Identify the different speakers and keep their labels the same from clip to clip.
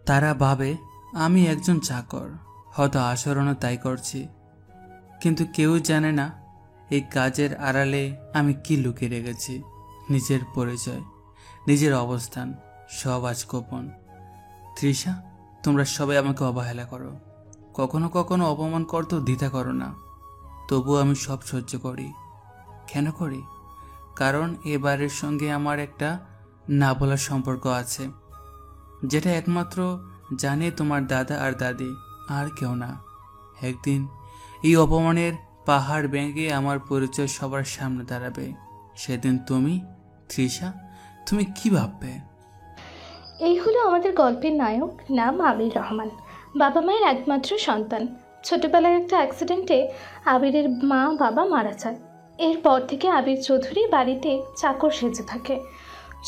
Speaker 1: তারা ভাবে আমি একজন চাকর, হয়তো আচরণও তাই করছি, কিন্তু কেউ জানে না এই কাজের আড়ালে আমি কি লুকিয়ে রেখেছি। নিজের পরিচয়, নিজের অবস্থান সব আজ গোপন। তৃষা, তোমরা সবাই আমাকে অবহেলা করো, কখনো কখনো অপমান করতেও দ্বিধা করো না, তবুও আমি সব সহ্য করি। কেন করি? কারণ এবারের সঙ্গে আমার একটা না বলার সম্পর্ক আছে, যেটা একমাত্র জানে তোমার দাদা আর দাদি, আর কেউ না। একদিন এই অপমানের পাহাড় ভেঙে আমার পরিচয় সবার সামনে দাঁড়াবে। সেদিন তুমি, তৃষা, তুমি কি ভাববে?
Speaker 2: এই হলো আমাদের গল্পের নায়ক, নাম আবির রহমান। বাবা মায়ের একমাত্র সন্তান। ছোটবেলায় একটা অ্যাক্সিডেন্টে আবিরের মা বাবা মারা যায়। এরপর থেকে আবির চৌধুরী বাড়িতে চাকর সেজে থাকে।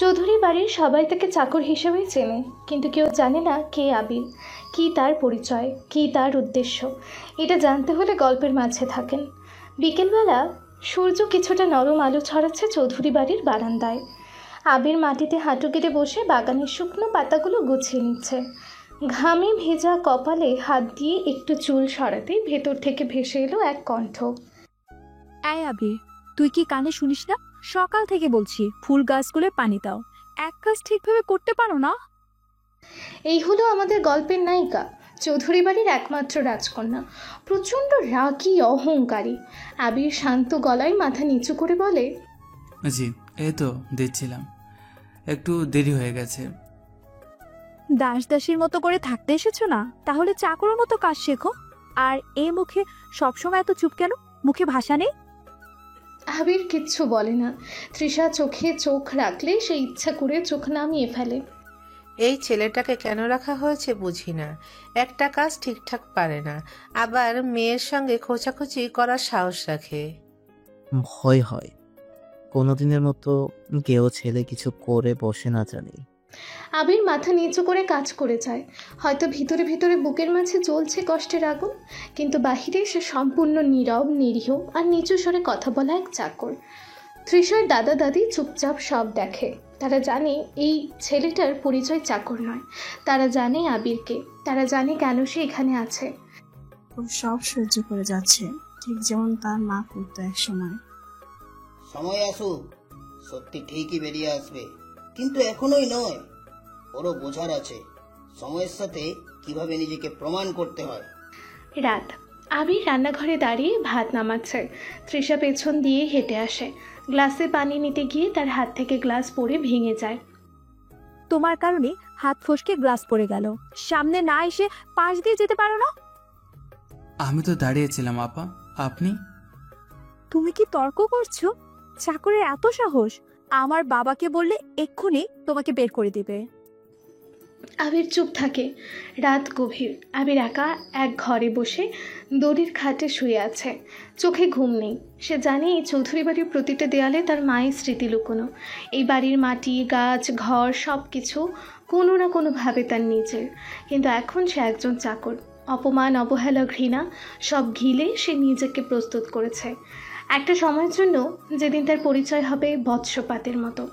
Speaker 2: চৌধুরী বাড়ির সবাই তাকে চাকর হিসেবেই চেনে, কিন্তু কেউ জানে না কে আবির, কী তার পরিচয়, কী তার উদ্দেশ্য। এটা জানতে হলে গল্পের মাঝে থাকেন। বিকেলবেলা সূর্য কিছুটা নরম আলো ছড়াচ্ছে চৌধুরী বাড়ির বারান্দায়। আবির মাটিতে হাঁটু গেড়ে বসে বাগানের শুকনো পাতাগুলো গুছিয়ে নিচ্ছে। ঘামে ভেজা কপালে হাত দিয়ে একটু চুল সরাতেই ভেতর থেকে ভেসে এলো এক কণ্ঠ।
Speaker 3: এই আবির, তুই কি কানে শুনিস না? সকাল থেকে বলছি ফুল গাছগুলোর পানি দাও, এক কাজ ঠিকভাবে করতে পারো না।
Speaker 2: এই হলো আমাদের গল্পের নায়িকা, চৌধুরী বাড়ির একমাত্র রাজকন্যা, প্রচণ্ড রাগী, অহংকারী। আবির শান্ত গলায় মাথা নিচু করে বলে,
Speaker 1: জি, এই তো দিচ্ছিলাম, একটু দেরি হয়ে গেছে।
Speaker 3: দাস দাসীর মতো করে থাকতে এসেছো না? তাহলে চাকরের মতো কাজ শেখো। আর এই মুখে সবসময় এত চুপ কেন? মুখে ভাষা নেই?
Speaker 2: আবির কিচ্ছু বলে না। তৃষা চোখে চোখ রাখলে সে ইচ্ছা করে চোখ নামিয়ে ফেলে।
Speaker 4: এই ছেলেটাকে কেন রাখা হয়েছে বুঝি না। একটা কাজ ঠিকঠাক পারে না, আবার মেয়ের সঙ্গে খোঁচাখুচি করার সাহস রাখে।
Speaker 5: ভয় হয় কোনোদিনের মতো কেউ ছেলে কিছু করে বসে না জানি।
Speaker 2: আবির মাথা নিচু করে কাজ করে যায়। হয়তো ভিতরে ভিতরে বুকের মাঝে জ্বলছে কষ্টের আগুন, কিন্তু বাহিরে সে সম্পূর্ণ নীরব, নিরীহ আর নিচু স্বরে কথা বলা এক চাকর। তৃষার দাদা দাদি চুপচাপ সব দেখে। তারা জানে এই ছেলেটার পরিচয় চাকর নয়। তারা জানে আবিরকে, তারা জানে কেন সে এখানে আছে।
Speaker 6: ও সব সহ্য করে যাচ্ছে, ঠিক যেমন তার মা করতো এক সময়।
Speaker 7: সময় আসুক, সত্যি ঠিকই বেরিয়ে আসবে, কিন্তু এখনোই নয়। ওরও বোঝার আছে সময়ের সাথে কিভাবে নিজেকে প্রমাণ করতে হয়।
Speaker 2: রাত। আবির রান্নাঘরে দাঁড়িয়ে ভাত নামাচ্ছে। তৃষা পেছন দিয়ে হেঁটে আসে। গ্লাসে পানি নিতে গিয়ে তার হাত থেকে গ্লাস পড়ে ভেঙে যায়।
Speaker 3: তোমার কারণে হাত ফসকে গ্লাস পড়ে গেল। সামনে না এসে পাশ দিয়ে যেতে পারো না?
Speaker 1: আমি তো দাঁড়িয়েছিলাম আপা, আপনি?
Speaker 3: তুমি কি তর্ক করছো? চাকরের এত সাহস! আমার বাবাকে বললে এক্ষুনি তোমাকে বের করে দিবে।
Speaker 2: আবির চুপ থাকে। রাত গভীর। আবির একা এক ঘরে বসে দড়ির খাটে শুয়ে আছে। চোখে ঘুম নেই। সে জানে এই চৌধুরী বাড়ির প্রতিটা দেয়ালে তার মায়ের স্মৃতি লুকোনো। এই বাড়ির মাটি, গাছ, ঘর সব কিছু কোনো না কোনোভাবে তার নিজের। কিন্তু এখন সে একজন চাকর। অপমান, অবহেলা, ঘৃণা সব ঘিলে সে নিজেকে প্রস্তুত করেছে একটা সময়ের জন্য, যেদিন তার পরিচয় হবে বৎসপাতের মতো।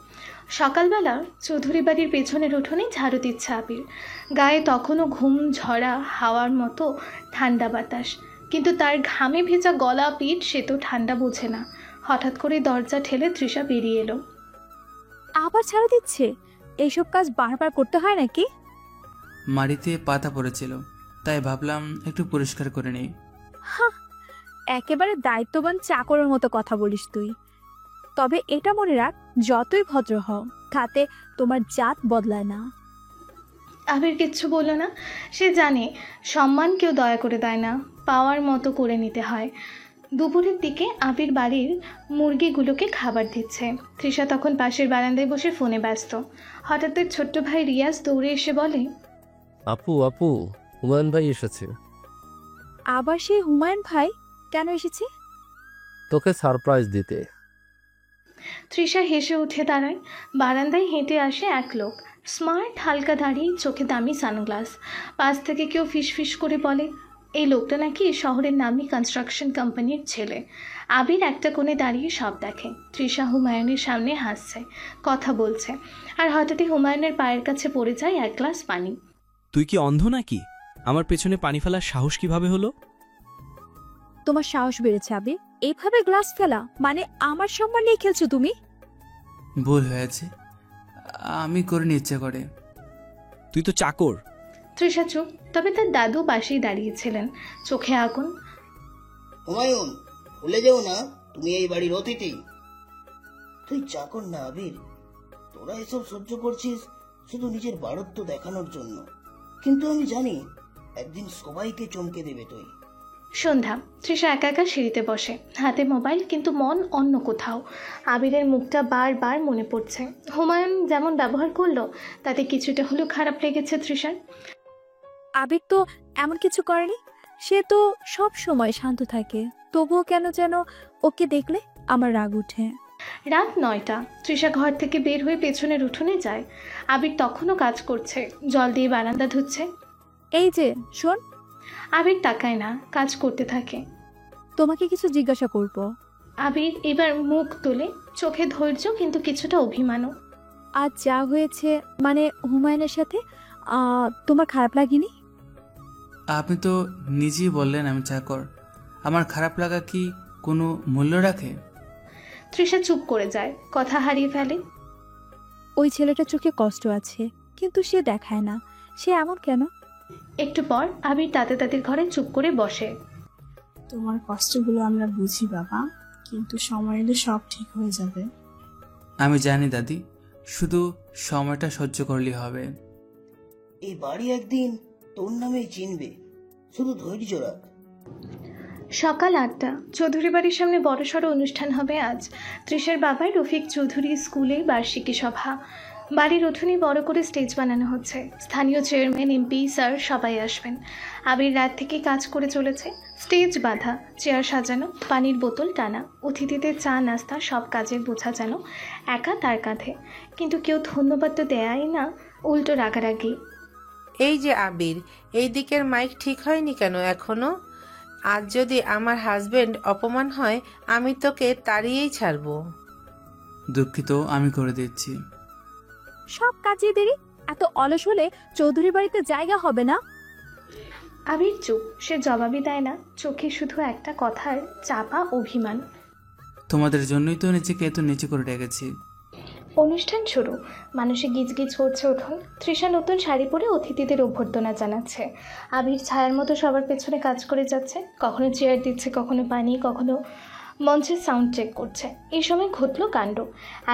Speaker 2: সকালবেলা চৌধুরী বাড়ির পেছনের উঠোনে ঝাড়ু দিচ্ছে আবির। গায়ে তখনও ঘুম ঝরা হাওয়ার মতো ঠান্ডা বাতাস, কিন্তু তার ঘামে ভেজা গলা পিঠ সে তো ঠান্ডা বোঝে না। হঠাৎ করে দরজা ঠেলে তৃষা বেরিয়ে এলো।
Speaker 3: আবার ছাড়া দিচ্ছে? এইসব কাজ বারবার করতে হয় নাকি?
Speaker 1: মাটিতে পাতা পড়েছিল, তাই ভাবলাম একটু পরিষ্কার করে নেই।
Speaker 3: হ্যাঁ, একেবারে দায়িত্ববান চাকরের মতো কথা বলিস তুই। তবে এটা মনে রাখ, যতই ভদ্র হও তাতে তোমার জাত বদলায় না।
Speaker 2: আবির কিচ্ছু বলল না। সে জানে সম্মান কেউ দয়া করে দেয় না, পাওয়ার মতো করে নিতে হয়। দুপুরের দিকে আবির বাড়ির মুরগিগুলোকে খাবার দিচ্ছে। তৃষা তখন পাশের বারান্দায় বসে ফোনে ব্যস্ত। হঠাৎ তার ছোট্ট ভাই রিয়াজ দৌড়ে এসে বলে,
Speaker 8: আপু আপু, হুমায়ুন ভাই এসেছে।
Speaker 3: আবার সেই হুমায়ুন ভাই কেন এসেছে?
Speaker 8: তোকে সারপ্রাইজ দিতে।
Speaker 2: তৃষা হেসে উঠে দাঁড়ায়। বারান্দায় হেঁটে আসে এক লোক, স্মার্ট, হালকা দাড়ি, চোখে দামি সানগ্লাস। পাশ থেকে কেউ ফিস ফিস করে বলে, এই লোকটা নাকি শহরের নামী কনস্ট্রাকশন কোম্পানির ছেলে। আবির একটা কোণে দাঁড়িয়ে সব দেখে। তৃষা হুমায়ুনের সামনে হাসছে, কথা বলছে, আর হঠাৎই হুমায়ুনের পায়ের কাছে পড়ে যায় এক গ্লাস পানি।
Speaker 9: তুই কি অন্ধ নাকি? আমার পেছনে পানি ফেলার সাহস কিভাবে হলো?
Speaker 3: তোমার সাহস বেড়েছে আবির, এইভাবে গ্লাস ফেলা, মানে আমার সম্মান নিয়ে খেলছো তুমি?
Speaker 1: ভুল হয়েছে, আমি করিনি ইচ্ছে করে।
Speaker 9: তুই তো চাকর।
Speaker 2: তৃষা চুপ, তবে তার দাদু পাশেই দাঁড়িয়েছিলেন, চোখে আগুন।
Speaker 7: হুমায়ুন, ভুলে যেও না তুমি এই বাড়ির অতিথি। তুই চাকর না আবির, তোরা এসব সহ্য করছিস শুধু নিজের বাড়ত্ব দেখানোর জন্য, কিন্তু আমি জানি একদিন সবাইকে চমকে দেবে তুই।
Speaker 2: সন্ধ্যা। তৃষা একা একা সিঁড়িতে বসে, হাতে মোবাইল, কিন্তু মন অন্য কোথাও। আবিরের মুখটা বারবার মনে পড়ছে। হুমায়ুন যেমন ব্যবহার করলো তাতে কিছুটা হলেও খারাপ লেগেছে তৃষার।
Speaker 3: আবির তো এমন কিছু করেনি, সে তো সব সময় শান্ত থাকে, তবুও কেন যেন ওকে দেখলে আমার রাগ উঠে।
Speaker 2: রাত 9টা। তৃষা ঘর থেকে বের হয়ে পেছনের উঠোনে যায়। আবির তখনও কাজ করছে, জল দিয়ে বারান্দা ধুচ্ছে।
Speaker 3: এই যে শোন।
Speaker 2: আবির তাকায় না, কাজ করতে থাকে।
Speaker 3: তোমাকে কিছু জিজ্ঞাসা করব।
Speaker 2: আবির এবার মুখ তুলে, চোখে ধৈর্য কিন্তু কিছুটা অভিমানও।
Speaker 3: আজ যা হয়েছে, মানে হুমায়ুনের সাথে, তোমার খারাপ লাগেনি?
Speaker 1: আপনি তো নিজেই বললেন আমি চাকর, আমার খারাপ লাগা কি কোনো মূল্য রাখে?
Speaker 2: তৃষা চুপ করে যায়, কথা হারিয়ে ফেলে।
Speaker 3: ওই ছেলেটার চোখে কষ্ট আছে, কিন্তু সে দেখায় না। সে এমন কেন?
Speaker 2: একটু পর আবির দাদা দাদির ঘরে চুপ করে বসে।
Speaker 6: তোমার কষ্টগুলো আমরা বুঝি বাবা, কিন্তু সময় এলে সব ঠিক হয়ে যাবে।
Speaker 1: আমি জানি দাদি, শুধু সময়টা সহ্য করলেই হবে।
Speaker 7: এই বাড়ি একদিন তোর নামেই চিনবে, শুধু ধৈর্য রাখ।
Speaker 2: সকাল 8টা। চৌধুরী বাড়ির সামনে বড়সড় অনুষ্ঠান হবে আজ। তৃষার বাবা রফিক চৌধুরী স্কুলে বার্ষিকী সভা। বাড়ির উঠোনে বড় করে স্টেজ বানানো হচ্ছে। স্থানীয় চেয়ারম্যান, এমপি, স্যার সবাই আসবেন। আবির রাত থেকে কাজ করে চলেছে। স্টেজ বাঁধা, চেয়ার সাজানো, পানির বোতল টানা, অতিথিদের চা নাস্তা, সব কাজের বোঝা যেন একা তার কাঁধে। কিন্তু কেউ ধন্যবাদ তো দেয়াই না, উল্টো রাগারাগি।
Speaker 4: এই যে আবির, এই দিকের মাইক ঠিক হয়নি কেন এখনো? আজ যদি আমার হাজবেন্ড অপমান হয়, আমি তোকে তাড়িয়েই ছাড়বো।
Speaker 1: দুঃখিত, আমি করে দিচ্ছি।
Speaker 3: সব কাজে দেরি, এত অলস হলে চৌধুরী বাড়িতে জায়গা হবে না।
Speaker 2: আবির চুপ, সে জবাবই দেয় না, চোখে শুধু একটা কথার চাপা অভিমান।
Speaker 1: তোমাদের জন্যই তো নিজেকে এত নিচে করে রেখেছি।
Speaker 2: অনুষ্ঠান শুরু, মানুষে গিজগিজ করছে উঠোন। তৃষা নতুন শাড়ি পরে অতিথিদের অভ্যর্থনা জানাচ্ছে। আবির ছায়ার মতো সবার পেছনে কাজ করে যাচ্ছে, কখনো চেয়ার দিচ্ছে, কখনো পানি, কখনো মঞ্চের সাউন্ড চেক করছে। এই সময় ঘটল কাণ্ড।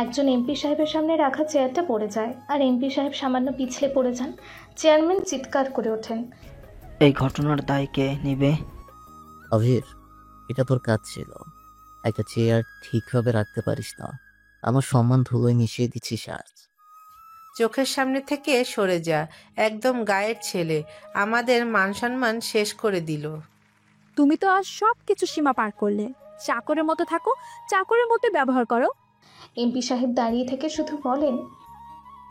Speaker 2: একজন এমপি সাহেবের সামনে রাখা চেয়ারটা পড়ে যায়, আর এমপি সাহেব সামান্য পিছলে পড়ে যান। চেয়ারম্যান চিৎকার করে ওঠেন,
Speaker 10: এই ঘটনার দায় কে নেবে?
Speaker 5: অভির, এটা তোর কাজ ছিল। একটা চেয়ার ঠিকভাবে রাখতে পারিস না, আমার সম্মান ধুলোয় মিশিয়ে দিচ্ছিস আজ।
Speaker 4: চোখের সামনে থেকে সরে যা, একদম গায়ের ছেলে, আমাদের মান সম্মান শেষ করে দিল।
Speaker 3: তুমি তো আজ সব কিছু সীমা পার করলে। চাকরের মতো থাকো, চাকরের মতো ব্যবহার করো।
Speaker 2: এমপি সাহেব দাঁড়িয়ে থেকে শুধু বলেন,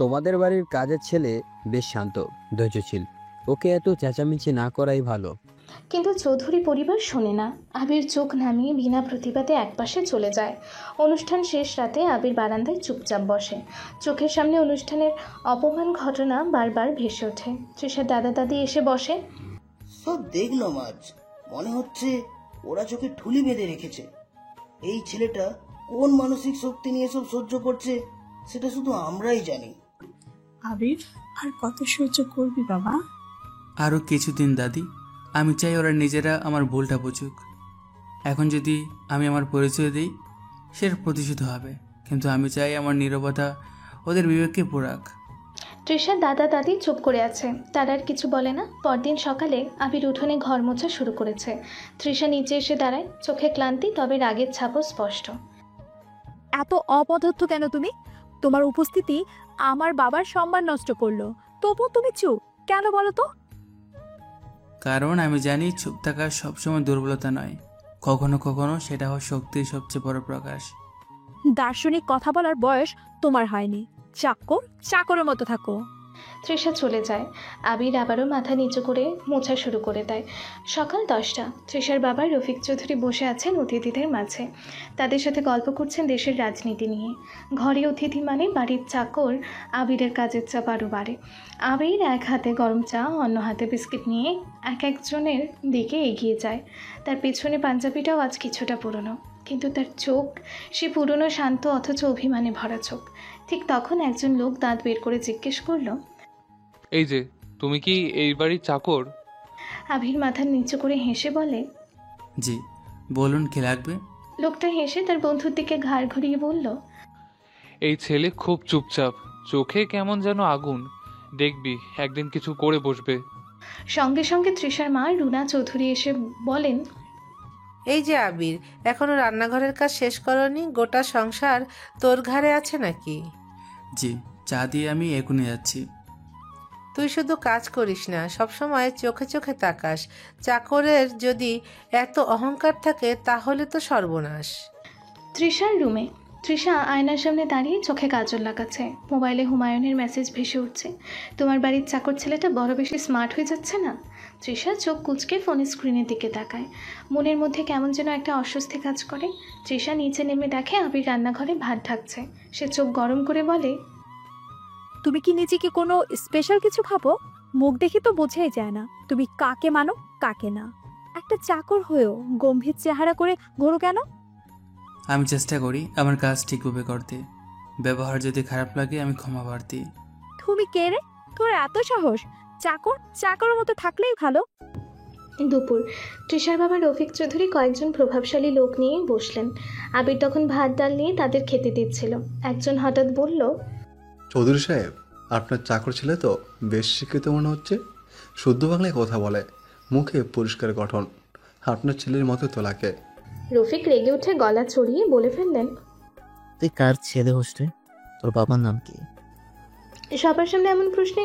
Speaker 11: তোমাদের বাড়ির কাজের ছেলে বেশ শান্ত, ধৈর্যশীল, ওকে এত চেঁচামেচি না করাই ভালো।
Speaker 2: কিন্তু চৌধুরী পরিবার শোনে না। আবির চোখ নামিয়ে বিনা প্রতিবাদে একপাশে চলে যায়। অনুষ্ঠান শেষ রাতে আবির বারান্দায় চুপচাপ বসে। চোখের সামনে অনুষ্ঠানের অপমান ঘটনা বারবার ভেসে ওঠে। তৃষার দাদা দাদি এসে বসে।
Speaker 7: সব দেখলাম আজ, মনে হচ্ছে ওরা চোখে ঠুলি বেঁধে রেখেছে। এই ছেলেটা কোন মানসিক শক্তি নিয়ে সব সহ্য করছে সেটা শুধু আমরাই জানি।
Speaker 6: আবির, আর কত সহ্য করবি বাবা?
Speaker 1: আরও কিছুদিন দাদি, আমি চাই ওরা নিজেরা আমার ভুলটা বুঝুক। এখন যদি আমি আমার পরিচয় দিই, সেটা প্রতিশোধ হবে, কিন্তু আমি চাই আমার নীরবতা ওদের বিবেককে পোড়াক।
Speaker 2: তৃষার দাদা দাদি চুপ করে আছে, তারা আর কিছু বলে না। পরদিন সকালে আবির উঠোনে ঘর মোছা শুরু করেছে। তৃষা নিচে এসে দাঁড়ায়, চোখে ক্লান্তি, তবে রাগের ছাপও স্পষ্ট।
Speaker 3: এত অপদার্থ কেন তুমি? তোমার উপস্থিতি আমার বাবার সম্মান নষ্ট করলো, তবু তুমি চুপ কেন বলো তো?
Speaker 1: কারণ আমি জানি চুপ থাকা সবসময় দুর্বলতা নয়, কখনো কখনো সেটা হয় শক্তির সবচেয়ে বড় প্রকাশ।
Speaker 3: দার্শনিক কথা বলার বয়স তোমার হয়নি। চাকর চাকরের মতো থাকো।
Speaker 2: তৃষা চলে যায়। আবির আবারও মাথা নিচু করে মোছা শুরু করে দেয়। সকাল 10টা। তৃষার বাবা রফিক চৌধুরী বসে আছেন অতিথিদের মাঝে। তাদের সাথে গল্প করছেন দেশের রাজনীতি নিয়ে। ঘরে অতিথি মানে বাড়ির চাকর আবিরের কাজের চাপ আরও বাড়ে। আবির এক হাতে গরম চা, অন্য হাতে বিস্কিট নিয়ে একজনের দিকে এগিয়ে যায়। তার পিছনে পাঞ্জাবিটাও আজ কিছুটা পুরনো, কিন্তু তার চোখ সে পুরনো শান্ত অথচ অভিমানে ভরা চোখ। ঠিক তখন একজন লোক দাঁত বের করে জিজ্ঞেস করলো,
Speaker 12: এই যে তুমি কি এই বাড়ির চাকর?
Speaker 2: আবির মাথা নিচু করে হেসে বলে,
Speaker 1: জি, বলুন কি লাগবে?
Speaker 2: লোকটা হেসে তার বন্ধুর দিকে ঘাড় ঘুরিয়ে বলল,
Speaker 12: এই ছেলে খুব চুপচাপ, চোখে কেমন যেন আগুন, দেখবি একদিন কিছু করে বসবে।
Speaker 2: সঙ্গে সঙ্গে তৃষার মা রুনা চৌধুরী এসে বলেন,
Speaker 4: এই যে আবির, এখনো রান্নাঘরের কাজ শেষ করনি? গোটা সংসার তোর ঘাড়ে আছে নাকি?
Speaker 1: জি, চা দিয়ে আমি এখনই যাচ্ছি।
Speaker 4: তুই শুধু কাজ করিস না, সবসময় চোখে চোখে তাকাস। চাকরের যদি এত অহংকার থাকে তাহলে তো সর্বনাশ।
Speaker 2: তৃষার রুমে। তৃষা আয়নার সামনে দাঁড়িয়ে চোখে কাজল লাগাচ্ছে। মোবাইলে হুমায়ুনের মেসেজ ভেসে উঠছে, তোমার বাড়ির চাকর ছেলেটা বড় বেশি স্মার্ট হয়ে যাচ্ছে না? তৃষা চোখ কুঁচকে ফোনের স্ক্রিনের দিকে তাকায়। মনের মধ্যে কেমন যেন একটা অস্বস্তি কাজ করে। তৃষা নিচে নেমে দেখে আবির রান্নাঘরে ভাত ঢাকছে। সে চোখ গরম করে বলে,
Speaker 3: তুমি কি নিজেকে কোনো স্পেশাল কিছু খাবো? মুখ দেখে তো বোঝাই যায় না তুমি কাকে মানো কাকে না। একটা চাকর হয়েও গম্ভীর চেহারা করে ঘোরো কেন?
Speaker 1: আমি চেষ্টা করি আমার কাজ ঠিকভাবে করতে। ব্যবহার যদি খারাপ লাগে আমি ক্ষমা প্রার্থী।
Speaker 3: তুমি কে রে? তোর এত সাহস? চাকরের মতো থাকলেই ভালো।
Speaker 2: দুপুর। তৃষার বাবা রফিক চৌধুরী কয়েকজন প্রভাবশালী লোক নিয়ে বসলেন। আবির তখন ভাত ডাল নিয়ে তাদের খেতে দিচ্ছিল। একজন হঠাৎ বলল,
Speaker 13: চৌধুরী সাহেব, আপনার চাকর ছেলে তো বেশ শিক্ষিত মনে হচ্ছে। শুদ্ধ বাংলায় কথা বলে, মুখে পরিষ্কার গঠন, আপনার ছেলের মতো তো লাগে।
Speaker 2: রফিক রেগে উঠে গলা চড়িয়ে বলে ফেললেন,
Speaker 5: তুই কার ছেলে হোস রে? তোর বাবার নাম কি?
Speaker 2: সবার সামনে এমন প্রশ্নে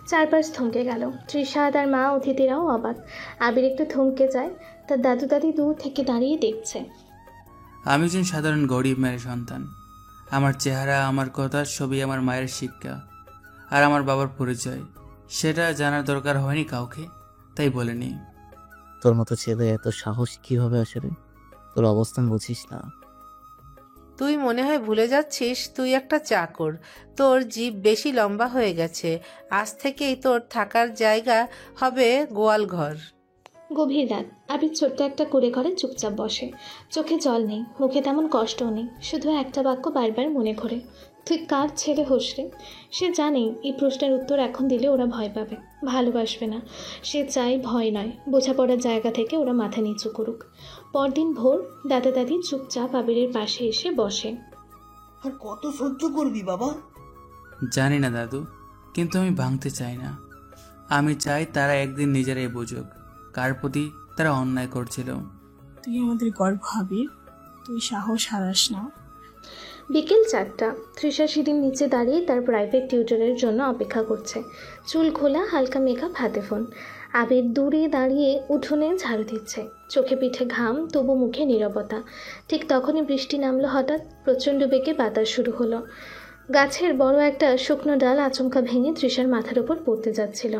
Speaker 2: চারপাশ থমকে গেল। তৃষা, তার মা, অতিথিরাও অবাক। আবির একটু থমকে যায়। তার দাদু দাদি দূর থেকে দাঁড়িয়ে দেখছে।
Speaker 1: আমি একজন সাধারণ গরিব মায়ের সন্তান। আমার চেহারা, আমার কথা সবই আমার মায়ের শিক্ষা আর আমার বাবার পরিচয়। সেটা জানার দরকার হয়নি কাউকে, তাই বলেনি।
Speaker 5: তোর মতো ছেলে এত সাহস কিভাবে আসে রে? তোর অবস্থান বুঝিস না?
Speaker 4: তুই মনে হয় ভুলে যাচ্ছিস তুই একটা চাকর। তোর জিভ বেশি লম্বা হয়ে গেছে। আজ থেকেই তোর থাকার জায়গা হবে গোয়াল ঘর।
Speaker 2: গভীর রাত। আবির ছোট্ট একটা কুড়ে ঘরে চুপচাপ বসে। চোখে জল নেই, মুখে তেমন কষ্টও নেই, শুধু একটা বাক্য বারবার মনে করে, তুই কার ছেলে হোস রে? সে জানে এই প্রশ্নের উত্তর এখন দিলে ওরা ভয় পাবে, ভালোবাসবে না। সে চায় ভয় নয়, বোঝাপড়ার জায়গা থেকে ওরা মাথা নিচু করুক। পরদিন ভোর। দাদা দাদি চুপচাপ আবিরের পাশে এসে বসে।
Speaker 7: আর কত সহ্য করবি বাবা?
Speaker 1: জানি না দাদু, কিন্তু আমি ভাঙতে চাই না। আমি চাই তারা একদিন নিজেরাই বুঝুক কার প্রতি তারা অন্যায় করছিল।
Speaker 6: তুই আমাদের গর্ব আবির, তুই সাহস হারাস না।
Speaker 2: বিকেল 4টা। তৃষা সিঁড়ির নিচে দাঁড়িয়ে তার প্রাইভেট টিউটরের জন্য অপেক্ষা করছে। চুল খোলা, হালকা মেকআপ, হাতে ফোন। আবির দূরে দাঁড়িয়ে উঠোনে ঝাড়ু দিচ্ছে। চোখে পিঠে ঘাম, তবু মুখে নীরবতা। ঠিক তখনই বৃষ্টি নামলো হঠাৎ। প্রচণ্ড বেগে বাতাস শুরু হলো। গাছের বড় একটা শুকনো ডাল আচমকা ভেঙে তৃষার মাথার উপর পড়তে যাচ্ছিল।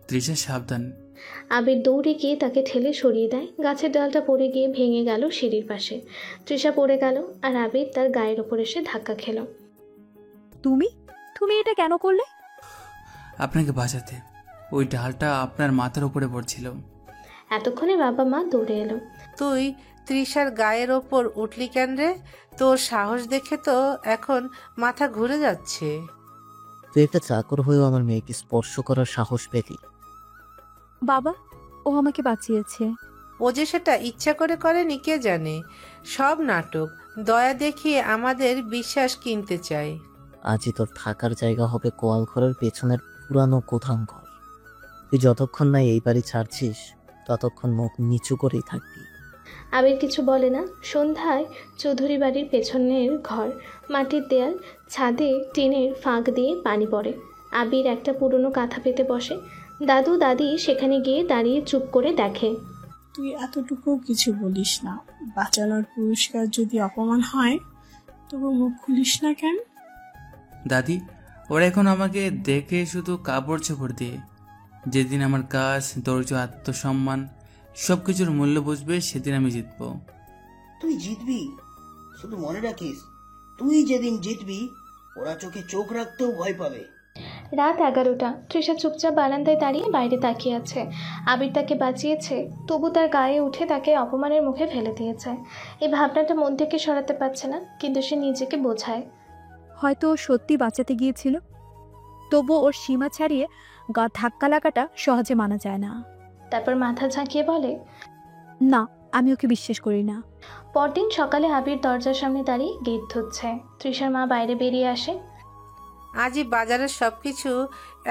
Speaker 1: তৃষা, সাবধান।
Speaker 2: আবির দৌড়ে গিয়ে তাকে ঠেলে সরিয়ে দেয়। গাছের ডালটা পড়ে গিয়ে ভেঙে গেল সিঁড়ির পাশে। তৃষা পড়ে গেল আর আবির তার গায়ের ওপর এসে ধাক্কা খেল।
Speaker 3: তুমি তুমি এটা কেন করলে?
Speaker 1: আপনাকে বাঁচাতে। ওই ডালটা আপনার মাথার উপরে পড়ছিল।
Speaker 2: এতক্ষণে বাবা মা দৌড়ে এলো।
Speaker 4: তুই তৃষার গায়ের ওপর উঠলি কেন রে? তোর সাহস দেখে তো এখন মাথা ঘুরে যাচ্ছে।
Speaker 5: তুই একটা চাকর হয়েও আমার মেয়েকে স্পর্শ করার সাহস পেলি?
Speaker 3: বাবা, ও আমাকে বাঁচিয়েছে।
Speaker 4: ও যে সেটা ইচ্ছা করে করেনি কে জানে। সব নাটক, দয়া দেখিয়ে আমাদের বিশ্বাস কিনতে চায়।
Speaker 5: আজই তোর থাকার জায়গা হবে গোয়াল ঘরের পেছনের পুরানো কোথাও ঘর। তুই যতক্ষণ না এই বাড়ি ছাড়ছিস ততক্ষণ মুখ নিচু করেই থাকবি।
Speaker 2: আবির কিছু বলে না। সন্ধ্যায় চৌধুরী বাড়ির পেছনের ঘর, মাটির দেয়াল, ছাদে টিনের ফাঁক দিয়ে পানি পড়ে। আবির একটা পুরনো কাঁথা পেতে বসে। দাদু দাদি সেখানে গিয়ে দাঁড়িয়ে চুপ করে দেখে।
Speaker 6: তুই এতটুকু কিছু বলিস না। বাঁচানোর পুরস্কার যদি অপমান হয় তবু মুখ খুলিস না কেন?
Speaker 1: দাদি, ওরা এখন আমাকে দেখে শুধু কাপড় চোপড় দিয়ে। যেদিন আমার কাজ, ধৈর্য, আত্মসম্মান সব কিছুর মূল্য বুঝবে, সেদিন আমি জিতবো।
Speaker 7: তুই জিতবি, শুধু মনে রাখিস, তুই যেদিন জিতবি ওরা চোখে চোখ রাখতেও ভয় পাবে।
Speaker 2: রাত 11টা। তৃষা চুপচাপ বারান্দায় দাঁড়িয়ে বাইরে তাকিয়ে আছে। আবির তাকে বাঁচিয়েছে, তবু তার গায়ে উঠে তাকে অপমানের মুখে ফেলে দিয়েছে। এই ভাবনাটা মন থেকে সরাতে পারছে না, কিন্তু সে নিজেকে বোঝায়
Speaker 3: হয়তো ও সত্যি বাঁচাতে গিয়েছিল, তবু ওর সীমা ছাড়িয়ে গা ধাক্কা লাগাটা সহজে মানা যায় না।
Speaker 2: তারপর মাথা ঝাঁকিয়ে বলে,
Speaker 3: না, আমি ওকে বিশ্বাস করি না।
Speaker 2: পরদিন সকালে আবির দরজার সামনে দাঁড়িয়ে গেট ধুচ্ছে। তৃষার মা বাইরে বেরিয়ে আসে।
Speaker 4: আজই বাজারের সব কিছু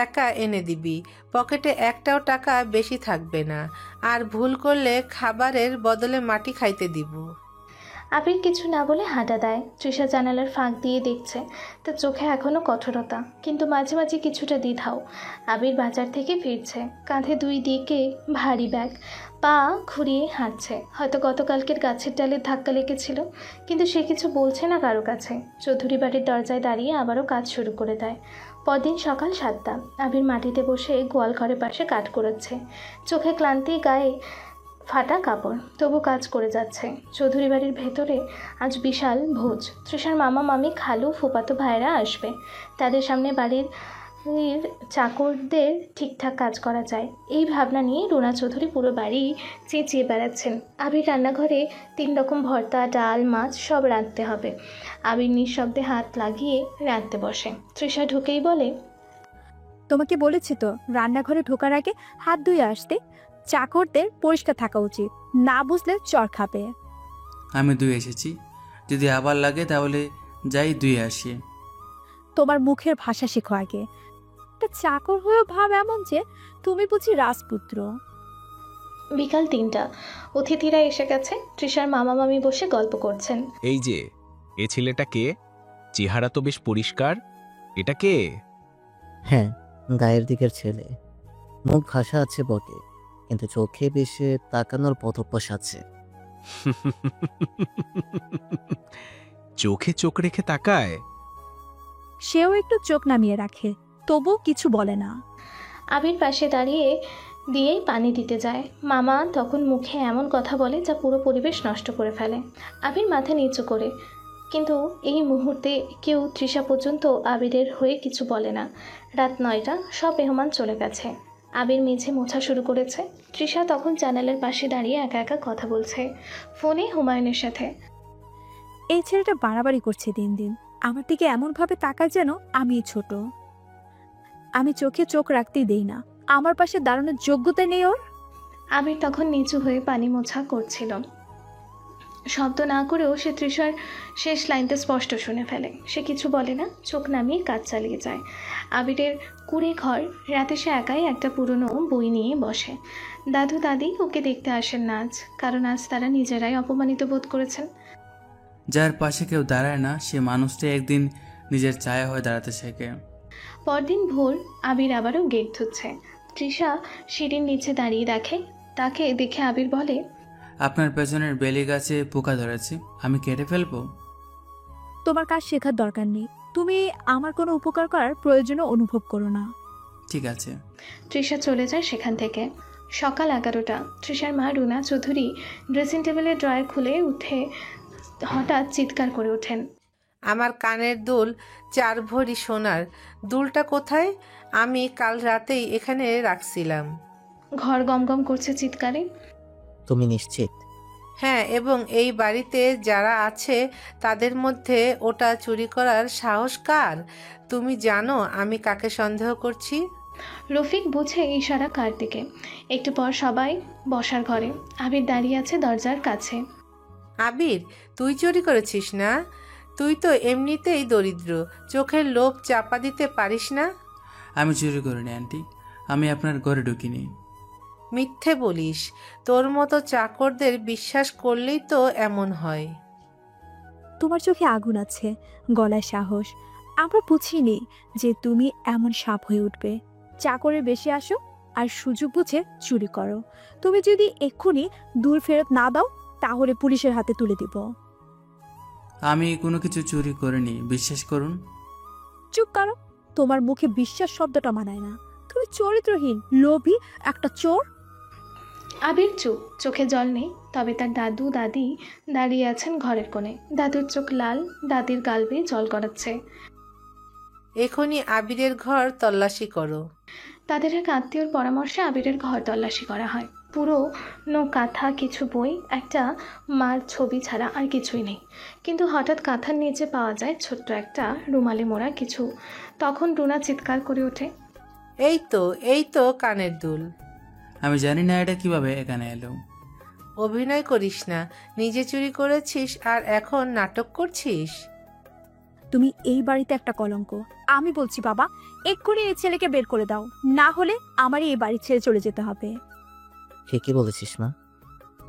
Speaker 4: একা এনে দিবি, পকেটে একটাও টাকা বেশি থাকবে না, আর ভুল করলে খাবারের বদলে মাটি খাইতে দিব।
Speaker 2: আবির কিছু না বলে হাঁটা দেয়। তৃষা জানালার ফাঁক দিয়ে দেখছে, তার চোখে এখনও কঠোরতা, কিন্তু মাঝে মাঝে কিছুটা দ্বিধাও। আবির বাজার থেকে ফিরছে, কাঁধে 2 দিকে ভারী ব্যাগ, পা ঘুরিয়ে হাঁটছে। হয়তো গতকালকের গাছের ডালে ধাক্কা লেগেছিল, কিন্তু সে কিছু বলছে না কারো কাছে। চৌধুরী বাড়ির দরজায় দাঁড়িয়ে আবারও কাজ শুরু করে দেয়। পরদিন সকাল 7টা। আবির মাটিতে বসে গোয়াল ঘরের পাশে কাঠ করেছে, চোখে ক্লান্তি, গায়ে ফাটা কাপড়, তবু কাজ করে যাচ্ছে। চৌধুরী বাড়ির ভেতরে আজ বিশাল ভোজ। তৃষার মামা, মামি, খালু, ফুপাতো ভাইরা আসবে। তাদের সামনে বাড়ির চাকরদের ঠিকঠাক কাজ করা যায়, এই ভাবনা নিয়ে রুনা চৌধুরী পুরো বাড়ি চেঁচিয়ে বেড়াচ্ছেন। আবির রান্নাঘরে 3 রকম ভর্তা, ডাল, মাছ সব রাঁধতে হবে। আবির নিঃশব্দে হাত লাগিয়ে রাঁধতে বসে। তৃষা ঢুকেই বলে,
Speaker 3: তোমাকে বলেছি তো রান্নাঘরে ঢোকার আগে হাত ধুয়ে আসতে। চাকরদের পরিষ্কার থাকা উচিত, না বুঝলে চর খাবে।
Speaker 1: আমি ধুয়ে এসেছি, যদি আবার লাগে তাহলে যাই ধুয়ে আসি।
Speaker 3: তোমার মুখের ভাষা শেখো আগে। একটা চাকর হয়েও ভাব এমন যে তুমি বুঝি রাজপুত্র।
Speaker 2: বিকাল 3টা। অতিথিরা এসে গেছে। তৃষার মামা মামি বসে গল্প করছেন।
Speaker 9: এই যে, এ ছেলেটা কে? চেহারা তো বেশ পরিষ্কার, এটা কে?
Speaker 5: হ্যাঁ, গায়ের দিকের ছেলে। মুখ ভাষা আছে বটে, কিন্তু চোখে বেশি তাকানোর পথপ্রস আছে।
Speaker 9: চোখে চোখ রেখে তাকায়?
Speaker 3: সেও একটু চোখ নামিয়ে রাখে, তবু কিছু বলে না।
Speaker 2: আবির পাশে দাঁড়িয়ে দিয়েই পানি দিতে যায়। মামা তখন মুখে এমন কথা বলে যা পুরো পরিবেশ নষ্ট করে ফেলে। আবির মাথা নিচু করে, কিন্তু এই মুহূর্তে কেউ তৃষা পর্যন্ত আবিরের হয়ে কিছু বলে না। রাত 9টা। সব মেহমান চলে গেছে। আবির মেঝে মোছা শুরু করেছে। তৃষা তখন চ্যানেলের পাশে দাঁড়িয়ে একা একা কথা বলছে ফোনে হুমায়ুনের সাথে।
Speaker 3: এই ছেলেটা বাড়াবাড়ি করছে দিন দিন। আমার দিকে এমনভাবে তাকায় যেন আমি ছোট। আমি চোখে চোখ রাখতেই দেই না। আমার পাশে দাঁড়ানোর যোগ্যতা নেই ওর।
Speaker 2: আবির তখন নিচু হয়ে পানি মোছা করছিল। শব্দ না করেও সে তৃষার শেষ লাইনটা স্পষ্ট শুনে ফেলে। সে কিছু বলে না, চোখ নামিয়ে কাজ চালিয়ে যায়। আবিরের কুঁড়ে ঘর। রাতে সে একাই একটা পুরনো বই নিয়ে বসে। দাদু দাদি ওকে দেখতে আসেন না আজ, কারণ আজ তারা নিজেরাই অপমানিত বোধ করেছেন।
Speaker 1: যার পাশে কেউ দাঁড়ায় না, সে মানুষটা একদিন নিজের ছায়া হয়ে দাঁড়াতে শেখে।
Speaker 2: পরদিন ভোর। আবির আবারও গেট ধুচ্ছে। তৃষা সিঁড়ির নিচে দাঁড়িয়ে দেখে। তাকে দেখে আবির বলে,
Speaker 1: আপনার পেছনের বেলি গাছে পোকা ধরেছে, আমি কেটে ফেলবো?
Speaker 3: তোমার কাজ শেখার দরকার নেই। তুমি আমার কোনো উপকার করার প্রয়োজনও অনুভব করো না।
Speaker 1: ঠিক আছে।
Speaker 2: তৃষা চলে যায় সেখান থেকে। সকাল 11টা। তৃষার মা রুনা চৌধুরী ড্রেসিং টেবিলের ড্রয়ার খুলে উঠে হঠাৎ চিৎকার করে ওঠেন,
Speaker 4: আমার কানের দুল 4 ভরি সোনার, দুলটা কোথায়? আমি কাল রাতেই এখানে রাখছিলাম।
Speaker 2: ঘর গমগম করছে চিৎকারে।
Speaker 5: তুমি নিশ্চিত?
Speaker 4: হ্যাঁ, এবং এই বাড়িতে যারা আছে তাদের মধ্যে ওটা চুরি করার সাহস কার? তুমি জানো আমি কাকে সন্দেহ করছি?
Speaker 2: রফিক বুঝে ইশারা কার দিকে। একটু পর সবাই বসার ঘরে। আবির দাঁড়িয়ে আছে দরজার কাছে।
Speaker 4: আবির, তুই চুরি করেছিস না? তুই তো এমনিতেই দরিদ্র, চোখের লোভ চাপা দিতে পারিস না।
Speaker 1: আমি চুরি করিনি আন্টি, আমি আপনার ঘরে ঢুকিনি।
Speaker 4: মিথ্যে বলিস। তোর মতো চাকরদের বিশ্বাস করলেই তো এমন হয়।
Speaker 3: তোমার চোখে আগুন আছে, গলায় সাহস। আমরা বুঝিনি যে তুমি এমন সাপ হয়ে উঠবে। চাকরের বেশি আসো আর সুযোগ বুঝে চুরি করো। তুমি যদি এক্ষুনি দুল ফেরত না দাও তাহলে পুলিশের হাতে তুলে দিব।
Speaker 1: আমি কোনো কিছু চুরি করিনি, বিশ্বাস করুন।
Speaker 3: চুপ করো, তোমার মুখে বিশ্বাস শব্দটা মানায় না। তুমি চরিত্রহীন, লোভী একটা চোর।
Speaker 2: আবির চুপ, চোখে জল নেই। তবে তার দাদু দাদি দাঁড়িয়ে আছেন ঘরের কোণে। দাদুর চোখ লাল, দাদির গাল বেয়ে জল গড়াচ্ছে।
Speaker 4: এখনই আবিরের ঘর তল্লাশি করো।
Speaker 2: তাদের এক আত্মীয়র পরামর্শে আবিরের ঘর তল্লাশি করা হয়। পুরনো কাঁথা, কিছু বই, একটা মার ছবি ছাড়া আর কিছুই নেই। কিন্তু হঠাৎ কাঁথার নিচে পাওয়া যায় ছোট্ট একটা রুমালে মোড়া কিছু। তখন রুনা চিৎকার করে ওঠে,
Speaker 4: এই তো কানের দুল।
Speaker 1: আমি জানি না এটা কিভাবে এখানে এলো।
Speaker 4: অভিনয় করিস না, নিজে চুরি করেছিস আর এখন নাটক করছিস।
Speaker 3: তুমি এই বাড়িতে একটা কলঙ্ক। আমি বলছি বাবা, এক্ষুনি এই ছেলেকে বের করে দাও, না হলে আমারই এই বাড়ি ছেড়ে চলে যেতে হবে।
Speaker 5: ঠিকই বলেছিস মা,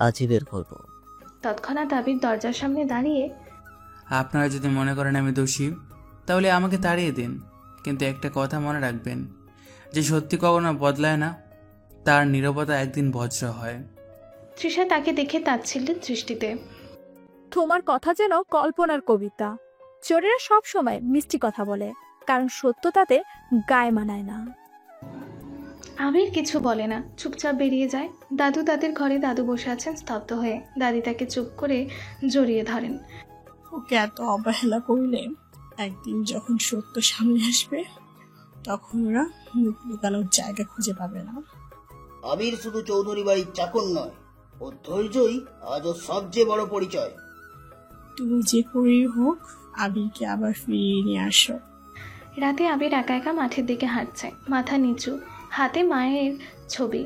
Speaker 5: আজই বের করবো।
Speaker 2: তৎক্ষণাৎ আবির দরজার সামনে দাঁড়িয়ে,
Speaker 1: আপনারা যদি মনে করেন আমি দোষী, তাহলে আমাকে তাড়িয়ে দিন, কিন্তু একটা কথা মনে রাখবেন, যে সত্যি কখনো বদলায় না, তার নীরবতা একদিন বজ্র হয়।
Speaker 2: তৃষা তাকে দেখে তাচ্ছিল্যের দৃষ্টিতে,
Speaker 3: তোমার কথা যেন কল্পনার কবিতা। চোরেরা সব সময় মিষ্টি কথা বলে, কারণ সত্য তাতে গায়ে মানায় না।
Speaker 2: আবির কিছু বলে না, চুপচাপ বেরিয়ে যায়। দাদু দাদির ঘরে দাদু বসে আছেন স্তব্ধ হয়ে। দাদি তাকে চুপ করে জড়িয়ে ধরেন।
Speaker 6: ওকে এত অবহেলা করলে একদিন যখন সত্য সামনে আসবে তখন ওরা মুখ লুকানোর জায়গা খুঁজে পাবে না।
Speaker 7: আবির শুধু চৌধুরী বাড়ির চাকর নয়, ওর ধৈর্যই আজ ওর সবচেয়ে বড় পরিচয়।
Speaker 6: তুমি যে করেই হোক আবিরকে আবার ফিরিয়ে নিয়ে আসো।
Speaker 2: রাতে আবির একা একা মাঠের দিকে হাঁটছে, মাথা নিচু, হাতে মায়ের ছবি।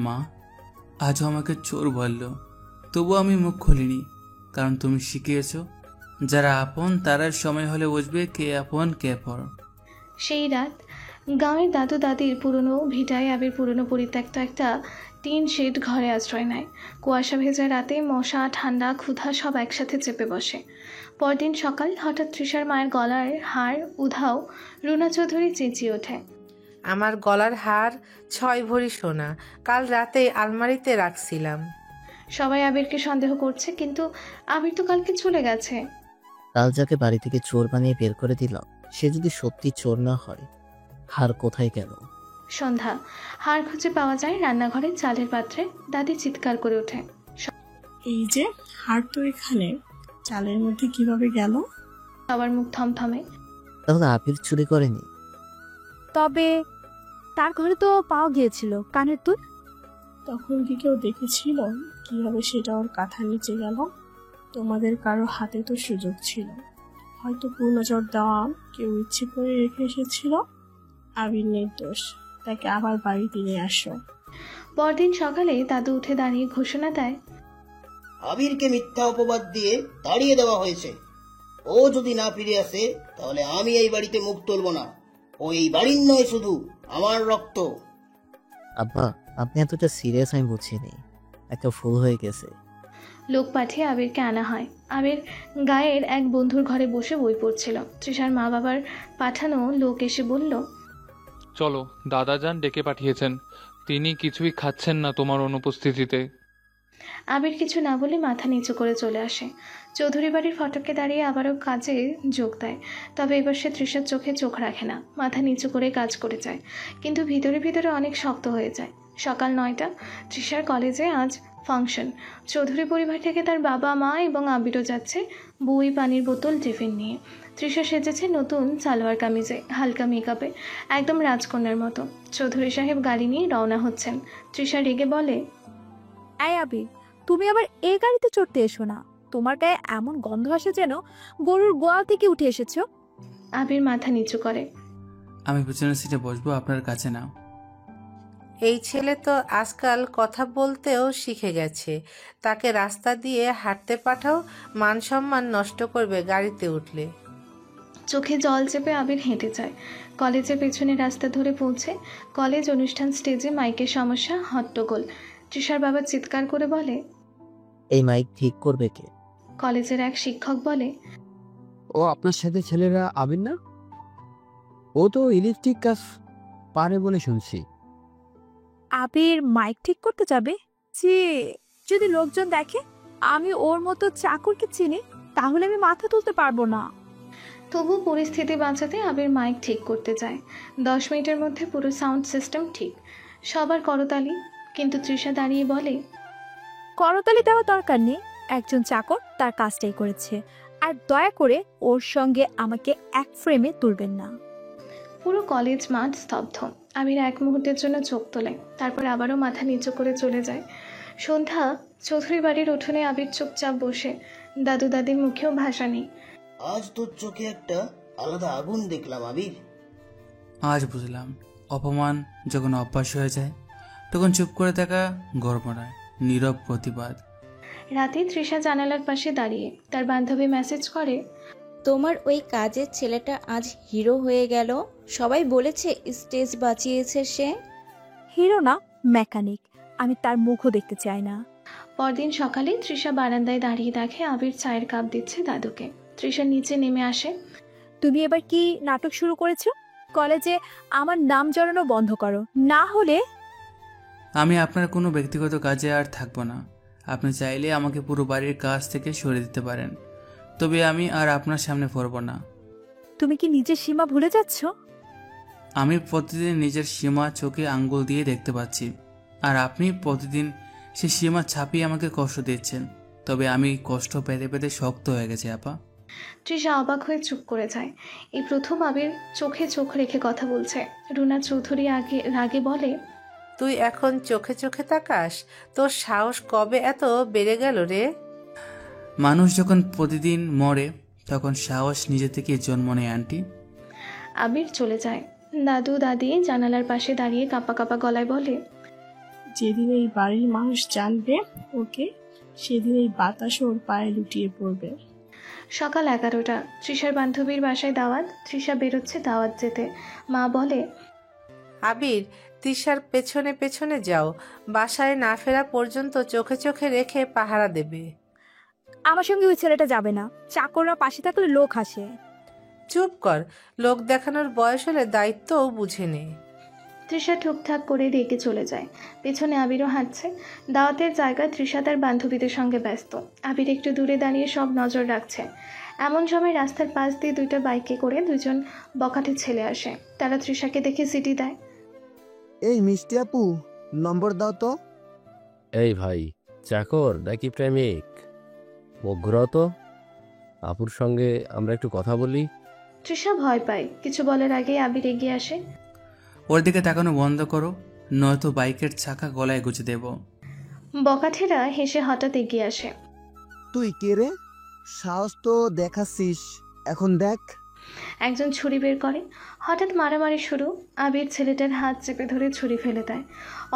Speaker 1: মা আজও আমাকে চোর বলল, তবু আমি মুখ খুলিনি, কারণ তুমি শিখিয়েছ যারা আপন তারার সময় হলে বুঝবে কে আপন কে পর।
Speaker 2: সেই রাত গাঁয়ের দাদু দাদির পুরনো ভিটায় আবির পুরনো পরিত্যক্ত একটা টিন শেড ঘরে আশ্রয় নেয়। কুয়াশা ভেজা রাতে মশা, ঠান্ডা, ক্ষুধা সব একসাথে চেপে বসে। পরদিন সকাল, হঠাৎ তৃষার মায়ের গলার হার উধাও। রুনা চৌধুরী চেঁচিয়ে ওঠে,
Speaker 4: আমার গলার হার 6 ভরি সোনা, কাল রাতে আলমারিতে রাখছিলাম।
Speaker 2: সবাই আবিরকে সন্দেহ করছে, কিন্তু আবির তো কালকে চলে গেছে।
Speaker 5: কাল যাকে বাড়ি থেকে চোর বানিয়ে বের করে দিলাম, সে যদি সত্যি চোর না হয়, হার কোথায় গেল?
Speaker 2: সন্ধ্যা, হার খুঁজে পাওয়া যায় রান্নাঘরে চালের পাত্রে। দাদি চিৎকার করে ওঠে,
Speaker 6: এই যে হার তো এখানে, চালের মধ্যে কিভাবে গেল?
Speaker 2: সবার মুখ থমথমে।
Speaker 5: তাহলে আবির চুরি করেনি?
Speaker 3: তবে তার ঘরে তো পাওয়া গিয়েছিল কানের দুল।
Speaker 6: তখন কি কেউ দেখেছিল কিভাবে সেটা ওর কাঁথার নিচে গেল? তোমাদের কারো হাতে তো সুযোগ ছিল, হয়তো পূর্ণচর দেওয়া কেউ ইচ্ছে করে রেখে এসেছিল। আবির নির্দোষ, তাকে আবার বাড়িতে নিয়ে আসো।
Speaker 2: পরদিন সকালে দাদু উঠে দাঁড়িয়ে ঘোষণা দেয়,
Speaker 7: আবিরকে মিথ্যা অপবাদ দিয়ে তাড়িয়ে দেওয়া হয়েছে। ও যদি না ফিরে আসে তাহলে আমি এই বাড়িতে মুখ তুলব না। ও এই বাড়ির নয়, শুধু আমার রক্ত।
Speaker 5: আব্বা, আপনি এতটা সিরিয়াস আমি বুঝিনি, একটা ভুল হয়ে গেছে।
Speaker 2: লোক পাঠিয়ে আবিরকে আনা হয়। আবির গায়ের এক বন্ধুর ঘরে বসে বই পড়ছিল। তৃষার মা বাবার পাঠানো লোক এসে বলল,
Speaker 12: চলো, দাদাজান ডেকে পাঠিয়েছেন, তিনি কিছুই খাচ্ছেন না তোমার অনুপস্থিতিতে।
Speaker 2: আবির কিছু না বলে মাথা নিচু করে চলে আসে। চৌধুরী বাড়ির ফটকে দাঁড়িয়ে আবারও কাজে যোগ দেয়। তবে এবার সে তৃষার চোখে চোখ রাখে না, মাথা নিচু করে কাজ করে যায়, কিন্তু ভিতরে ভিতরে অনেক শক্ত হয়ে যায়। সকাল 9টা, তৃষার কলেজে আজ ফাংশন। চৌধুরী পরিবার থেকে তার বাবা, মা এবং আবিরও যাচ্ছে, বই, পানির বোতল, টিফিন নিয়ে। তৃষা সেজেছে নতুন সালোয়ার কামিজে, হালকা মেকআপে, একদম রাজকন্যার মতো। চৌধুরী সাহেব গাড়ি নিয়ে রওনা হচ্ছেন। তৃষা রেগে বলে,
Speaker 3: এই আবির, তুমি আবার এই গাড়িতে চড়তে এসো না, তোমার গায়ে এমন গন্ধ আসে যেন গরুর গোয়াল থেকে উঠে এসেছো।
Speaker 2: আবির মাথা নিচু করে,
Speaker 1: আমি পিছনের সিটে বসবো, আপনার কাছে না।
Speaker 4: এই ছেলে তো আজকাল কথা বলতেও শিখে গেছে, তাকে রাস্তা দিয়ে হাঁটতে পাঠাও, মান সম্মান নষ্ট করবে গাড়িতে উঠলে।
Speaker 2: চোখে জল চেপে আবির হেঁটে যায়। কলেজের পেছনে রাস্তা ধরে পৌঁছে। কলেজ অনুষ্ঠান স্টেজে মাইকের সমস্যা, হট্টগোল। তৃষার বাবা চিৎকার করে বলে,
Speaker 5: এই মাইক ঠিক করবে কে?
Speaker 2: কলেজের এক শিক্ষক বলে,
Speaker 11: ও আপনার সাথে ছেলেরা আবির না? ও তো ইলেকট্রিক কাজ পারে বলে শুনছি।
Speaker 3: আবির মাইক ঠিক করতে যাবে? জি, যদি লোকজন দেখে আমি ওর মতো চাকরকে চিনি, তাহলে আমি মাথা তুলতে পারবো না।
Speaker 2: তবু পরিস্থিতি বাঁচাতে আবির মাইক ঠিক করতে যায়। 10 মিনিটের মধ্যে পুরো সাউন্ড সিস্টেম ঠিক, সবার করতালি। কিন্তু তৃষা দাঁড়িয়ে বলে,
Speaker 3: করতালি দেওয়া দরকার নেই, একজন চাকর তার কাজটাই করেছে, আর দয়া করে ওর সঙ্গে আমাকে এক ফ্রেমে তুলবেন না।
Speaker 2: পুরো কলেজ মাঠ স্তব্ধ। আবির এক মুহূর্তের জন্য চোখ তোলে, তারপর আবারও মাথা নিচু করে চলে যায়। সন্ধ্যা। চৌধুরী বাড়ির উঠোনে আবির চুপচাপ বসে, দাদু দাদির মুখেও ভাষা নেই।
Speaker 7: আজ তোর চোখে একটা আলাদা আগুন দেখলাম আবির।
Speaker 1: আজ বুঝলাম, অপমান যখন অভ্যাস হয়ে যায় তখন চুপ করে থাকা গর্ব নয়, নীরব প্রতিবাদ।
Speaker 2: রাতে তৃষা জানালার পাশে দাঁড়িয়ে তার বান্ধবী মেসেজ করে,
Speaker 14: তোমার ওই কাজের ছেলেটা আজ হিরো হয়ে গেল, সবাই বলেছে স্টেজ বাঁচিয়েছে সে।
Speaker 3: হিরো না, মেকানিক। আমি তার মুখও দেখতে চাই না।
Speaker 2: পরদিন সকালে তৃষা বারান্দায় দাঁড়িয়ে দেখে আবির চায়ের কাপ দিচ্ছে দাদুকে। তৃষা নিচে নেমে আসে।
Speaker 3: তুমি এবার কি নাটক শুরু করেছো? কলেজে আমার নাম জড়ানো বন্ধ করো, না হলে।
Speaker 1: আমি আপনার কোনো ব্যক্তিগত কাজে আর থাকবো না। আপনি চাইলে আমাকে পুরো বাড়ির কাজ থেকে সরিয়ে দিতে পারেন, তবে আমি আর আপনার সামনে পড়ব না।
Speaker 3: তুমি কি নিজের সীমা ভুলে যাচ্ছ?
Speaker 1: আমি প্রতিদিন নিজের সীমা চোখে আঙ্গুল দিয়ে দেখতে পাচ্ছি, আর আপনি প্রতিদিন সেই সীমা ছাপিয়ে আমাকে কষ্ট দিচ্ছেন। তবে আমি কষ্ট পেতে পেতে শক্ত হয়ে গেছে আপা।
Speaker 2: তৃষা অবাক হয়ে চুপ করে যায়। এই প্রথম আবির চোখে চোখ রেখে কথা বলছে। রুনা চৌধুরী রাগে বলে,
Speaker 4: তুই এখন চোখে চোখে তাকাস? তোর সাহস কবে এত বেড়ে গেল রে?
Speaker 1: মানুষ যখন প্রতিদিন মরে তখন সাহস নিজে থেকে জন্ম নেয় আন্টি।
Speaker 2: আবির চলে যায়। দাদু দাদি জানালার পাশে দাঁড়িয়ে কাঁপা কাঁপা গলায় বলে,
Speaker 6: যেদিন এই বাড়ির মানুষ জানবে ওকে, সেদিন এই বাতাস ওর পায়ে লুটিয়ে পড়বে।
Speaker 2: সকাল 11টা। তৃষার বান্ধবীর বাসায় দাওয়াত। তৃষা বেরোচ্ছে দাওয়াত যেতে। মা বলে,
Speaker 4: আবির, তৃষার পেছনে পেছনে যাও, বাসায় না ফেরা পর্যন্ত চোখে চোখে রেখে পাহারা দেবে।
Speaker 3: আমার সঙ্গে ওই ছেলেটা যাবে না, চাকররা পাশে থাকলে লোক হাসে।
Speaker 4: চুপ কর, লোক দেখানোর বয়স হলে দায়িত্বও বুঝে নে।
Speaker 2: তৃষা ঠুকঠাক করে রেগে চলে যায়। পেছনে আবিরও হাঁটছে। দাওয়াতের জায়গায় তৃষা তার বান্ধবীদের সঙ্গে ব্যস্ত। আবির একটু দূরে দাঁড়িয়ে সব নজর রাখছে। এমন সময় রাস্তার পাশ দিয়ে 2টা বাইকে করে 2জন বখাটে ছেলে আসে। তারা তৃষাকে দেখে সিটি দেয়।
Speaker 15: এই মিষ্টি আপু, নম্বর দাও তো।
Speaker 8: এই ভাই, চাকর নাকি প্রেমিক? মুখ ঘুরাও তো, আপুর সঙ্গে আমরা একটু কথা বলি।
Speaker 2: তৃষা ভয় পায়। কিছু বলার আগেই আবির এগিয়ে আসে।
Speaker 1: ওর দিকে তাকানো বন্ধ করো, নয়তো বাইকের চাকা গলায় গুঁজে দেব।
Speaker 2: বখাটেরা হেসে হঠাৎ এগিয়ে আসে।
Speaker 15: তুই কে রে? সাহস তো দেখাচ্ছিস, এখন দেখ।
Speaker 2: একজন ছুরি বের করে। হঠাৎ মারামারি শুরু। আবির ছেলেটার হাত চেপে ধরে ছুরি ফেলে দেয়।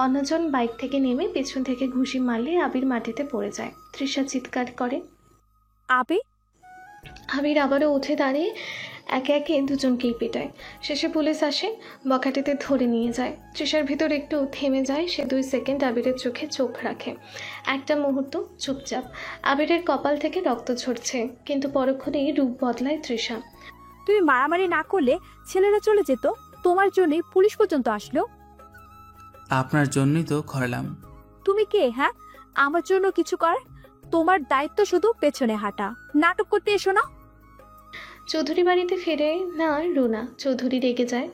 Speaker 2: অন্যজন বাইক থেকে নেমে পেছন থেকে ঘুষি মারলে আবির মাটিতে পড়ে যায়। তৃষা চিৎকার করে, আবির আবারও উঠে দাঁড়িয়ে একে একে 2জনকেই পেটায়। শেষে পুলিশ আসে, বখাটেতে ধরে নিয়ে যায়। তৃষার ভিতর একটু থেমে যায়। সে 2 সেকেন্ড আবিরের চোখে চোখ রাখে। একটা মুহূর্ত চুপচাপ। আবিরের কপাল থেকে রক্ত ঝরছে, কিন্তু পরক্ষণেই রূপ বদলায় তৃষা।
Speaker 3: তুমি মারামারি না করলে ছেলেরা চলে যেত, তোমার জন্যই পুলিশ পর্যন্ত আসলো।
Speaker 1: আপনার জন্যই তো খরলাম।
Speaker 3: তুমি কে? হ্যাঁ, আমার জন্য কিছু কর? তোমার দায়িত্ব শুধু পেছনে হাঁটা, নাটক করতে এসো না।
Speaker 2: চৌধুরী বাড়িতে ফেরে না রুনা। চৌধুরী রেগে যায়।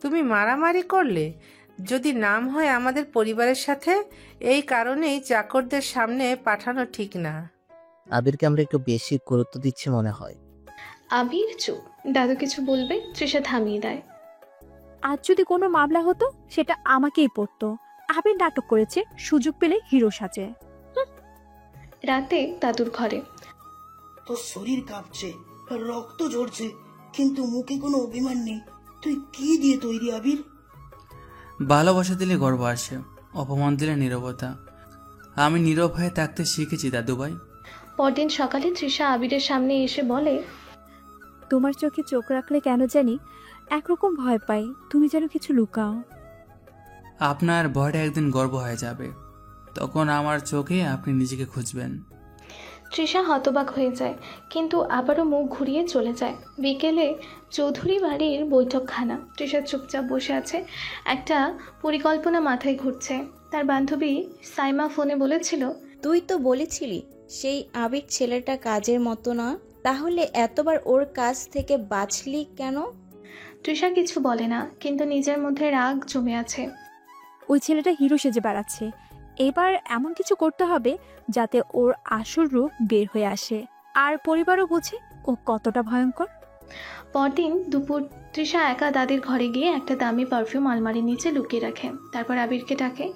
Speaker 4: তুমি মারামারি করলে? যদি নাম হয় আমাদের পরিবারের সাথে, এই কারণেই চাকরদের সামনে পাঠানো ঠিক না।
Speaker 5: আবিরকে আমরা একটু বেশি গুরুত্ব দিচ্ছি মনে হয়।
Speaker 2: আবির চুপ। দাদু কিছু বলবে, তৃষা থামিয়ে দেয়।
Speaker 3: আজ যদি কোনো মামলা হতো সেটা আমাকেই পড়তো। আবির নাটক করেছে, সুযোগ পেলে হিরো সাজে।
Speaker 2: রাতে দাদুর ঘরে।
Speaker 7: তোর শরীর কাঁপছে, রক্ত ঝরছে, কিন্তু মুখে কোনো অভিমান নেই। তুই কি দিয়ে তৈরি আবির?
Speaker 1: ভালোবাসা দিলে গর্ব আসে, অপমান দিলে নীরবতা। আমি নীরব হয়ে থাকতে শিখেছি দাদুভাই।
Speaker 2: পরদিন সকালে তৃষা আবিরের সামনে এসে বলে,
Speaker 3: তোমার চোখে চোখ রাখলে কেন জানি একরকম ভয় পাই, তুমি যেন কিছু লুকাও।
Speaker 1: আপনার ভয়টা একদিন গর্ব হয়ে যাবে, তখন আমার চোখে আপনি নিজেকে খুঁজবেন।
Speaker 2: তৃষা হতবাক হয়ে যায়, কিন্তু আবারও মুখ ঘুরিয়ে চলে যায়। বিকেলে চৌধুরী বাড়ির বৈঠকখানা। তৃষা চুপচাপ বসে আছে। একটা পরিকল্পনা মাথায় ঘুরছে। তার বান্ধবী সাইমা ফোনে বলেছিল,
Speaker 14: তুই তো বলেছিলি সেই আবির ছেলেটা কাজের মতো না, তাহলে এতবার ওর কাছ থেকে বাঁচলি কেন?
Speaker 2: তৃষা কিছু বলে না, কিন্তু নিজের মধ্যে রাগ জমে আছে।
Speaker 3: ওই ছেলেটা হিরো সেজে বেড়াচ্ছে, এবার এমন কিছু করতে হবে যাতে ওর আসল রূপ বের হয়ে আসে, আর পরিবারও বুঝে ও কতটা ভয়ঙ্কর।
Speaker 2: পরদিন দুপুর তৃষা একা দাদির ঘরে গিয়ে একটা দামি পারফিউম আলমারির নিচে লুকিয়ে রাখে। তারপর আবিরকে ডাকে।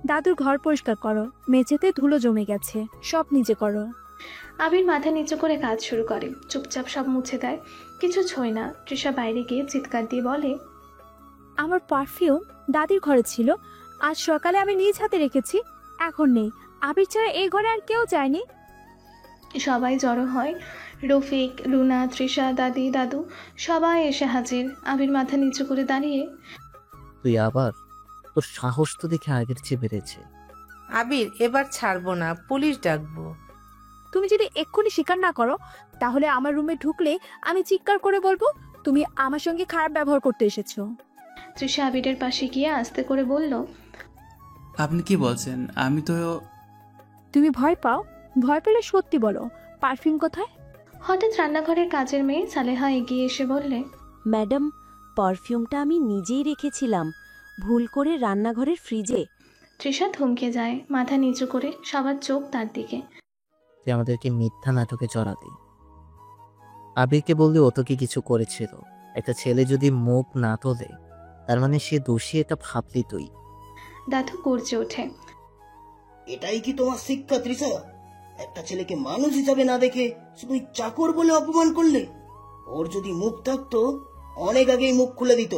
Speaker 3: দাদুর ঘর পরিষ্কার করো, মেঝেতে ধুলো জমে গেছে, সব নিজে করো।
Speaker 2: আবির মাথা নিচু করে কাজ শুরু করে, চুপচাপ সব মুছে দেয়, কিছু ছোঁয় না। তৃষা বাইরে গিয়ে চিৎকার দিয়ে বলে,
Speaker 3: আমার পারফিউম দাদির ঘরে ছিল, আজ সকালে আমি নিজ হাতে রেখেছি, এখন নেই। আবির ছাড়া এই ঘরে আর কেউ যায়নি।
Speaker 2: সবাই জড়ো হয়, রফিক, রুনা, তৃষা, দাদি, দাদু সবাই এসে হাজির। আবির মাথা নিচু করে দাঁড়িয়ে,
Speaker 5: তুই আবার? তোর সাহস তো দেখে আগের চেয়ে বেড়েছে।
Speaker 4: আবির, এবার ছাড়বো না, পুলিশ ডাকবো।
Speaker 3: তুমি যদি এক্ষুনি স্বীকার না করো, তাহলে আমার রুমে ঢুকলে আমি চিৎকার করে বলবো তুমি আমার সঙ্গে খারাপ ব্যবহার করতে এসেছো।
Speaker 2: তৃষা আবিরের পাশে গিয়ে আস্তে করে বলল,
Speaker 1: আপনি কি বলছেন? আমি তো।
Speaker 3: তুমি ভয় পাও? ভয় পেলে সত্যি বলো, পারফিউম কোথায়?
Speaker 2: হঠাৎ রান্নাঘরের কাজের মেয়ে সালেহা এগিয়ে এসে বললে,
Speaker 16: ম্যাডাম, পারফিউমটা আমি নিজেই রেখেছিলাম, ভুল করে রান্নাঘরের ফ্রিজে।
Speaker 2: তৃষা থমকে যায়, মাথা নিচু করে, সবার চোখ তার দিকে।
Speaker 5: তুই আমাদেরকে মিথ্যা নাটকে চড়াতি। আবিরকে বললে ও তো কি কিছু করেছিল? একটা ছেলে যদি মুখ না তোলে, তার মানে সে দোষী, এটা ভাবলি তুই?
Speaker 2: দাদু গর্জে ওঠে,
Speaker 7: এটাই কি তোমার শিক্ষা তৃষা? একটা ছেলেকে মানুষ হিসাবে না দেখে শুধু চাকর বলে অপমান করলে? ওর যদি মুখ থাকতো অনেক আগেই মুখ খুলে দিত।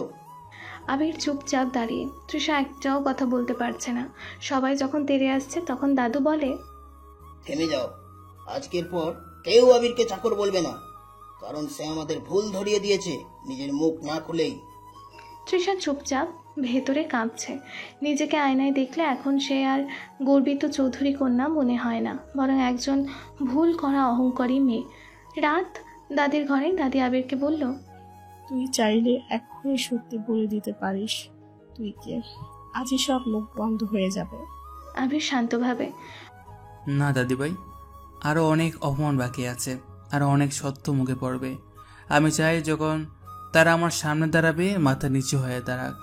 Speaker 2: আবির চুপচাপ দাঁড়িয়ে, তৃষা একটাও কথা বলতে পারছে না। সবাই যখন তেড়ে আসছে তখন দাদু বলে,
Speaker 7: থেমে যাও, আজকের পর কেউ আবিরকে চাকর বলবে না, কারণ সে আমাদের ভুল ধরিয়ে দিয়েছে নিজের মুখ না খুলেই।
Speaker 2: তৃষা চুপচাপ, ভেতরে কাঁপছে। নিজেকে আয়নায় দেখলে এখন সে আর গর্বিত চৌধুরী কন্যা মনে হয় না, বরং একজন ভুল করা অহংকারী মেয়ে। রাত দাদির ঘরে দাদি আবিরকে বলল,
Speaker 6: তুই চাইলে এখনই সত্যি বলে দিতে পারিস তুই কে, আজই সব মুখ বন্ধ হয়ে যাবে।
Speaker 2: আবির শান্তভাবে,
Speaker 1: না দাদিভাই, আরও অনেক অপমান বাকি আছে, আরও অনেক সত্য মুখে পড়বে। আমি চাই যখন তারা আমার সামনে দাঁড়াবে মাথা নিচু হয়ে দাঁড়াক,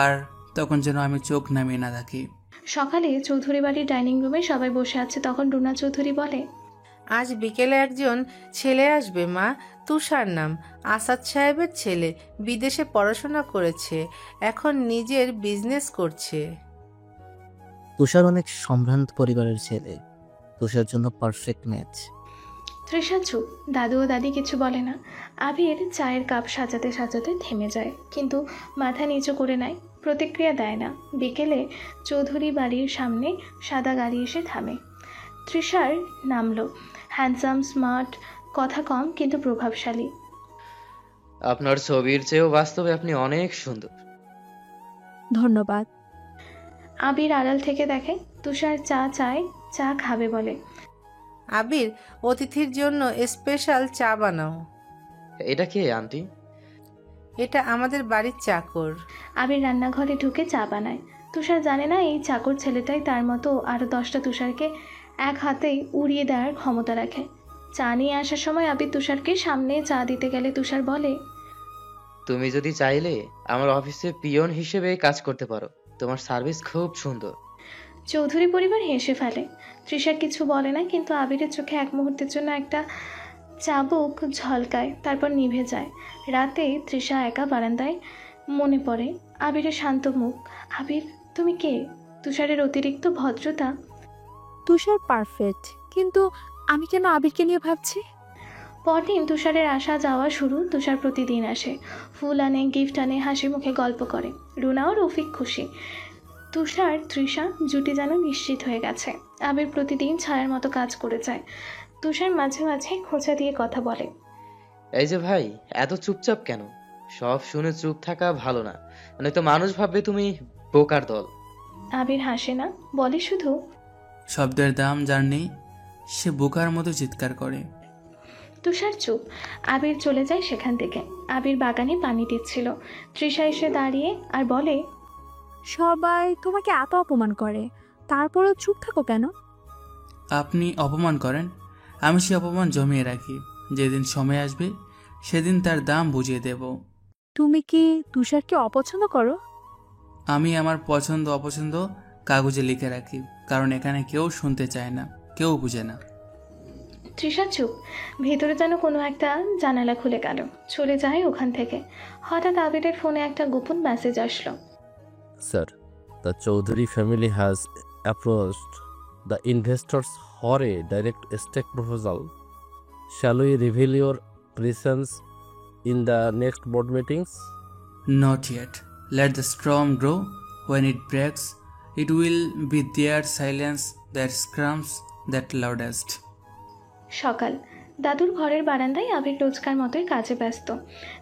Speaker 1: আর তখন যেন আমি চোখ নামিয়ে না থাকি।
Speaker 2: সকালে চৌধুরী বাড়ির ডাইনিং রুমে সবাই বসে আছে। তখন রুনা চৌধুরী বলে,
Speaker 4: আজ বিকেলে একজন ছেলে আসবে মা, তুষার নাম, আসাদ সাহেবের ছেলে, বিদেশে পড়াশোনা করেছে, এখন নিজের বিজনেস করছে।
Speaker 5: তুষার অনেক সম্ভ্রান্ত পরিবারের ছেলে, তুষার জন্য পারফেক্ট ম্যাচ।
Speaker 2: তৃষা চুপ, দাদু ও দাদি কিছু বলে না। আবির চায়ের কাপ সাজাতে সাজাতে থেমে যায়, কিন্তু মাথা নিচু করে নেয়, প্রতিক্রিয়া দেয় না। বিকেলে চৌধুরী বাড়ির সামনে সাদা গাড়ি এসে থামে। তৃষার নামলো, হ্যান্ডসাম, স্মার্ট, কথা কম কিন্তু প্রভাবশালী।
Speaker 17: আপনার ছবির চেয়েও বাস্তবে আপনি অনেক সুন্দর।
Speaker 3: ধন্যবাদ।
Speaker 2: আবির আড়াল থেকে দেখে তুষার চা চায়, চা খাবে বলে।
Speaker 4: আবির, অতিথির জন্য স্পেশাল চা বানাও।
Speaker 17: এটা কে আন্টি?
Speaker 4: এটা আমাদের বাড়ির চাকর।
Speaker 2: আবির রান্নাঘরে ঢুকে চা বানায়। তুষার জানে না এই চাকর ছেলেটাই তার মতো আরও 10টা তুষারকে এক হাতেই উড়িয়ে দেওয়ার ক্ষমতা রাখে। চা নিয়ে আসার সময় আবির তুষারকে সামনে চা দিতে গেলে তুষার বলে,
Speaker 17: তুমি যদি চাইলে আমার অফিসে পিয়ন হিসেবে কাজ করতে পারো, তোমার সার্ভিস খুব সুন্দর।
Speaker 2: চৌধুরী পরিবার হেসে ফেলে। তৃষা কিছু বলে না, কিন্তু আবিরের চোখে এক মুহূর্তের জন্য একটা চাবুক ঝলকায়, তারপর নিভে যায়। রাতে তৃষা একা বারান্দায়, মনে পড়ে আবিরের শান্ত মুখ। আবির, তুমি কে? তুষারের অতিরিক্ত ভদ্রতা।
Speaker 3: তুষার পারফেক্ট, কিন্তু আমি কেন আবিরকে নিয়ে ভাবছি?
Speaker 2: পরদিন তুষারের আসা যাওয়া শুরু। তুষার প্রতিদিন আসে, ফুল আনে, গিফট আনে, হাসি মুখে গল্প করে। রুনা ও রফিক খুশি। তুষার তৃষা জুটি যেন নিশ্চিত হয়ে গেছে। আবির প্রতিদিন ছায়ার মতো কাজ করে যায়। তুষার মাঝে মাঝে খোঁচা দিয়ে কথা বলে,
Speaker 17: এই যে ভাই, এত চুপচাপ কেন? সব শুনে চুপ থাকা ভালো না, নয়তো মানুষ ভাববে তুমি বোকার দল।
Speaker 2: আবির হাসে না, বলে শুধু,
Speaker 1: শব্দের দাম যার নেই সে বোকার মতো চিৎকার করে।
Speaker 2: তুষার চুপ। আবির চলে যায় সেখান থেকে। আবির বাগানে পানি দিচ্ছিল। তৃষা এসে দাঁড়িয়ে আর বলে,
Speaker 3: সবাই তোমাকে এত অপমান করে, তারপরও চুপ থাকো কেন?
Speaker 1: আপনি অপমান করেন, আমি সে অপমান জমিয়ে রাখি, যেদিন সময় আসবে সেদিন তার দাম বুঝিয়ে দেব।
Speaker 3: তুমি কি তুষারকে অপছন্দ করো?
Speaker 1: আমি আমার পছন্দ অপছন্দ কাগজে লিখে রাখি, কারণ এখানে কেউ শুনতে চায় না, কেউ বুঝে না।
Speaker 2: তৃষা চুপ। ভেতরে যেন কোনো একটা জানালা খুলে গেল, চলে যায় ওখান থেকে। হঠাৎ আবিরের ফোনে একটা গোপন মেসেজ আসলো।
Speaker 8: Sir, the Chaudhary family has approached the investors for a direct stake proposal. Shall we reveal your presence in the next board meetings?
Speaker 1: Not yet. Let the storm grow. When it breaks, it will be their silence that screams that loudest.
Speaker 2: সকাল। দাদুর ঘরের বারান্দায় আবির রোজকার মতোই কাজে ব্যস্ত।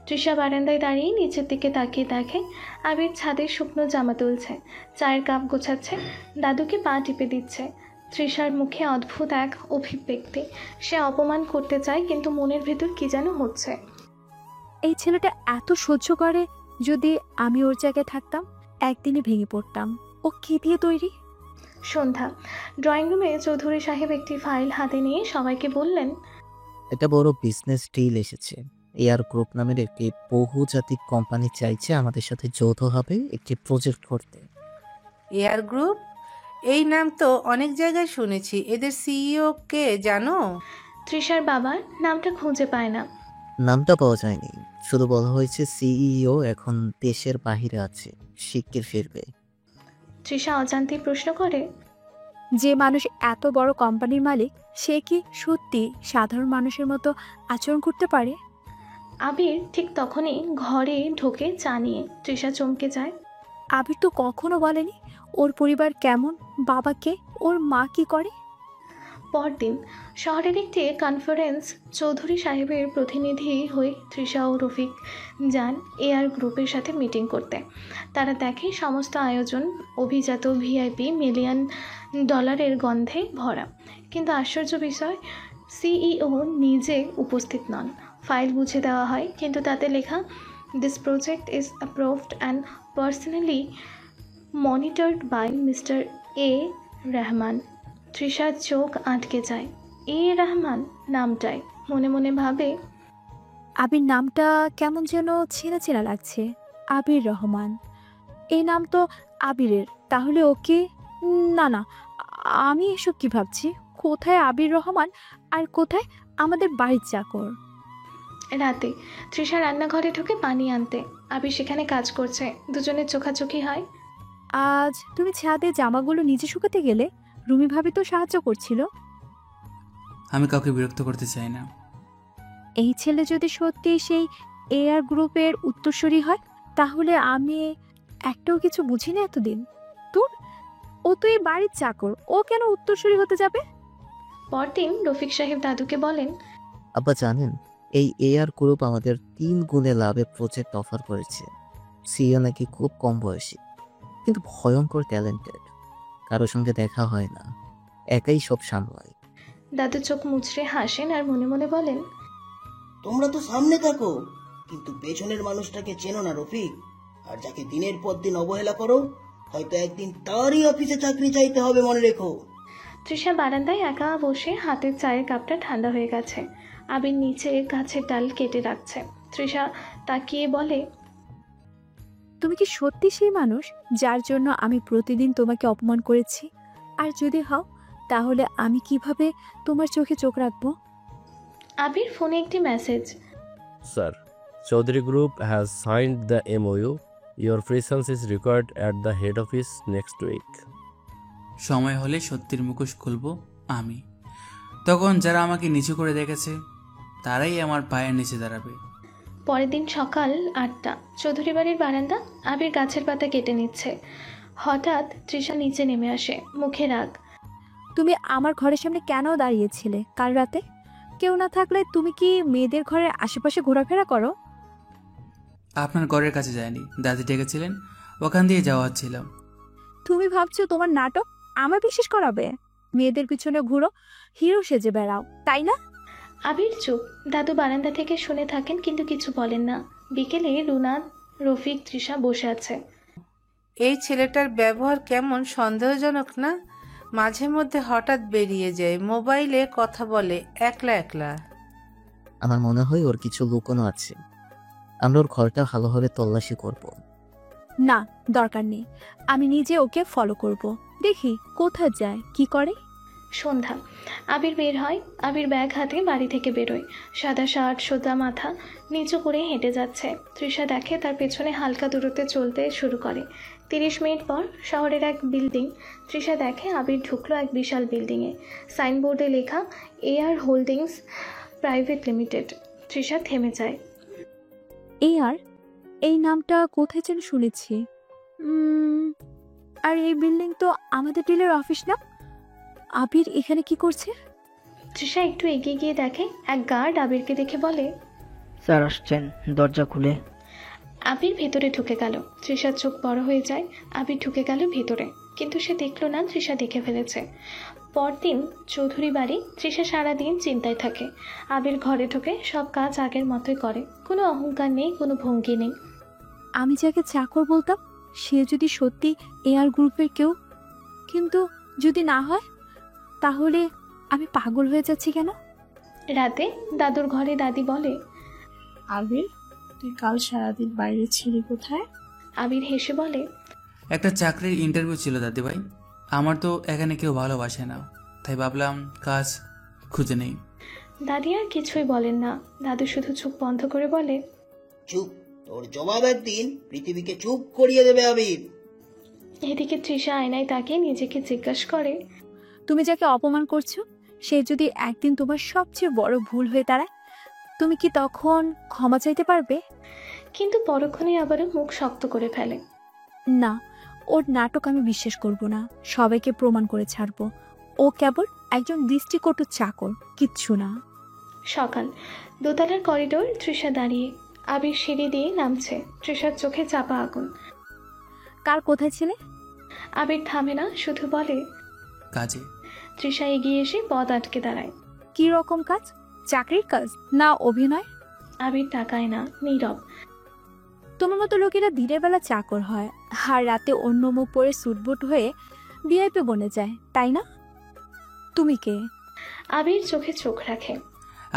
Speaker 2: তৃষা বারান্দায় দাঁড়িয়ে নিচের দিকে তাকিয়ে দেখে আবির ছাদে শুকনো জামা তুলছে, চায়ের কাপ গোছাচ্ছে, দাদুকে পা টিপে দিচ্ছে। তৃষার মুখে অদ্ভুত এক অভিব্যক্তি। সে অপমান করতে চায়, কিন্তু মনের ভেতর কি যেন হচ্ছে।
Speaker 3: এই ছেলেটা এত সহ্য করে, যদি আমি ওর জায়গায় থাকতাম একদিনে ভেঙে পড়তাম। ও কি দিয়ে তৈরি?
Speaker 2: সন্ধ্যা। ড্রয়িং রুমে চৌধুরী সাহেব একটি ফাইল হাতে নিয়ে সবাইকে বললেন,
Speaker 5: একটা বড় বিজনেস ডিল এসেছে। এয়ার গ্রুপ নামের একটি বহুজাতিক কোম্পানি চাইছে আমাদের সাথে যৌথভাবে একটি প্রজেক্ট করতে।
Speaker 4: এয়ার গ্রুপ, এই নাম তো অনেক জায়গায় শুনেছি। এদের সিইও কে জানো?
Speaker 2: তৃষার বাবার নামটা খুঁজে পায় না।
Speaker 5: নামটা পাওয়া যায়নি, শুধু বলা হয়েছে সিইও এখন দেশের বাহিরে আছে, শিগগির ফিরবে।
Speaker 2: তৃষা অজান্তেই প্রশ্ন করে,
Speaker 3: যে মানুষ এত বড় কোম্পানির মালিক, সে কি সত্যি সাধারণ মানুষের মতো আচরণ করতে পারে?
Speaker 2: আবির ঠিক তখনই ঘরে ঢোকে চা নিয়ে। তৃষা চমকে যায়।
Speaker 3: আবির তো কখনো বলেনি ওর পরিবার কেমন, বাবাকে, ওর মা কি করে।
Speaker 2: পরদিন শহরের একটি কনফারেন্স। চৌধুরী সাহেবের প্রতিনিধি হয়ে তৃষা ও রফিক যান এয়ার গ্রুপের সাথে মিটিং করতে। তারা দেখে সমস্ত আয়োজন অভিজাত ভিআইপি $1,000,000 গন্ধে ভরা, কিন্তু আশ্চর্য বিষয়, সিইও নিজে উপস্থিত নন। ফাইল বুঝে দেওয়া হয়, কিন্তু তাতে লেখা, this project is approved and personally monitored by mister A Rahman. তৃষার চোখ আটকে যায়। এ রহমান নামটায় মনে মনে ভাবে,
Speaker 3: আবির নামটা কেমন যেন চেনা চেনা লাগছে। আবির রহমান, এই নাম তো আবিরের, তাহলে ওকে? না না, আমি এসব কি ভাবছি? কোথায় আবির রহমান আর কোথায় আমাদের বাড়ির চাকর?
Speaker 2: রাতে তৃষা রান্নাঘরে ঢুকে পানি আনতে। আবির সেখানে কাজ করছে। দুজনের চোখাচোখি হয়।
Speaker 3: আজ তুমি ছাদে জামাগুলো নিজে শুকাতে গেলে? রুমি ভাবি তো সাহায্য করছিল।
Speaker 1: আমি কাউকে বিরক্ত করতে চাই না।
Speaker 3: এই ছেলে যদি সত্যি সেই এয়ার গ্রুপের উত্তরসূরি হয়, তাহলে আমি একটাও কিছু বুঝি না এতদিন। ও তো এই বাড়ির চাকর, ও কেন উত্তরসূরি হতে যাবে?
Speaker 2: পরদিন রফিক সাহেব দাদুকে বলেন,
Speaker 5: আব্বা জানেন, এই এয়ার গ্রুপ আমাদের 3 গুণে লাভে প্রজেক্ট অফার করেছে। সিইও নাকি খুব কম বয়সী, কিন্তু ভয়ঙ্কর ট্যালেন্টেড। কারোর সঙ্গে দেখা হয় না, একাই সব সামলায়।
Speaker 2: দাদু চোখ মুচড়ে হাসেন আর মনে মনে বলেন,
Speaker 7: তোমরা তো সামনে থাকো, কিন্তু পেছনের মানুষটাকে চেনো না রফিক। আর যাকে দিনের পর দিন অবহেলা করো, হয়তো একদিন তারই অফিসে চাকরি চাইতে হবে, মনে রেখো।
Speaker 2: তৃষা বারান্দায় একা বসে হাতের চায়ের কাপটা ঠান্ডা হয়ে গেছে। আবির নিচে গাছের ডাল কেটে রাখছে। তৃষা তাকিয়ে বলে,
Speaker 3: তুমি কি সত্যি সেই মানুষ যার জন্য আমি প্রতিদিন তোমাকে অপমান করেছি? আর যদি হও, তাহলে আমি কিভাবে তোমার চোখে চোখ রাখবো?
Speaker 2: আবির ফোনে একটি message.
Speaker 8: Sir, Chaudhary Group has signed the MOU. Your presence is required at the head office next week.
Speaker 1: সময় হলে সত্যির মুখোশ খুলব আমি। তখন যারা আমাকে নিচু করে দেখেছে, তারাই আমার পায়ের নিচে দাঁড়াবে।
Speaker 2: পরের দিন সকাল 8টা। চৌধুরী বাড়ির বারান্দা। আবির গাছের পাতা কেটে নিচ্ছে। হঠাৎ তৃষা নিচে নেমে আসে, মুখে রাগ।
Speaker 3: তুমি আমার ঘরের সামনে কেন দাঁড়িয়েছিলে কাল রাতে? কেউ না থাকলে তুমি কি মেয়েদের ঘরের আশেপাশে ঘোরাফেরা করো?
Speaker 1: আপনার ঘরের কাছে যায়নি, দাদি ডেকেছিলেন, ওখান দিয়ে যাওয়া হচ্ছিলাম।
Speaker 3: তুমি ভাবছো তোমার নাটক আমার বিশ্বাস করাবে? মেয়েদের পিছনে ঘুরো, হিরো সেজে বেড়াও, তাই না?
Speaker 2: আবির চুপ। দাদু বারান্দা থেকে শুনে থাকেন, কিন্তু কিছু বলেন না। বিকেলে রুনা, রফিক, তৃষা বসে আছে।
Speaker 4: এই ছেলেটার ব্যবহার কেমন সন্দেহজনক না? মাঝে মধ্যে হঠাৎ বেরিয়ে যায়, মোবাইলে কথা বলে একলা একলা।
Speaker 5: আমার মনে হয় ওর কিছু লুকোনো আছে। আমরা ওর ঘরটা ভালোভাবে তল্লাশি করব।
Speaker 3: না, দরকার নেই। আমি নিজে ওকে ফলো করব, দেখি কোথায় যায়, কি করে।
Speaker 2: সন্ধ্যা, আবির বের হয়। আবির ব্যাগ হাতে বাড়ি থেকে বেরোয়। সাদা শার্ট, সোজা মাথা, নিচু করে হেঁটে যাচ্ছে। তৃষা দেখে তার পেছনে হালকা দূরত্বে চলতে শুরু করে। 30 মিনিট পর শহরের এক বিল্ডিং। তৃষা দেখে আবির ঢুকলো এক বিশাল বিল্ডিংয়ে। সাইনবোর্ডে লেখা AR holdings private limited. Trisha থেমে যায়।
Speaker 3: এই নামটা কোথায় যেন শুনেছি। আর এই বিল্ডিং তো আমাদের ডিলের অফিস না? আবির এখানে কি করছে?
Speaker 2: তৃষা একটু এগিয়ে গিয়ে দেখে এক গার্ড আবিরকে দেখে বলে,
Speaker 10: স্যার আসছেন, দরজা খুলে।
Speaker 2: আবির ভেতরে ঢুকে গেল। তৃষার চোখ বড় হয়ে যায়। আবির ঢুকে গেল ভেতরে, কিন্তু সে দেখল না তৃষা দেখে ফেলেছে। পরদিন চৌধুরী বাড়ি। তৃষা সারাদিন চিন্তায় থাকে। আবির ঘরে ঢুকে সব কাজ আগের মতোই করে, কোনো অহংকার নেই, কোনো ভঙ্গি নেই।
Speaker 3: আমি যাকে চাকর বলতাম সে যদি সত্যি এআর গ্রুপের কেউ, কিন্তু যদি না হয়, তাহলে আমি পাগল হয়ে যাচ্ছি কেন?
Speaker 2: রাতে দাদুর ঘরে দাদি বলে,
Speaker 6: আবির, তুই কাল সারাদিন বাইরে ছিলি কোথায়?
Speaker 2: আবির হেসে বলে,
Speaker 1: একটা চাকরির ইন্টারভিউ ছিল দাদিভাই। আমার তো এখানে কেউ ভালোবাসে না, তাই ভাবলাম কাজ খুঁজে নেই।
Speaker 2: দাদি আর কিছুই বলেন না। দাদু শুধু চোখ বন্ধ করে বলে,
Speaker 7: চুপ, তোর জবাব একদিন পৃথিবীকে চুপ করিয়ে দেবে আবির।
Speaker 2: এদিকে তৃষা আয়নায় তাকিয়ে নিজেকে জিজ্ঞাসা করে,
Speaker 3: তুমি যাকে অপমান করছো সে যদি একদিন তোমার সবচেয়ে বড় ভুল হয়ে দাঁড়ায়, তুমি কি তখন ক্ষমা চাইতে পারবে?
Speaker 2: কিন্তু পরক্ষণে আবারও মুখ শক্ত করে ফেলে।
Speaker 3: না, ওর নাটক আমি বিশ্বাস করব না। সবাইকে প্রমাণ করে ছাড়বো ও কেবল একজন দৃষ্টিকটু চাকর, কিচ্ছু না।
Speaker 2: সকাল, দোতলার করিডোর। তৃষা দাঁড়িয়ে। আবির সিঁড়ি দিয়ে নামছে। তৃষার চোখে চাপা আগুন।
Speaker 3: কার কোথায় ছিলে?
Speaker 2: আবির থামে না, শুধু বলে,
Speaker 1: কাজে।
Speaker 2: তৃষা এগিয়ে এসে পথ আটকে দাঁড়ায়।
Speaker 3: কি রকম কাজ? চাকরির কাজ না অভিনয়?
Speaker 2: আবির তাকায় না, নীরব।
Speaker 3: তোমার মতো লোকেরা দিনের বেলা চাকর হয় আর রাতে অন্য মুখ পরে সুটবুট হয়ে ভিআইপি বনে যায়, তাই না? তুমি কে?
Speaker 2: আবির চোখে চোখ রাখে।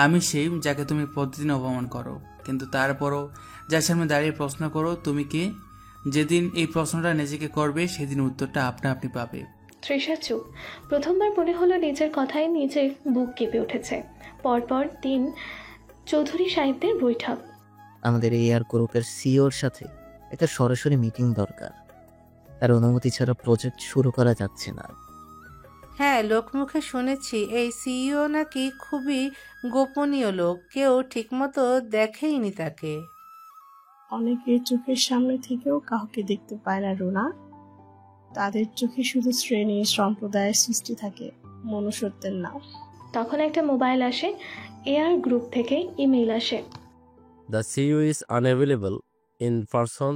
Speaker 1: আমি সেই যাকে তুমি প্রতিদিন অপমান করো, কিন্তু তারপরও যার সামনে দাঁড়িয়ে প্রশ্ন করো তুমি কে। যেদিন এই প্রশ্নটা নিজেকে করবে সেদিন উত্তরটা আপনা আপনি পাবে।
Speaker 2: তৃষা চুপ। প্রথমবার মনে হলো নিজের কথায় নিজের বুক কেঁপে উঠেছে। পরপর দিন চৌধুরী সাহেবদের বৈঠক।
Speaker 5: আমাদের এআর গ্রুপের সিইওর সাথে একটা সরাসরি মিটিং দরকার। তার অনুমতি ছাড়া প্রজেক্ট শুরু করা যাচ্ছে না।
Speaker 4: হ্যাঁ, লোকমুখে শুনেছি এই সিইও নাকি খুবই গোপনীয় লোক, কেউ ঠিকমতো দেখেইনি তাকে।
Speaker 6: অনেকের চোখের সামনে থেকেও কাউকে দেখতে পায় না রুনা। তাদের চোখে শুধু শ্রেণী সম্প্রদায়ের সৃষ্টি থাকে, মনুষ্যত্বের না।
Speaker 2: তখন একটা মোবাইল আসে। এআর গ্রুপ থেকে ইমেইল আসে।
Speaker 8: The CEO is unavailable in person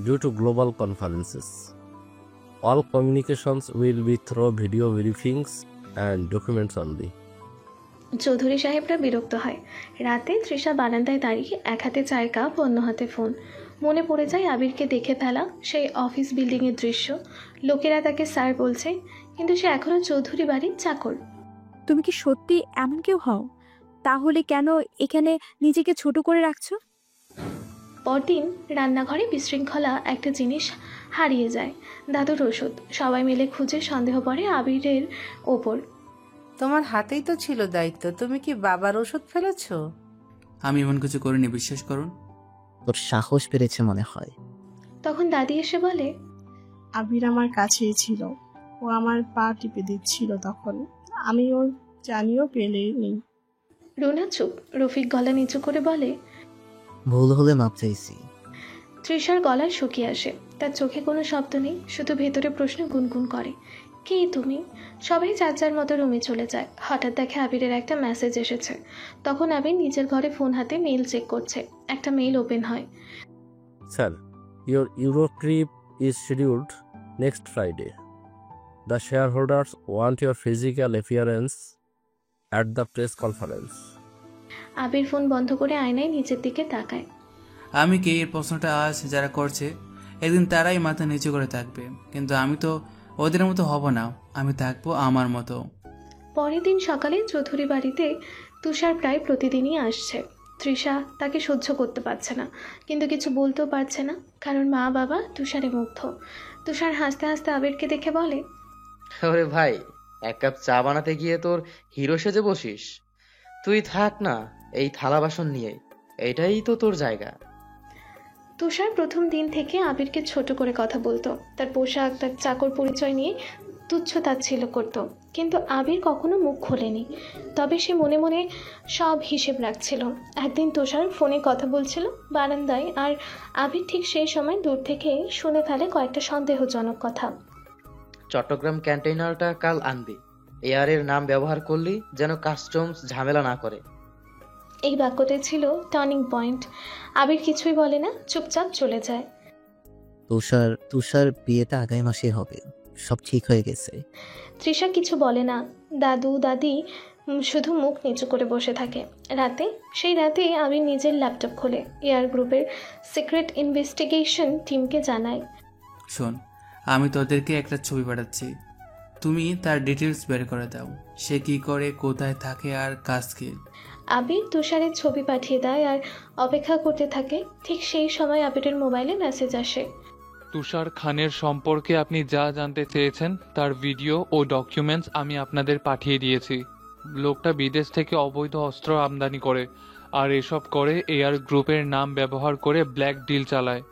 Speaker 8: due to global conferences. All communications will be through video briefings and documents only.
Speaker 2: Chowdhury সাহেবরা বিরক্ত হয়। রাতে তৃষা বারান্দায় দাঁড়িয়ে, এক হাতে চায়ের কাপ, অন্য হাতে ফোন। মনে পড়ে যায় আবিরকে দেখে ফেলা সেই অফিস বিল্ডিংয়ের দৃশ্য। লোকেরা তাকে স্যার বলছে, কিন্তু সে এখনো চৌধুরী বাড়ির চাকর।
Speaker 3: তুমি কি সত্যি এমন কেউ হও? তাহলে কেন এখানে নিজেকে ছোট করে রাখছো?
Speaker 2: পরদিন রান্নাঘরে বিশৃঙ্খলা একটা জিনিস হারিয়ে যায়। দাদুর ওষুধ। সবাই মিলে খুঁজে সন্দেহ পড়ে আবিরের ওপর।
Speaker 4: তোমার হাতেই তো ছিল দায়িত্ব, তুমি কি বাবার ওষুধ ফেলেছো?
Speaker 1: আমি এমন কিছু করিনি, বিশ্বাস করুন।
Speaker 5: তোর সাহস বেড়েছে মনে হয়।
Speaker 2: তখন দাদি এসে বলে,
Speaker 6: আবির আমার কাছেই ছিল, ও আমার পা টিপে দিচ্ছিল তখন। আমি ওর জানিও পেলেনি।
Speaker 2: রুনা চুপ। রফিক গলা নিচু করে বলে,
Speaker 5: ভুল হলে মাপ চাইছি।
Speaker 2: তৃষার গলায় শুকিয়ে আসে। তার চোখে কোনো শব্দ নেই, শুধু ভেতরে প্রশ্ন গুনগুন করে, কে তুমি? সবাই যার যার মতো রুমে চলে যায়। হঠাৎ দেখে আবিরের একটা মেসেজ এসেছে। তখন আবির নিজের ঘরে ফোন হাতে মেইল চেক করছে। একটা মেইল ওপেন হয়।
Speaker 8: Sir, your Europe trip is scheduled next Friday. The shareholders want your physical appearance at the press conference.
Speaker 2: Abir phone বন্ধ করে আয়নায় নিচের দিকে তাকায়।
Speaker 1: আমি কে এর প্রশ্নটা আজ যারা করছে, একদিন তারাই মাথা নিচু করে থাকবে, কিন্তু আমি তো ওদের মতো হব না, আমি থাকবো আমার মতো।
Speaker 2: পরের দিন সকালে চৌধুরী বাড়িতে তুষার প্রায় প্রতিদিনই আসছে। তৃষা তাকে সহ্য করতে পারছে না, কিন্তু কিছু বলতেও পারছে না, কারণ মা বাবা তুষারে মুগ্ধ। তুষার হাসতে হাসতে আবিরকে দেখে বলে,
Speaker 17: ওরে ভাই, এক কাপ চা বানাতে গিয়ে তোর হিরো সেজে বসিস? তুই থাক না এই থালা বাসন নিয়ে, এটাই তো তোর জায়গা।
Speaker 2: তুষার প্রথম দিন থেকে আবিরকে ছোট করে কথা বলতো, তার পোশাক, তার চাকর পরিচয় নিয়ে তুচ্ছ তাচ্ছিল্য করত, কিন্তু আবির কখনো মুখ খোলেনি। তবে সে মনে মনে সব হিসেব রাখছিল। একদিন তুষার ফোনে কথা বলছিল বারান্দায়, আর আবির ঠিক সেই সময় দূর থেকে শুনে ফেলে কয়েকটা সন্দেহজনক কথা।
Speaker 17: চট্টগ্রাম কন্টেইনারটা কাল আনবি, এয়ারের নাম ব্যবহার করলি যেন কাস্টমস ঝামেলা না করে।
Speaker 2: এই বাক্যটাই ছিল টার্নিং পয়েন্ট। আবির কিছুই বলে না, চুপচাপ চলে যায়।
Speaker 5: তুষার বিয়েটা আগামী মাসে হবে, সব ঠিক হয়ে গেছে।
Speaker 2: তৃষা কিছু বলে না। দাদু দাদি শুধু মুখ নিচু করে বসে থাকে। সেই রাতে আবির নিজের ল্যাপটপ খোলে, এয়ার গ্রুপের সিক্রেট ইনভেস্টিগেশন টিমকে জানায়,
Speaker 1: শোন, আমি তোদেরকে একটা ছবি পাঠাচ্ছি, তুমি তার ডিটেলস বের করে দাও, সে কি করে, কোথায় থাকে আর কাজ কি।
Speaker 2: আবির তুষারের ছবি পাঠিয়ে দেয় আর অপেক্ষা করতে থাকে। ঠিক সেই সময় আবিরের মোবাইলে মেসেজ আসে,
Speaker 12: তুষার খানের সম্পর্কে আপনি যা জানতে চেয়েছেন তার ভিডিও ও ডকুমেন্টস আমি আপনাদের পাঠিয়ে দিয়েছি। লোকটা বিদেশ থেকে অবৈধ অস্ত্র আমদানি করে, আর এসব করে এয়ার গ্রুপের নাম ব্যবহার করে ব্ল্যাক ডিল চালায়।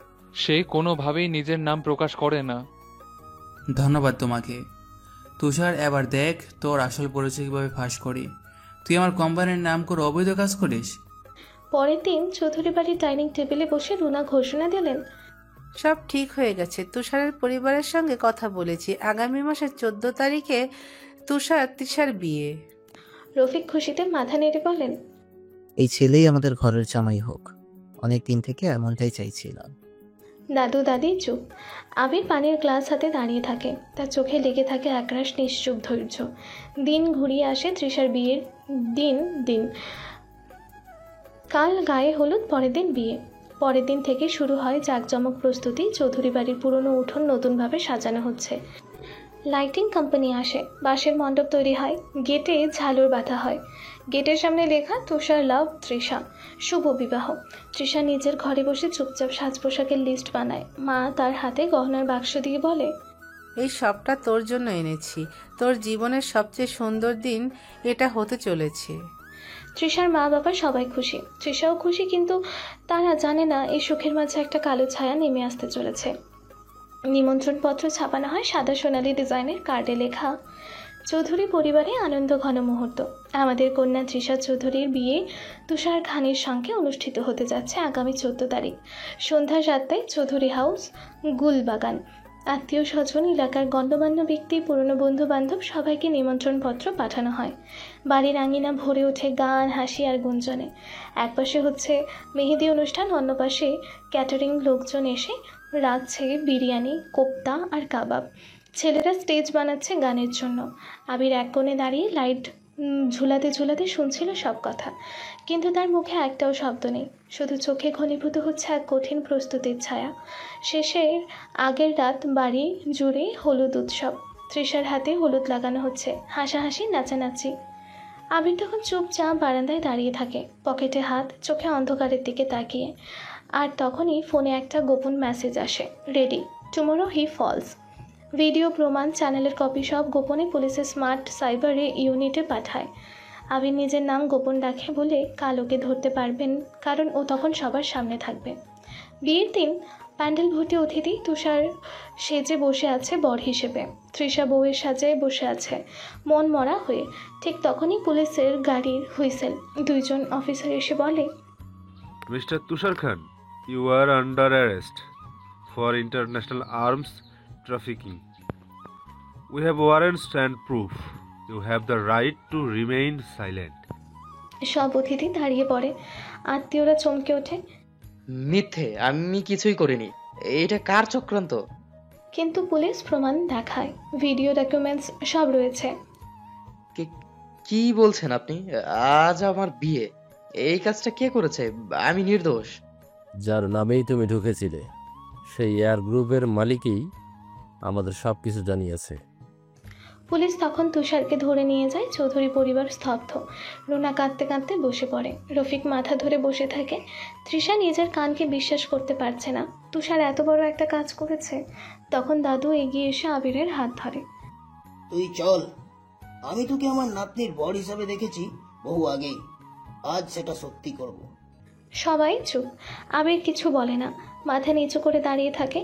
Speaker 12: সে কোনোভাবেই নিজের নাম প্রকাশ করে না।
Speaker 1: ধন্যবাদ তোমাকে তুষার। এবার দেখ তোর আসল পরিচয় কীভাবে ফাঁস করি। তুই আমার কোম্পানির নাম করে অবৈধ কাজ করিস।
Speaker 2: পরের দিন চৌধুরী বাড়ির ডাইনিং টেবিলে বসে রুনা ঘোষণা দিলেন,
Speaker 4: সব ঠিক হয়ে গেছে। তুষারের পরিবারের সঙ্গে কথা বলেছি, আগামী মাসের 14 তারিখে তৃষার বিয়ে।
Speaker 2: রফিক খুশিতে মাথা নেড়ে বলেন,
Speaker 5: এই ছেলেই আমাদের ঘরের জামাই হোক, অনেক দিন থেকে এমনটাই চাইছিলাম।
Speaker 2: দাদু দাদি চুপ। আবির পানির গ্লাস হাতে দাঁড়িয়ে থাকে, তার চোখে লেগে থাকে একরাশ নিশ্চুপ ধৈর্য। দিন ঘুরিয়ে আসে তৃষার বিয়ের দিন। কাল গায়ে হলুদ, পরের দিন বিয়ে। পরের দিন থেকে শুরু হয় জাঁকজমক প্রস্তুতি। চৌধুরী বাড়ির পুরনো উঠোন নতুনভাবে সাজানো হচ্ছে। লাইটিং কোম্পানি আসে, বাঁশের মণ্ডপ তৈরি হয়, গেটে ঝালর বাঁধা হয়। গেটের সামনে লেখা তুষার লাভ তৃষা, শুভ বিবাহ। তৃষা নিজের ঘরে বসে চুপচাপ সাজ পোশাকের লিস্ট বানায়। মা তার হাতে গহনার বাক্স দিয়ে বলে,
Speaker 4: এই সবটা তোর জন্য এনেছি, তোর জীবনের সবচেয়ে সুন্দর দিন এটা হতে চলেছে।
Speaker 2: তৃষার মা বাবা সবাই খুশি, তৃষাও খুশি, কিন্তু তারা জানে না এই সুখের মাঝে একটা কালো ছায়া নেমে আসতে চলেছে। নিমন্ত্রণপত্র ছাপানো হয় সাদা সোনালি ডিজাইনের কার্ডে লেখা, চৌধুরী পরিবারে আনন্দ ঘন মুহূর্ত। আমাদের কন্যা তৃষা চৌধুরীর বিয়ে তুষার খানের সঙ্গে অনুষ্ঠিত হতে যাচ্ছে আগামী 14 তারিখ সন্ধ্যা 7টায় চৌধুরী হাউস, গুলবাগান। আত্মীয় স্বজন, এলাকার গণ্যমান্য ব্যক্তি, পুরনো বন্ধু বান্ধব সবাইকে নিমন্ত্রণপত্র পাঠানো হয়। বাড়ির আঙিনা ভরে ওঠে গান, হাসি আর গুঞ্জনে। একপাশে হচ্ছে মেহেদি অনুষ্ঠান, অন্য পাশে ক্যাটারিং লোকজন এসে রাঁধছে বিরিয়ানি, কোপ্তা আর কাবাব। ছেলেরা স্টেজ বানাচ্ছে গানের জন্য। আবির এক কোণে দাঁড়িয়ে লাইট ঝুলাতে ঝুলাতে শুনছিল সব কথা, কিন্তু তার মুখে একটাও শব্দ নেই, শুধু চোখে ঘনীভূত হচ্ছে এক কঠিন প্রস্তুতির ছায়া। শেষের আগের রাত বাড়ি জুড়ে হলুদ উৎসব। তৃষার হাতে হলুদ লাগানো হচ্ছে, হাসাহাসি, নাচানাচি। আবির তখন চুপচাপ বারান্দায় দাঁড়িয়ে থাকে, পকেটে হাত, চোখে অন্ধকারের দিকে তাকিয়ে। আর তখনই ফোনে একটা গোপন মেসেজ আসে, রেডি, টুমরো হি ফলস। ভিডিও, প্রমাণ, চ্যানেলের কপি সব গোপনে পুলিশের স্মার্ট সাইবারে ইউনিটে পাঠায়। আবির নিজের নাম গোপন রাখে বলে কাল ওকে ধরতে পারবেন, কারণ ও তখন সবার সামনে থাকবে। বিয়ের দিন প্যান্ডেল ভর্তি অতিথি। তুষার সেজে বসে আছে বর হিসেবে, তৃষা বউয়ের সাজে বসে আছে মন মরা হয়ে। ঠিক তখনই পুলিশের গাড়ির হুইসেল। দুইজন অফিসার এসে বলে,
Speaker 18: mister Tushar Khan, you are under arrest for international arms trafficking. We have warrants and proof. You have the right to remain silent.
Speaker 2: সব অতিথি দাঁড়িয়ে পড়ে, আত্মীয়রা চমকে ওঠে।
Speaker 17: মিথ্যে, আমি কিছুই করিনি, এটা কার চক্রান্ত?
Speaker 2: কিন্তু পুলিশ প্রমাণ দেখায়, ভিডিও, ডকুমেন্টস সব রয়েছে।
Speaker 17: কি বলছেন আপনি? আজ আমার বিয়ে, এই কাজটা কে করেছে? আমি নির্দোষ।
Speaker 8: যার নামেই তুমি ঢুকেছিলে সেই এয়ার গ্রুপের মালিকই আমাদের সব কিছু জানিয়েছে।
Speaker 2: পুলিশ তখন তুষারকে ধরে নিয়ে যায়। চৌধুরী পরিবার স্তব্ধ। রুনা কাঁদতে কাঁদতে বসে পড়ে। রফিক মাথা ধরে বসে থাকে। তৃষা নিজের কানকে বিশ্বাস করতে পারছে না, তুষার এত বড় একটা কাজ করেছে। তখন দাদু এগিয়ে এসে আবিরের হাত ধরে।
Speaker 7: তুই চল, আমি তোকে আমার নাতনির বর হিসাবে দেখেছি বহু আগেই, আজ সেটা সত্যি করব।
Speaker 2: সবাই চুপ। আবির কিছু বলে না, মাথা নিচু করে দাঁড়িয়ে থাকে।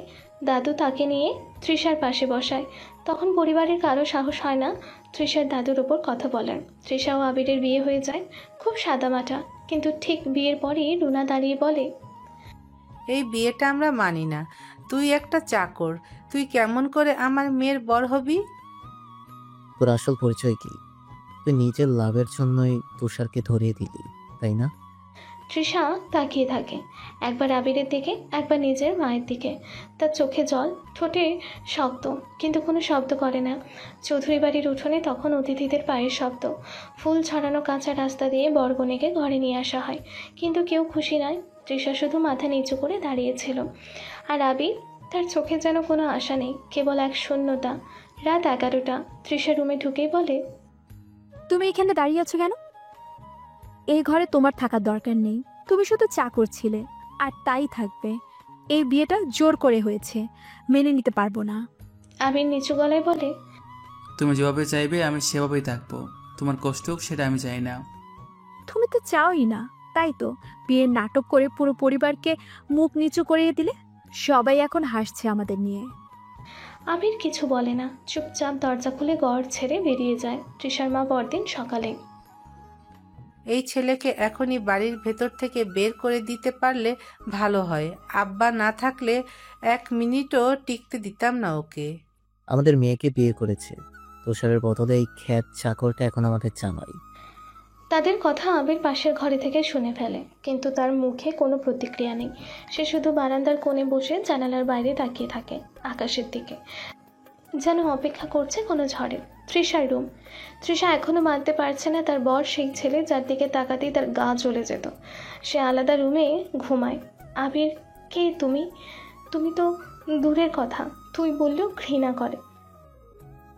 Speaker 2: দাদু তাকে নিয়ে তৃষার পাশে বসায়। তখন পরিবারের কারো সাহস হয় না তৃষার দাদুর ওপর কথা বলার। তৃষা ও আবিরের বিয়ে হয়ে যায়, খুব সাদামাটা। কিন্তু ঠিক বিয়ের পরেই রুনা দাঁড়িয়ে বলে,
Speaker 4: এই বিয়েটা আমরা মানি না। তুই একটা চাকর, তুই কেমন করে আমার মেয়ের বর হবি?
Speaker 5: তোর আসল পরিচয় কি? তুই নিজের লাভের জন্যই তুষারকে ধরিয়ে দিলি, তাই না?
Speaker 2: তৃষা তাকিয়ে থাকে, একবার আবিরের দিকে, একবার নিজের মায়ের দিকে। তার চোখে জল, ঠোঁটে শব্দ, কিন্তু কোনো শব্দ করে না। চৌধুরী বাড়ির উঠোনে তখন অতিথিদের পায়ের শব্দ। ফুল ছড়ানো কাঁচা রাস্তা দিয়ে বরকনেকে ঘরে নিয়ে আসা হয়, কিন্তু কেউ খুশি নয়। তৃষা শুধু মাথা নিচু করে দাঁড়িয়েছিল। আর আবির, তার চোখে যেন কোনো আশা নেই, কেবল এক শূন্যতা। রাত 11টা। তৃষা রুমে ঢুকেই বলে,
Speaker 3: তুমি এখানে দাঁড়িয়ে আছো কেন? এই ঘরে তোমার থাকার দরকার নেই। তুমি শুধু চাকর ছিলে, আর তাই থাকবে। এই বিয়েটা জোর করে হয়েছে, মেনে নিতে পারবো না।
Speaker 2: আবির নিচু গলায় বলে,
Speaker 1: তুমি যেভাবে চাইবে আমি সেভাবেই থাকবো। তোমার কষ্ট হোক সেটা আমি চাই না।
Speaker 3: তুমি তো চাওই না, তাই তো বিয়ের নাটক করে পুরো পরিবারকে মুখ নিচু করিয়ে দিলে। সবাই এখন হাসছে আমাদের নিয়ে।
Speaker 2: আবির কিছু বলে না, চুপচাপ দরজা খুলে ঘর ছেড়ে বেরিয়ে যায়। তৃষার মা পরদিন সকালে,
Speaker 4: এই ছেলেকে এখনই বাড়ির ভেতর থেকে বের করে দিতে পারলে ভালো হয়। আব্বা না থাকলে 1 মিনিটও টিকতে দিতাম না ওকে।
Speaker 5: আমাদের মেয়েকে বিয়ে করেছে, তুষারের বদলে এই খ্যাত চাকরটা এখন আমাদের জামাই।
Speaker 2: তাদের কথা আবির পাশের ঘরে থেকে শুনে ফেলে, কিন্তু তার মুখে কোনো প্রতিক্রিয়া নেই। সে শুধু বারান্দার কোণে বসে জানালার বাইরে তাকিয়ে থাকে, আকাশের দিকে, যেন অপেক্ষা করছে কোনো ঝড়ের। তৃষার রুম। তৃষা এখনো মানতে পারছে না তার বর সেই ছেলে যার দিকে তাকাতেই তার গা জ্বলে যেত। সে আলাদা রুমে ঘুমায়। আবির, কে তুমি? তুমি তো দূরের কথা, তুই বললেও ঘৃণা করে।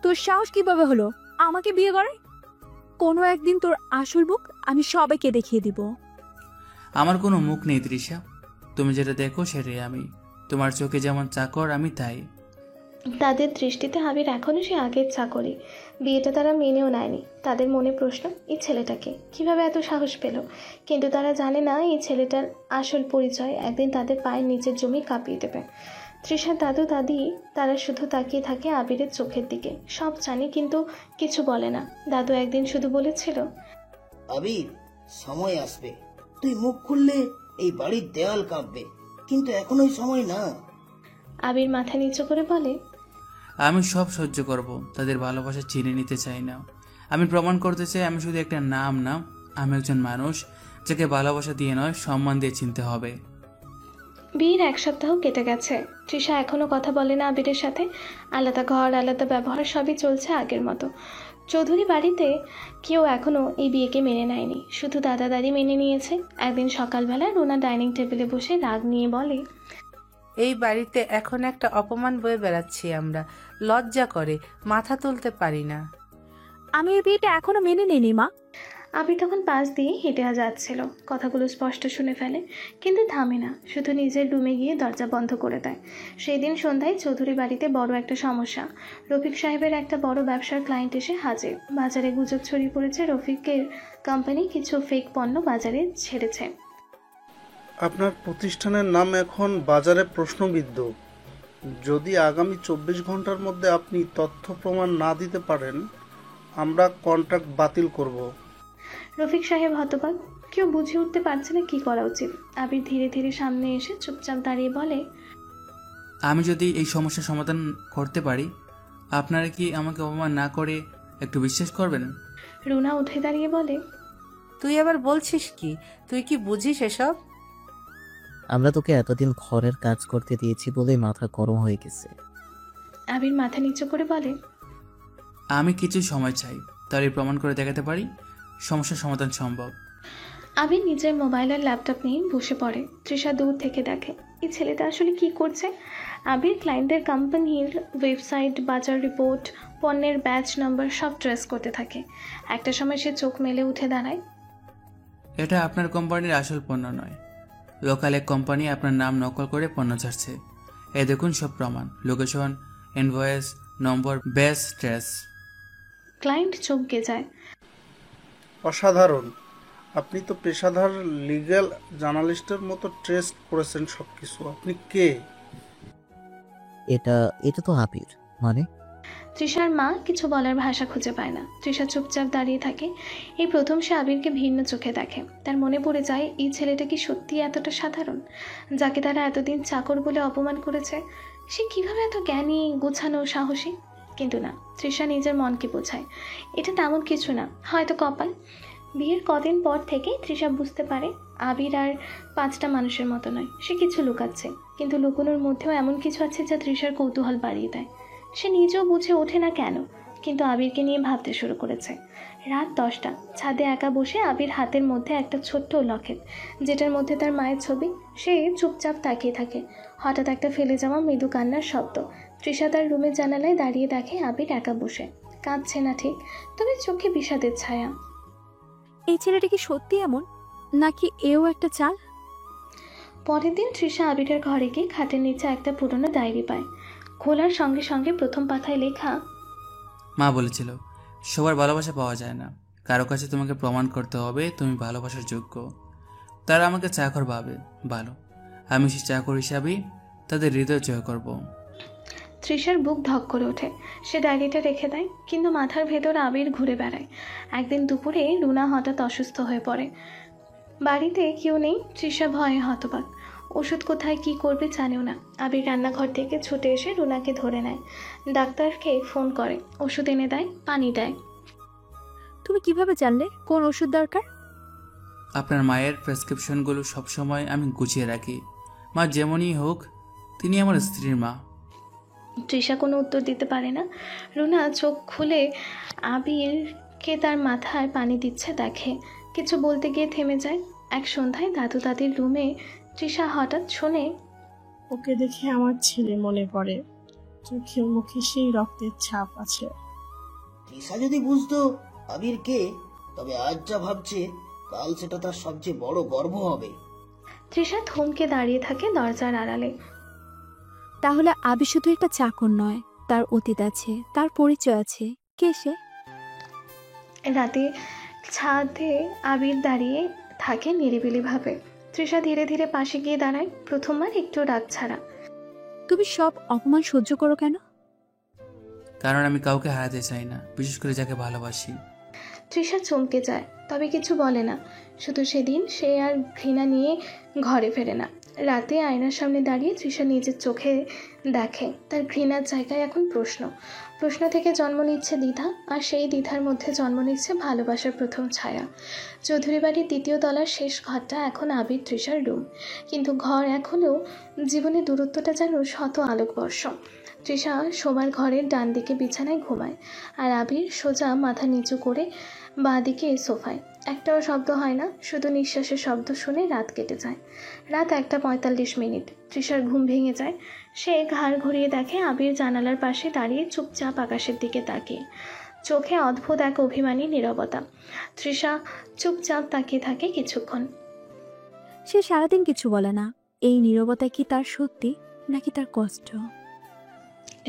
Speaker 3: তোর সাহস কিভাবে হলো আমাকে বিয়ে করার? কোনো একদিন তোর আসল মুখ আমি সবাইকে দেখিয়ে দিব।
Speaker 1: আমার কোনো মুখ নেই তৃষা, তুমি যেটা দেখো সেটাই আমি। তোমার চোখে যেমন চাকর আমি তাই।
Speaker 2: তাদের দৃষ্টিতে আবির এখনও সে আগের চাকরি। বিয়েটা তারা মেনেও নেয়নি। তাদের মনে প্রশ্ন, এই ছেলেটাকে কিভাবে এত সাহস পেল? কিন্তু তারা জানে না এই ছেলেটার আসল পরিচয় একদিন তাদের পায়ের নিচের জমি কাঁপিয়ে দেবে। তৃষার দাদু দাদি তারা শুধু তাকিয়ে থাকে আবিরের চোখের দিকে। সব জানে কিন্তু কিছু বলে না। দাদু একদিন শুধু বলেছিল,
Speaker 7: আবির, সময় আসবে, তুই মুখ খুললে এই বাড়ির দেওয়াল কাঁপবে, কিন্তু এখন ওই সময় না।
Speaker 2: আবির মাথা নিচু করে বলে,
Speaker 1: আমি সব সহ্য করব, তাদের ভালোবাসা চিনে নিতে চাই না। আমি প্রমাণ করতে চাই আমি শুধু একটা নাম না, আমি একজন মানুষ যাকে ভালোবাসা দিয়ে নয় সম্মান দিয়ে চিনতে হবে।
Speaker 2: বিয়ের 1 সপ্তাহ কেটে গেছে। তৃষা এখনো কথা বলে না আবিরের সাথে। আলাদা ঘর, আলাদা ব্যবহার, সবই চলছে আগের মতো। চৌধুরী বাড়িতে কেউ এখনো এই বিয়েকে মেনে নেয়নি, শুধু দাদা দাদি মেনে নিয়েছে। একদিন সকালবেলা রুনা ডাইনিং টেবিলে বসে রাগ নিয়ে বলে,
Speaker 4: এই বাড়িতে এখন একটা অপমান বয়ে বেড়াচ্ছি আমরা, লজ্জা করে, মাথা তুলতে পারি না।
Speaker 3: আমি এই বিয়েটা এখনো মেনে নিইনি মা।
Speaker 2: আবির তখন পাশ দিয়ে হেঁটে যাচ্ছিল, কথাগুলো স্পষ্ট শুনে ফেলে, কিন্তু থামে না, শুধু নিজের রুমে গিয়ে দরজা বন্ধ করে দেয়। সেই দিন সন্ধ্যায় চৌধুরী বাড়িতে বড় একটা সমস্যা। রফিক সাহেবের একটা বড় ব্যবসার ক্লায়েন্ট এসে হাজির। বাজারে গুজব ছড়িয়ে পড়েছে রফিকের কোম্পানি কিছু ফেক পণ্য বাজারে ছেড়েছে।
Speaker 19: আপনার প্রতিষ্ঠানের নাম এখন বাজারে প্রশ্নবিদ্ধ। যদি আগামী 24 ঘন্টার মধ্যে আপনি তথ্য প্রমাণ না দিতে পারেন, আমরা কন্ট্রাক্ট বাতিল করব।
Speaker 2: রফিক সাহেব হতবাক, কেউ বুঝে উঠতে পারছে না কি করা উচিত। আবির ধীরে ধীরে সামনে এসে চুপচাপ দাঁড়িয়ে বলে,
Speaker 1: আমি যদি এই সমস্যার সমাধান করতে পারি, আপনারা কি আমাকে অপমান না করে একটু বিশ্বাস করবেন?
Speaker 2: রুনা উঠে দাঁড়িয়ে বলে,
Speaker 4: তুই আবার বলছিস কি? তুই কি বুঝিস এসব?
Speaker 5: আমরা তোকে এতদিন ঘরের কাজ করতে দিয়েছি বলেই মাথা গরম হয়ে গেছে।
Speaker 2: আবির মাথা নিচু করে বলে,
Speaker 1: আমি কিছু সময় চাই, তাহলে প্রমাণ করে দেখাতে পারি সমস্যার সমাধান সম্ভব।
Speaker 2: আবির নিজের মোবাইল আর ল্যাপটপ নিয়ে বসে পড়ে। তৃষা দূর থেকে দেখে এই ছেলেটা আসলে কি করছে? আবির ক্লায়েন্টদের কোম্পানির ওয়েবসাইট, বাজার রিপোর্ট, পণ্যের ব্যাচ নম্বর সব ট্রেস করতে থাকে। একটা সময় সে চোখ মেলে উঠে দাঁড়ায়।
Speaker 1: এটা আপনার কোম্পানির আসল পণ্য নয়। লোকাল এক কোম্পানি আপনার নাম নকল করে পণ্য ছাড়ছে। এই দেখুন সব প্রমাণ, লোকেশন, ইনভয়েস নম্বর, ব্যাচ ট্রেস।
Speaker 2: ক্লায়েন্ট চমকে যায়।
Speaker 19: অসাধারণ! আপনি তো পেশাদার লিগ্যাল জার্নালিস্টের মতো ট্রেস করেছেন সবকিছু। আপনি কে?
Speaker 5: এটা এটা তো আবির। মানে?
Speaker 2: তৃষার মা কিছু বলার ভাষা খুঁজে পায় না। তৃষা চুপচাপ দাঁড়িয়ে থাকে। এই প্রথম সে আবিরকে ভিন্ন চোখে দেখে। তার মনে পড়ে যায় এই ছেলেটা কি সত্যিই এতটা সাধারণ, যাকে তারা এতদিন চাকর বলে অপমান করেছে? সে কিভাবে এত জ্ঞানী, গোছানো, সাহসী? কিন্তু না, তৃষা নিজের মনকে বোঝায় এটা তেমন কিছু না, হয়তো কপাল। বিয়ের কদিন পর থেকে তৃষা বুঝতে পারে আবির আর 5টা মানুষের মতো নয়। সে কিছু লুকাচ্ছে, কিন্তু লুকোনোর মধ্যেও এমন কিছু আছে যা তৃষার কৌতূহল বাড়িয়ে দেয়। সে নিজেও বুঝে ওঠে না কেন, কিন্তু আবিরকে নিয়ে ভাবতে শুরু করেছে। রাত 10টা, ছাদে একা বসে আবির হাতের মধ্যে একটা ছোট্ট লকেট, যেটার মধ্যে তার মায়ের ছবি। সে চুপচাপ তাকিয়ে থাকে। হঠাৎ একটা ফেলে যাওয়া মৃদু কান্নার শব্দ। তৃষা তার রুমের জানালায় দাঁড়িয়ে দেখে আবির একা বসে কাঁদছে না ঠিক, তবে চোখে বিষাদের ছায়া।
Speaker 3: এই ছেলেটা কি সত্যি এমন, নাকি এও একটা চাল?
Speaker 2: পরের দিন তৃষা আবিরের ঘরে গিয়ে খাটের নিচে একটা পুরনো ডায়েরি পায়। খোলার সঙ্গে সঙ্গে প্রথম পাতায় লেখা,
Speaker 1: মা বলেছিল সবার ভালোবাসা পাওয়া যায় না, কারো কাছে তোমাকে প্রমাণ করতে হবে তুমি ভালোবাসার যোগ্য। তারা আমাকে চাকর ভাবে, ভালো, আমি সেই চাকর হিসাবেই তাদের হৃদয় জয় করব।
Speaker 2: তৃষার বুক ধক করে ওঠে। সে ডায়েরিটা রেখে দেয়, কিন্তু মাথার ভেতর আবির ঘুরে বেড়ায়। একদিন দুপুরে রুনা হঠাৎ অসুস্থ হয়ে পড়ে। বাড়িতে কেউ নেই। তৃষা ভয়ে হতবাক। ওষুধ কোথায়, কি করবে জানেও না। আবির রান্নাঘর থেকে ছুটে এসে রুনাকে ধরে নেয়। ডাক্তারকে ফোন করে, ওষুধ এনে দেয়, পানি দেয়।
Speaker 3: তুমি কিভাবে জানলে কোন ওষুধ দরকার?
Speaker 1: আপনার মায়ের প্রেসক্রিপশনগুলো সবসময় আমি গুছিয়ে রাখি। মা যেমনই হোক, তিনি আমার স্ত্রীর মা।
Speaker 2: তৃষা কোনো উত্তর দিতে পারে না। রুনা চোখ খুলে আবিরকে তার মাথায় পানি দিচ্ছে দেখে। কিছু বলতে গিয়ে থেমে যায়। এক সন্ধ্যায় দাদু দাদির রুমে তৃষা হঠাৎ শোনে,
Speaker 6: ওকে দেখে আমার ছেলে মনে পড়ে, চোখে মুখে সেই রক্তের ছাপ আছে।
Speaker 7: তৃষা যদি বুঝতো আবির কে, তবে আজ যা ভাবছে কাল সেটা তার সবচেয়ে বড় গর্ব হবে।
Speaker 2: তৃষা থমকে দাঁড়িয়ে থাকে দরজার আড়ালে।
Speaker 3: তাহলে আবির শুধু একটা চাকর নয়, তার অতীত আছে, তার পরিচয় আছে। কে সে?
Speaker 2: রাতে ছাদে আবির দাঁড়িয়ে থাকে নিরিবিলিভাবে। তৃষা ধীরে ধীরে পাশে গিয়ে দাঁড়ায়, প্রথমবার একটু রাগ ছাড়া।
Speaker 3: তুমি সব অপমান সহ্য করো কেন?
Speaker 1: কারণ আমি কাউকে হারাতে চাই না, বিশেষ করে যাকে ভালোবাসি।
Speaker 2: তৃষা চমকে যায়, তবে কিছু বলে না। শুধু সেদিন সে আর ঘৃণা নিয়ে ঘরে ফেরে না। রাতে আয়নার সামনে দাঁড়িয়ে তৃষা নিজের চোখে দেখে তার ঘৃণার জায়গায় এখন প্রশ্ন। প্রশ্ন থেকে জন্ম নিচ্ছে দ্বিধা, আর সেই দ্বিধার মধ্যে জন্ম নিচ্ছে ভালোবাসার প্রথম ছায়া। চৌধুরী বাড়ির 2য় তলার শেষ ঘরটা এখন আবির তৃষার রুম, কিন্তু ঘর এখনও জীবনের দূরত্বটা যেন শত আলোকবর্ষ। তৃষা শোবার ঘরের ডান দিকে বিছানায় ঘুমায়, আর আবির সোজা মাথা নিচু করে বাঁ দিকে সোফায়। একটাও শব্দ হয় না, শুধু নিঃশ্বাসের শব্দ শুনে রাত কেটে যায়। রাত 1:45। তৃষার ঘুম ভেঙে যায়। সে ঘাড় ঘুরিয়ে দেখে আবির জানালার পাশে দাঁড়িয়ে চুপচাপ আকাশের দিকে তাকিয়ে, চোখে অদ্ভুত এক অভিমানী নীরবতা। তৃষা চুপচাপ তাকিয়ে থাকে কিছুক্ষণ।
Speaker 3: সে সারাদিন কিছু বলে না। এই নীরবতা কি তার সত্যি, নাকি তার কষ্ট?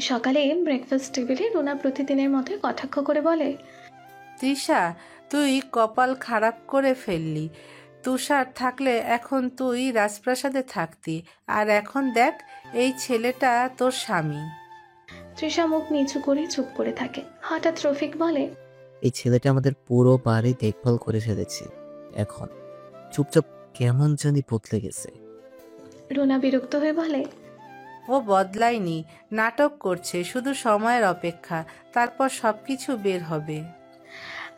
Speaker 2: সকালে ব্রেকফাস্ট টেবিলে রুনা প্রতিদিনের মতো কটাক্ষ করে বলে,
Speaker 4: তৃষা, তুই কপাল খারাপ করে ফেললি। তুষার থাকলে এখন তুই রাজপ্রাসাদে থাকতি, আর এখন দেখ এই ছেলেটা তোর স্বামী।
Speaker 2: তৃষা মুখ নিচু করে চুপ করে থাকে। হঠাৎ রফিক বলে,
Speaker 5: এই ছেলেটা আমাদের পুরো বাড়ি দেখভাল করে ফেলেছে, এখন চুপচাপ কেমন জানি বদলে গেছে।
Speaker 2: রুনা বিরক্ত হয়ে বলে,
Speaker 4: ও বদলায়নি, নাটক করছে, শুধু সময়ের অপেক্ষা, তারপর সবকিছু বের হবে।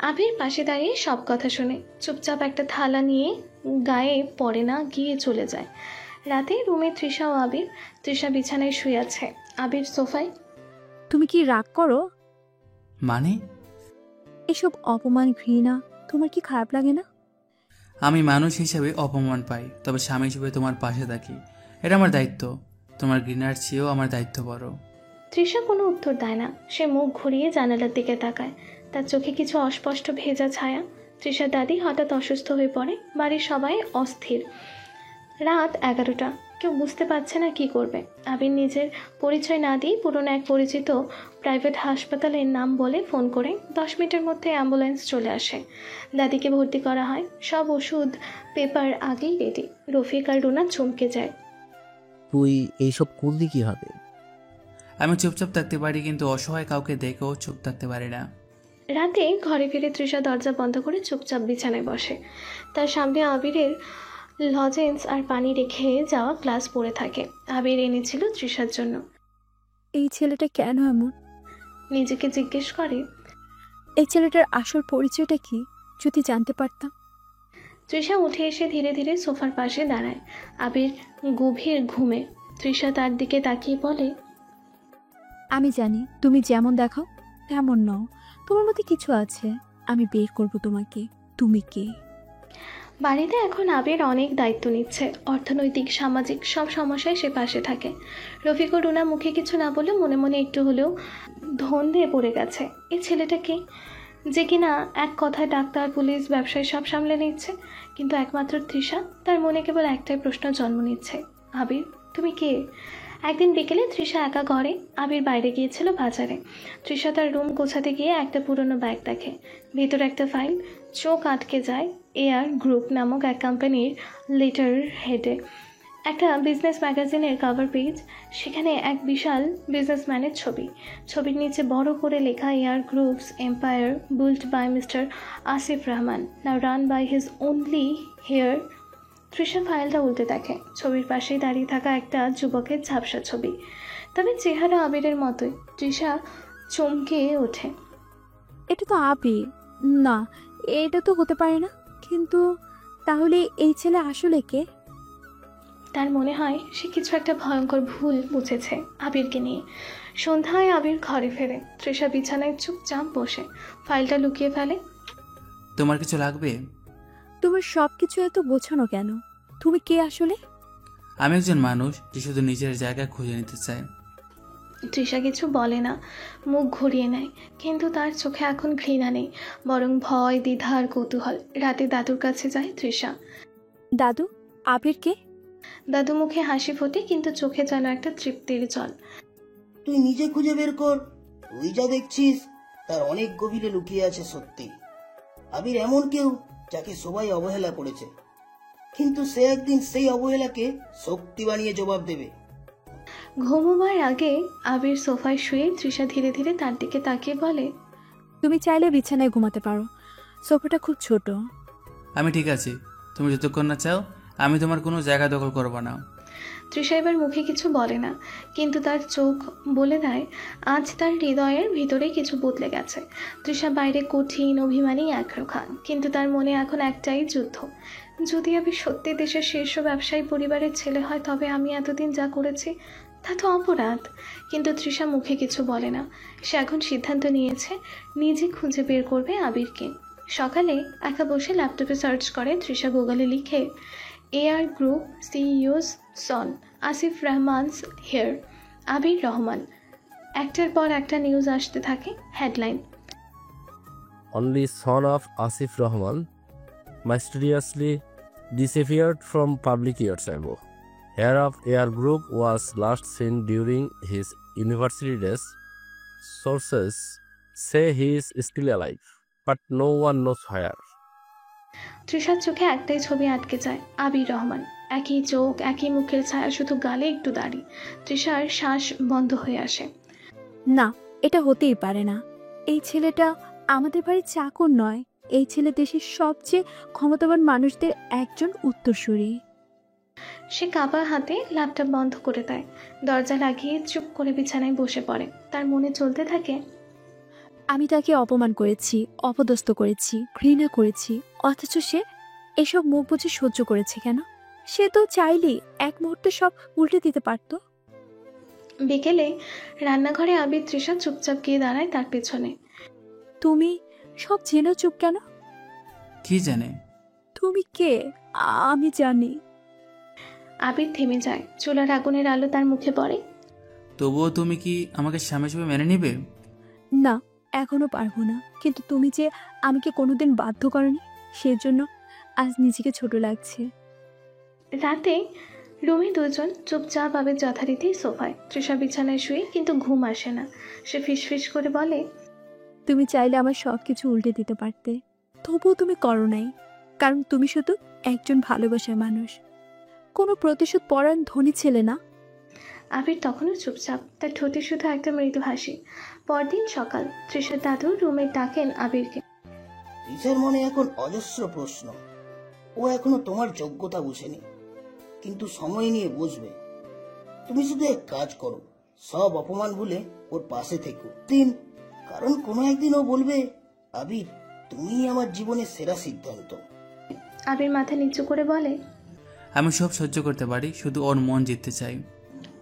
Speaker 2: আবির পাশে দাঁড়িয়ে সব কথা শুনে চুপচাপ একটা থালা নিয়ে গায়ে পড়ে না গিয়ে চলে যায়। রাতে রুমে তৃষা ও আবির। তৃষা বিছানায় শুয়ে আছে, আবির সোফায়।
Speaker 3: তুমি কি রাগ করো?
Speaker 1: মানে?
Speaker 3: এসব অপমান, ঘৃণা তোমার কি খারাপ লাগে না?
Speaker 1: আমি মানুষ হিসেবে অপমান পাই, তবে স্বামী হিসেবে তোমার পাশে থাকি। এটা আমার দায়িত্ব। তোমার ঘৃণার চেয়েও আমার দায়িত্ব বড়।
Speaker 2: তৃষা কোনো উত্তর দেয় না। সে মুখ ঘুরিয়ে জানালার দিকে তাকায়। তার চোখে কিছু অস্পষ্ট ভেজা ছায়া। তৃষার দাদি হঠাৎ অসুস্থ হয়ে পড়ে। বাড়ির সবাই অস্থির। রাত 11টা। কেউ বুঝতে পারছে না কি করবে। আবির নিজের পরিচয় না দিয়ে পুরনো এক পরিচিত প্রাইভেট হাসপাতালের নাম বলে ফোন করে 10 মিনিটের মধ্যে অ্যাম্বুলেন্স চলে আসে। দাদিকে ভর্তি করা হয়। সব ওষুধ পেপার আগেই রেডি। রফিক আর রুনা চমকে যায়।
Speaker 5: তুই এইসব করলি কিভাবে?
Speaker 1: আমি চুপচাপ থাকতে পারি, কিন্তু অসহায় কাউকে দেখেও চুপ থাকতে পারি না।
Speaker 2: রাতে ঘরে ফিরে তৃষা দরজা বন্ধ করে চুপচাপ বিছানায় বসে। তার সামনে আবিরের লজেন্স আর পানি রেখে যাওয়া গ্লাস পড়ে থাকে। আবির এনেছিল তৃষার জন্য।
Speaker 3: এই ছেলেটা কেন এমন?
Speaker 2: নিজেকে জিজ্ঞেস করে।
Speaker 3: এই ছেলেটার আসল পরিচয়টা কি, যদি জানতে পারতাম।
Speaker 2: তৃষা উঠে এসে ধীরে ধীরে সোফার পাশে দাঁড়ায়। আবির গভীর ঘুমে। তৃষা তার দিকে তাকিয়ে বলে,
Speaker 3: আমি জানি তুমি যেমন দেখাও তেমন নও। তোমার মধ্যে কিছু আছে। আমি বের করব তোমাকে। তুমি কে?
Speaker 2: বাড়িতে এখন আবির অনেক দায়িত্ব নিচ্ছে। অর্থনৈতিক, সামাজিক সব সমস্যায় সে পাশে থাকে। রফিক ও রুনা মুখে কিছু না বলে মনে মনে একটু হলেও ধন্দে পড়ে গেছে। এই ছেলেটাকে যে কিনা এক কথায় ডাক্তার, পুলিশ, ব্যবসায় সব সামলে নিচ্ছে, কিন্তু একমাত্র তৃষা, তার মনে কেবল একটাই প্রশ্ন জন্ম নিচ্ছে, আবির তুমি কে? একদিন বিকেলে তৃষা একা ঘরে। আবির বাইরে গিয়েছিল বাজারে। তৃষা তার রুম গোছাতে গিয়ে একটা পুরনো ব্যাগ দেখে। ভেতর একটা ফাইল। চোখ আটকে যায় এয়ার গ্রুপ নামক এক কোম্পানির লেটার হেডে। একটা বিজনেস ম্যাগাজিনের কভার পেজ। সেখানে এক বিশাল বিজনেসম্যানের ছবি। ছবির নিচে বড় করে লেখা, air groups empire built by mister Asif Rahman, now run by his only heir. Trisha ফাইলটা উল্টে দেখে। ছবির পাশেই দাঁড়িয়ে থাকা একটা যুবকের ঝাপসা ছবি, তবে চেহারা আবিরের মতোই। তৃষা চমকে ওঠে।
Speaker 3: এটা তো আবির না, এটা তো হতে পারে না। কিন্তু তাহলে এই ছেলে আসলে কে?
Speaker 2: তার মনে হয় সে কিছু একটা ভয়ঙ্কর ভুল বুঝেছে আবিরকে নিয়ে। সন্ধ্যায় আবির ঘরে ফেরে। তৃষা বিছানায় চুপচাপ বসে ফাইলটা লুকিয়ে ফেলে।
Speaker 1: তোমার কিছু লাগবে?
Speaker 3: তোমার সবকিছু এত গোছানো কেন? তুমি কে আসলে?
Speaker 1: আমি একজন মানুষ যে শুধু নিজের জায়গা খুঁজে নিতে চায়।
Speaker 2: তৃষা কিছু বলে না, মুখ ঘুরিয়ে নেয়। কিন্তু তার চোখে এখন ঘৃণা নেই, বরং ভয়, দ্বিধা আর কৌতূহল। রাতে দাদুর কাছে যায় তৃষা।
Speaker 3: দাদু, আবির কে?
Speaker 2: দাদু মুখে হাসি ফোটে, কিন্তু চোখে যেন একটা তৃপ্তির জল।
Speaker 7: তুই নিজে খুঁজে বের কর। তুই যা দেখছিস তার অনেক গভীরে লুকিয়ে আছে সত্যি। আবির এমন কেউ যাকে সবাই অবহেলা করেছে, কিন্তু সে একদিন সেই অবহেলাকে শক্তি বানিয়ে জবাব দেবে।
Speaker 2: ঘুমোবার আগে আবির সোফায় শুয়ে তৃষা ধীরে ধীরে তার দিকে তাকিয়ে বলে,
Speaker 3: তুমি চাইলে বিছানায় ঘুমাতে পারো, সোফাটা খুব ছোট।
Speaker 1: আমি ঠিক আছি, তুমি যতক্ষণ না চাও আমি তোমার কোনো জায়গা দখল করব না।
Speaker 2: তৃষা এবার মুখে কিছু বলে না, কিন্তু তার চোখ বলে দেয় আজ তার হৃদয়ের ভিতরে কিছু বদলে গেছে। তৃষা বাইরে কঠিন, অভিমানী একরোখা, কিন্তু তার মনে এখন একটাই যুদ্ধ। যদি আমি সত্যি দেশের শীর্ষ ব্যবসায়ী পরিবারের ছেলে হয়, তবে আমি এতদিন যা করেছি তা তো অপরাধ। কিন্তু তৃষা মুখে কিছু বলে না। সে এখন সিদ্ধান্ত নিয়েছে নিজে খুঁজে বের করবে আবিরকে। সকালে একা বসে ল্যাপটপে সার্চ করে তৃষা। গুগলে লিখে এয়ার গ্রুপ সিইওস সন আসিফ রহমানস হেয়ার, আবির রহমান। একটার পর একটা নিউজ আসতে থাকে। Headline:
Speaker 8: Only son of Asif Rahman mysteriously disappeared from public years ago. Heir of Air Group was last seen during his university days. Sources say he is still alive, but no one knows where.
Speaker 2: তৃষার চোখে একটাই ছবি আটকে যায়, আবির রহমান। একই চোখ, একই মুখের ছায়া, শুধু গালে একটু দাড়ি। তৃষার শ্বাস বন্ধ হয়ে আসে।
Speaker 3: না, এটা হতেই পারে না। এই ছেলেটা আমাদের বাড়ির চাকর নয়। এই ছেলে দেশের সবচেয়ে ক্ষমতাবান মানুষদের একজন উত্তরসূরি।
Speaker 2: সে কাপা হাতে ল্যাপটপ বন্ধ করে দেয়, দরজা লাগিয়ে চুপ করে বিছানায় বসে পড়ে। তার মনে চলতে থাকে,
Speaker 3: আমি তাকে অপমান করেছি, অপদস্থ করেছি, ঘৃণা করেছি, অথচ সে এসব মুখ বুঝে সহ্য করেছে কেন? সে তো চাইলেই এক মুহূর্তে সব উল্টে দিতে পারত।
Speaker 2: বিকেলে রান্নাঘরে আবির তৃষা চুপচাপ গিয়ে দাঁড়ায় তার পেছনে।
Speaker 3: তুমি সব জেনেও চুপ কেন?
Speaker 1: কি জানে?
Speaker 3: তুমি কে? আমি জানি।
Speaker 2: আবির থেমে যায়। চুলার আগুনের আলো তার মুখে পড়ে।
Speaker 1: তবুও তুমি কি আমাকে স্বামী হিসেবে মেনে নিবে?
Speaker 3: না, এখনো পারবো না, কিন্তু তুমি যে আমাকে কোনোদিন বাধ্য করনি, সেজন্য আজ নিজেকে ছোট লাগছে।
Speaker 2: রাতে রুমে দুজন চুপচাপ আবির যথারীতি সোফায়, তৃষা বিছানায় শুয়ে, কিন্তু ঘুম আসে না। সে ফিসফিস করে বলে,
Speaker 3: তুমি চাইলে আমার সব কিছু উল্টে দিতে পারতে, তবুও তুমি করো নাই, কারণ তুমি শুধু একজন ভালোবাসার মানুষ, কোনো প্রতিশোধ পরায়ণ ধনী ছেলে না।
Speaker 2: আবির তখনও চুপচাপ, তার ঠোঁটে শুধু একটা মৃদু হাসি। পরদিন সকাল, তৃষার দাদু রুমে ডাকেন আবিরকে।
Speaker 7: তৃষার মনে এখন অজস্র প্রশ্ন। ও এখনো তোমার যোগ্যতা বুঝেনি, কিন্তু সময় নিয়ে বুঝবে। তুমি শুধু এক কাজ করো, সব অপমান ভুলে ওর পাশে থেকো কারণ কোনো একদিন ও বলবে, আবির তুমি আমার জীবনের সেরা সিদ্ধান্ত।
Speaker 2: আবির মাথা নিচু করে বলে,
Speaker 1: আমি সব সহ্য করতে পারি, শুধু ওর মন জিততে চাই।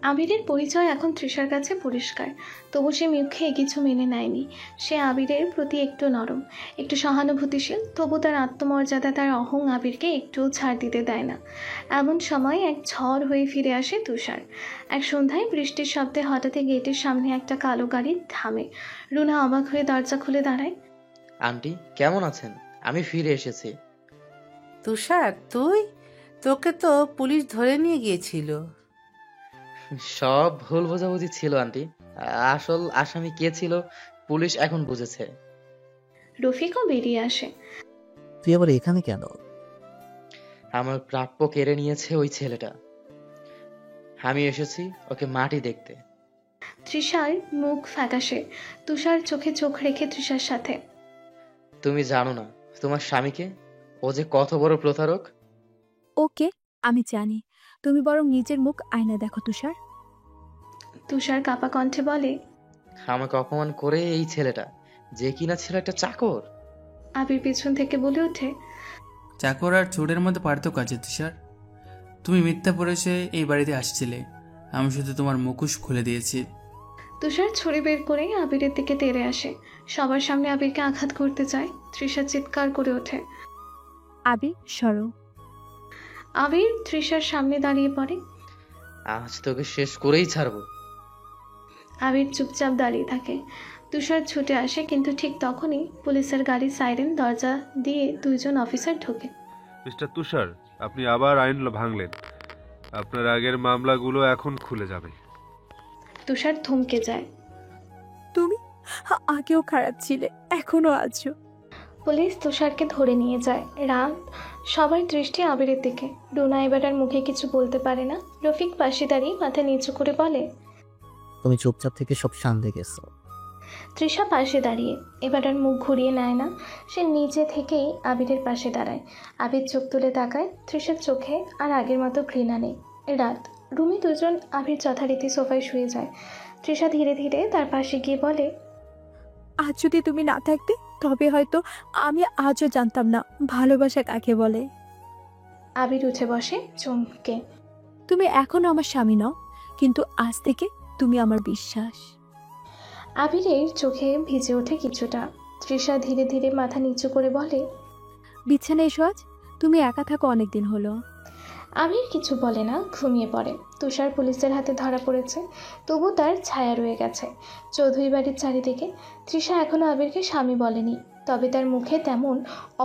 Speaker 2: আবিরের পরিচয় এখন তৃষার কাছে পরিষ্কার, তবু সে মুখে কিছু মেনে নেয়নি। সে আবিরের প্রতি একটু নরম, একটু সহানুভূতিশীল, তবু তার আত্মমর্যাদা, তার অহং আবিরকে একটু ছাড় দিতে দেয় না। এমন সময় এক ঝড় হয়ে ফিরে আসে তুষার। এক সন্ধ্যায় বৃষ্টির শব্দে হঠাৎই গেটের সামনে একটা কালো গাড়ি থামে। রুনা অবাক হয়ে দরজা খুলে দাঁড়ায়।
Speaker 17: আন্টি কেমন আছেন? আমি ফিরে এসেছি।
Speaker 4: তুষার, তুই? তোকে তো পুলিশ ধরে নিয়ে গিয়েছিল।
Speaker 17: সব ভুল বোঝাবুঝি ছিল আন্টি, আসল আসামি কে ছিল পুলিশ এখন বুঝেছে।
Speaker 2: রফিকও বেরিয়ে আসে।
Speaker 5: তুই আবার এখানে কেন?
Speaker 17: আমার প্রাপ্য কেড়ে নিয়েছে ওই ছেলেটা, আমি এসেছি ওকে মাটি দেখতে।
Speaker 2: তৃষার মুখ ফ্যাকাশে, তুষার চোখে চোখ রেখে তৃষার সাথে।
Speaker 17: তুমি জানো না তোমার স্বামীকে, ও যে কত বড় প্রতারক।
Speaker 3: ওকে, আমি জানি, তুমি বরং নিজের মুখ আয়না দেখো তুষার।
Speaker 2: তুষার কাপা কণ্ঠে বলে,
Speaker 17: আমাকে অপমান করে এই ছেলেটা, যে কিনা ছিল একটা চাকর।
Speaker 2: আবির পিছন থেকে বলে ওঠে,
Speaker 1: চাকর আর চোরের মধ্যে পার্থক্য আছে তুষার। তুমি মিথ্যা পড়েছে এই বাড়িতে আসছিলে, আমি শুধু তোমার মুখোশ খুলে দিয়েছি।
Speaker 2: তুষার ছুরি বের করে আবিরের দিকে তেড়ে আসে। সবার সামনে আবিরকে আঘাত করতে চায়। তৃষা চিৎকার করে ওঠে,
Speaker 3: আবির সরো।
Speaker 2: আবির তৃষার সামনে দাঁড়িয়ে পড়ে।
Speaker 17: আজ তোকে শেষ করেই ছাড়বো।
Speaker 2: আবির চুপচাপ দাঁড়িয়ে থাকে। তুষার ছুটে আসে, কিন্তু ঠিক তখনই পুলিশের গাড়ি সাইরেন দরজা দিয়ে দুইজন অফিসার ঢোকে।
Speaker 18: মিস্টার তুষার, আপনি আবার আইন ভাঙলেন। আপনার আগের মামলাগুলো এখন খুলে যাবে।
Speaker 2: তুষার থমকে যায়।
Speaker 3: তুমি আগেও খারাপ ছিলে, এখনো আছো।
Speaker 2: পুলিশ তুষারকে ধরে নিয়ে যায়। রাত, সবার দৃষ্টি আবিরের দিকে। রুনা এবার আর মুখে কিছু বলতে পারে না। রফিক পাশে দাঁড়িয়ে মাথা নিচু করে বলে,
Speaker 5: তুমি চুপচাপ থেকে সব শান্তি গেছো।
Speaker 2: তৃষা পাশে দাঁড়িয়ে এবার আর মুখ ঘুরিয়ে নেয় না। সে নিজে থেকেই আবিরের পাশে দাঁড়ায়। আবির চোখ তুলে তাকায়। তৃষার চোখে আর আগের মতো ঘৃণা নেই। রাত, রুমে দুজন আবির যথারীতি সোফায় শুয়ে যায়। তৃষা ধীরে ধীরে তার পাশে গিয়ে বলে,
Speaker 3: আজ যদি তুমি না থাকতে, তবে হয়তো আমি আজও জানতাম না ভালোবাসা কাকে বলে।
Speaker 2: আবির উঠে বসে চমকে।
Speaker 3: তুমি এখনো আমার স্বামী নও, কিন্তু আজ থেকে তুমি আমার বিশ্বাস।
Speaker 2: আবিরের চোখে ভিজে ওঠে কিছুটা। তৃষা ধীরে ধীরে মাথা নিচু করে বলে,
Speaker 3: বিছানায় এসো, আজ তুমি একা থাকো অনেকদিন হলো।
Speaker 2: আবির কিছু বলে না, ঘুমিয়ে পড়ে। তুষার পুলিশের হাতে ধরা পড়েছে, তবু তার ছায়া রয়ে গেছে চৌধুরী বাড়ির চারিদিকে। তৃষা এখনো আবিরকে স্বামী বলেনি, তবে তার মুখে তেমন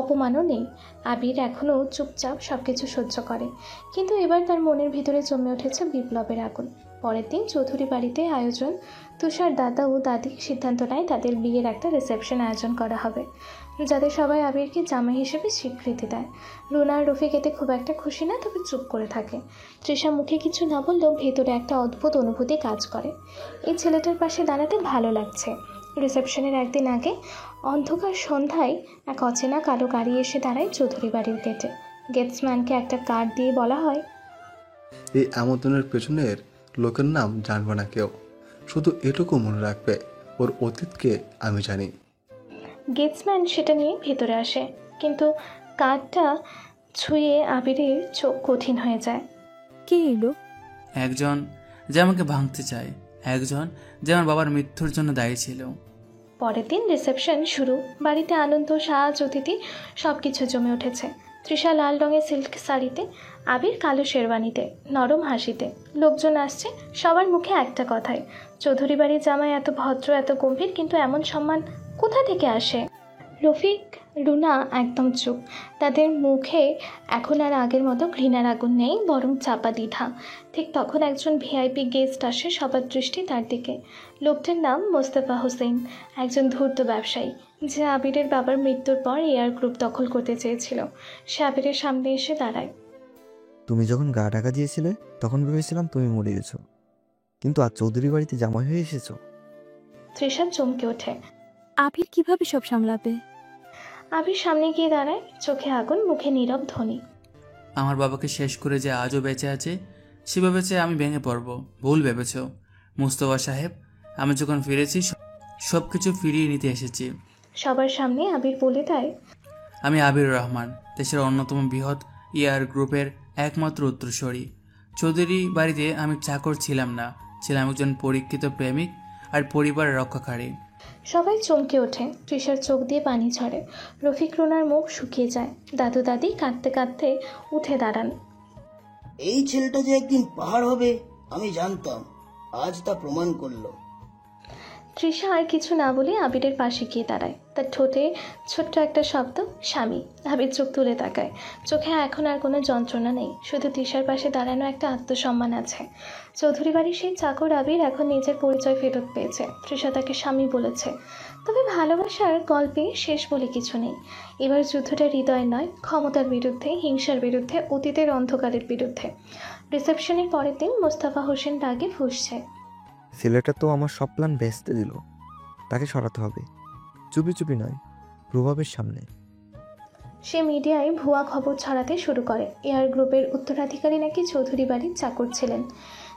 Speaker 2: অপমানও নেই। আবির এখনও চুপচাপ সবকিছু সহ্য করে, কিন্তু এবার তার মনের ভিতরে জমে উঠেছে বিপ্লবের আগুন। পরের দিন চৌধুরী বাড়িতে আয়োজন। তুষার দাদা ও দাদি সিদ্ধান্ত নেয় তাদের বিয়ের একটা রিসেপশন আয়োজন করা হবে, যাতে সবাই আবিরকে জামাই হিসেবে স্বীকৃতি দেয়। রুনা আর রফিক এতে খুব একটা খুশি না, তবে চুপ করে থাকে। তৃষা মুখে কিছু না বললেও ভেতরে একটা অদ্ভুত অনুভূতি কাজ করে। এই ছেলেটার পাশে দাঁড়াতে ভালো লাগছে। রিসেপশনের একদিন আগে অন্ধকার সন্ধ্যায় এক অচেনা কালো গাড়ি এসে দাঁড়ায় চৌধুরী বাড়ির গেটে। গেটসম্যানকে একটা কার্ড দিয়ে বলা হয়,
Speaker 13: এই আমন্ত্রণের পেছনের লোকের নাম জানবে না কেউ, শুধু এটুকু মনে রাখবে, ওর অতীতকে আমি জানি।
Speaker 2: গেটসম্যান সেটা নিয়ে ভেতরে আসে, কিন্তু কার্ডটা ছুঁয়ে আবিরের চোখ কঠিন হয়ে যায়।
Speaker 3: কে এলো?
Speaker 1: একজন যে আমাকে ভাঙতে চায়, একজন যে আমার বাবার মৃত্যুর জন্য দায়ী ছিল।
Speaker 2: পরের দিন রিসেপশন শুরু। বাড়িতে আনন্দ, সাজ, অতিথি সব কিছু জমে উঠেছে। তৃষা লাল রঙের সিল্ক শাড়িতে, আবির কালো শেরওয়ানিতে, নরম হাসিতে। লোকজন আসছে, সবার মুখে একটা কথাই, চৌধুরী বাড়ির জামাই এত ভদ্র, এত গম্ভীর, কিন্তু এমন সম্মান কোথা থেকে আসে? রফিক, রুনা একদম চুপ। তাদের মুখে এখন আর আগের মতো ঘৃণার আগুন নেই, বরং চাপা দ্বিধা। ঠিক তখন একজন ভিআইপি গেস্ট আসে, সবার দৃষ্টি তার দিকে। লোকটার নাম মোস্তফা হোসেন, একজন ধূর্ত ব্যবসায়ী, যে আবিরের বাবার মৃত্যুর পর এয়ার গ্রুপ দখল করতে চেয়েছিল। সে আবিরের সামনে এসে দাঁড়ায়।
Speaker 15: তুমি যখন গা ঢাকা দিয়েছিলে তখন ভেবেছিলাম তুমি মরে গেছো, কিন্তু আজ চৌধুরী বাড়িতে জামাই হয়ে এসেছো।
Speaker 2: তৃষা চমকে ওঠে।
Speaker 3: আবির কিভাবে সব সামলাবে?
Speaker 2: আবির সামনে গিয়ে দাঁড়ায়, চোখে আগুন, মুখে নীরব ধ্বনি।
Speaker 1: আমার বাবাকে শেষ করে যে আজও বেঁচে আছে, সে ভেবেছে আমি ভেঙে পড়ব। ভুল ভেবেছ মুস্তফা সাহেব। আমি যখন ফিরেছি সব কিছু ফিরিয়ে নিতে এসেছি।
Speaker 2: সবার সামনে আবির বলে দেয়,
Speaker 1: আমি আবির রহমান, দেশের অন্যতম বৃহৎ এয়ার গ্রুপের একমাত্র উত্তরসূরি। চৌধুরী বাড়িতে আমি চাকর ছিলাম না, ছিলাম একজন পরীক্ষিত প্রেমিক আর পরিবারের রক্ষাকারী।
Speaker 2: সবাই চমকে ওঠে। তৃষার চোখ দিয়ে পানি ঝরে। রফিক, রুনার মুখ শুকিয়ে যায়। দাদু দাদি কাঁদতে কাঁদতে উঠে দাঁড়ান।
Speaker 7: এই ছেলেটা যে একদিন পাহাড় হবে আমি জানতাম, আজ তা প্রমাণ করলো।
Speaker 2: তৃষা আর কিছু না বলে আবিরের পাশে গিয়ে দাঁড়ায়। তার ঠোঁটে ছোট্ট একটা শব্দ, স্বামী। আবির চোখ তুলে তাকায়। চোখে এখন আর কোনো যন্ত্রণা নেই, শুধু তৃষার পাশে দাঁড়ানো একটা আত্মসম্মান আছে। চৌধুরী বাড়ির সেই চাকর আবির এখন নিজের পরিচয় ফেরত পেয়েছে। তৃষা তাকে স্বামী বলেছে। তবে ভালোবাসার গল্পে শেষ বলে কিছু নেই। এবার যুদ্ধটা হৃদয় নয়, ক্ষমতার বিরুদ্ধে, হিংসার বিরুদ্ধে, অতীতের অন্ধকারের বিরুদ্ধে। রিসেপশনের পরের দিন মোস্তফা হোসেন রাগে ফুঁসছে।
Speaker 15: ছেলেটা তো আমার সব প্ল্যান ভেস্তে দিল, তাকে সরাতে হবে, চুপি চুপি নয়, প্রভাবের সামনে।
Speaker 2: সে মিডিয়ায় ভুয়া খবর ছড়াতে শুরু করে। এয়ার গ্রুপের উত্তরাধিকারী নাকি চৌধুরী বাড়ির চাকর ছিলেন।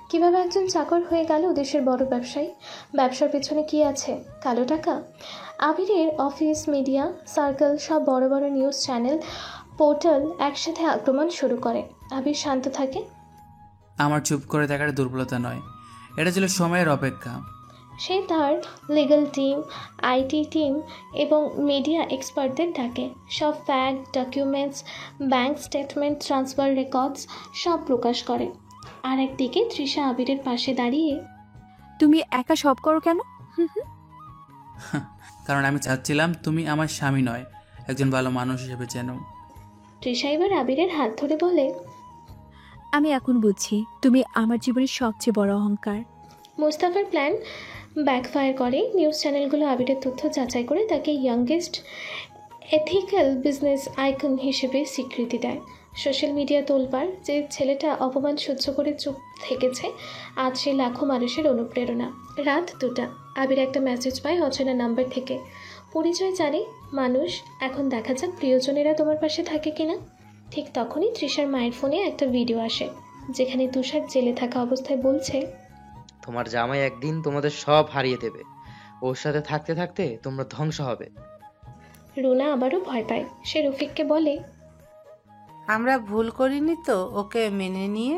Speaker 2: কিভাবে একজন চাকর হয়ে গেল দেশের বড় ব্যবসায়ী? ব্যবসার পেছনে কি আছে? কালো টাকা? আবিরের অফিস, মিডিয়া সার্কেল, সব বড় বড় নিউজ চ্যানেল, পোর্টাল একসাথে আক্রমণ শুরু করে। আবির শান্ত থাকে।
Speaker 1: আমার চুপ করে থাকার দুর্বলতা নয়, এটা ছিল সময়ের অপেক্ষা।
Speaker 2: সে তার লিগ্যাল টিম, আইটি টিম এবং মিডিয়া এক্সপার্টদের ডাকে। সব fact, documents, bank statement, transfer records সব প্রকাশ করে। আর একদিকে তৃষা আবিরের পাশে দাঁড়িয়ে,
Speaker 3: তুমি একা সব করো কেন?
Speaker 1: কারণ আমি চাচ্ছিলাম তুমি আমার স্বামী নয়, একজন ভালো মানুষ হিসেবে চেনো।
Speaker 2: তৃষা এবার আবিরের হাত ধরে বলে,
Speaker 3: আমি এখন বুঝছি তুমি আমার জীবনের সবচেয়ে বড় অহংকার।
Speaker 2: মোস্তাফার প্ল্যান ব্যাকফায়ার করে। নিউজ চ্যানেলগুলো আবিরের তথ্য যাচাই করে তাকে ইয়াংগেস্ট এথিক্যাল বিজনেস আইকন হিসেবে স্বীকৃতি দেয়। সোশ্যাল মিডিয়া তোলপাড়, যে ছেলেটা অপমান সহ্য করে চুপ থেকেছে, আজ সে লাখো মানুষের অনুপ্রেরণা। রাত 2টা, আবির একটা মেসেজ পায় অচেনা নাম্বার থেকে। পরিচয় জানে মানুষ, এখন দেখা যাক প্রিয়জনেরা তোমার পাশে থাকে কিনা। ঠিক তখনই তৃষার মায়ের ফোনে একটা ভিডিও আসে, যেখানে তুষার জেলে থাকা অবস্থায় বলছে,
Speaker 17: তোমার জামাই একদিন তোমাদের সব হারিয়ে দেবে, ওর সাথে থাকতে থাকতে তোমরা ধ্বংস হবে।
Speaker 2: রুনা আবারও ভয় পায়। সে রফিককে বলে,
Speaker 4: আমরা ভুল করিনি তো ওকে মেনে নিয়ে?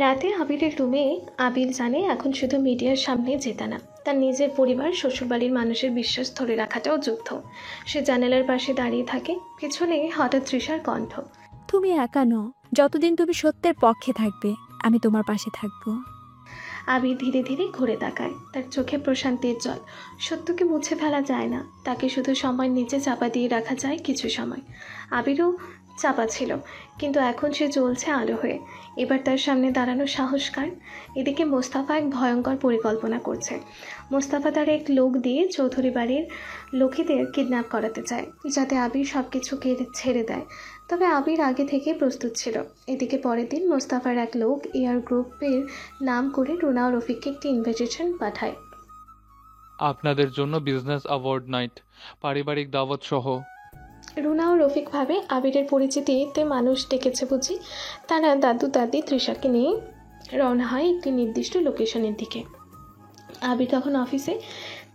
Speaker 2: রাতে আবিরের রুমে আবির জানে এখন শুধু মিডিয়ার সামনে জেতা না, তার নিজের পরিবার, শ্বশুরবাড়ির মানুষের বিশ্বাস ধরে রাখাটাও যুদ্ধ। সে জানালার পাশে দাঁড়িয়ে থাকে। পিছনে হঠাৎ তৃষার কণ্ঠ,
Speaker 3: তুমি একা নও, যতদিন তুমি সত্যের পক্ষে থাকবে আমি তোমার পাশে থাকবো।
Speaker 2: আবির ধীরে ধীরে ঘুরে তাকায়। তার চোখে প্রশান্তির জল। সত্যকে মুছে ফেলা যায় না, তাকে শুধু সময় নিচে চাপা দিয়ে রাখা যায় কিছু সময়। আবিরও চাপা ছিল, কিন্তু এখন সে জ্বলছে আলো হয়ে। এবার তার সামনে দাঁড়ানো সাহস কার? এদিকে মোস্তাফা এক ভয়ঙ্কর পরিকল্পনা করছে। মোস্তাফা তার এক লোক দিয়ে চৌধুরী বাড়ির লোকেদের কিডন্যাপ করাতে চায়, যাতে আবির সব কিছুকে ছেড়ে দেয়। তবে আবির আগে থেকে প্রস্তুত ছিল। এদিকে পরের দিন মোস্তাফার এক লোক এয়ার গ্রুপের নাম করে রুনা ও রফিককে একটি ইনভিটেশন পাঠায়।
Speaker 12: আপনাদের জন্য বিজনেস অ্যাওয়ার্ড নাইট, পারিবারিক দাওয়াত সহ।
Speaker 2: রুনা ও রফিক ভাবে আবিরের পরিচিতিতে মানুষ ডেকেছে বুঝি। তারা দাদু দাদি তৃষাকে নিয়ে রওনা হয় একটি নির্দিষ্ট লোকেশনের দিকে। আবির তখন অফিসে।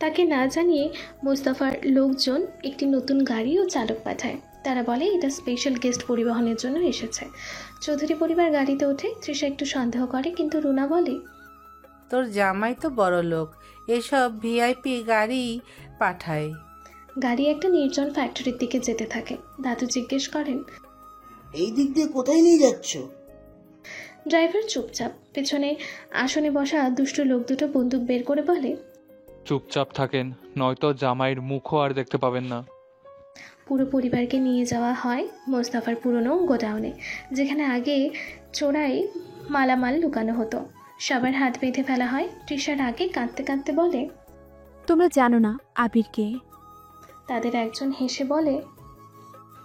Speaker 2: তাকে না জানিয়ে মোস্তাফার লোকজন একটি নতুন গাড়ি ও চালক পাঠায়। তারা বলে এটা স্পেশাল গেস্ট পরিবহনের জন্য এসেছে। চৌধুরী পরিবার গাড়িতে ওঠে। তৃষা একটু সন্দেহ করে, কিন্তু রুনা বলে,
Speaker 4: তোর জামাই তো বড় লোক, এসব ভিআইপি গাড়ি পাঠায়।
Speaker 2: গাড়ি একটা নির্জন ফ্যাক্টরির দিকে যেতে থাকে। দাদু জিজ্ঞেস করেন,
Speaker 7: এই দিক দিয়ে কোথায় নিয়ে যাচ্ছ?
Speaker 2: ড্রাইভার চুপচাপ। পেছনে আসনে বসা দুষ্টু লোক দুটো বন্দুক বের করে বলে,
Speaker 12: চুপচাপ থাকেন, নয়তো জামাইয়ের মুখও আর দেখতে পাবেন না।
Speaker 2: পুরো পরিবারকে নিয়ে যাওয়া হয় মোস্তফার পুরনো গোডাউনে, যেখানে আগে চোরাই মালামাল লুকানো হতো। সবার হাত বেঁধে ফেলা হয়। তৃষার আগে কাঁদতে কাঁদতে বলে,
Speaker 3: তোমরা জানো না আবির কে?
Speaker 2: তাদের একজন হেসে বলে,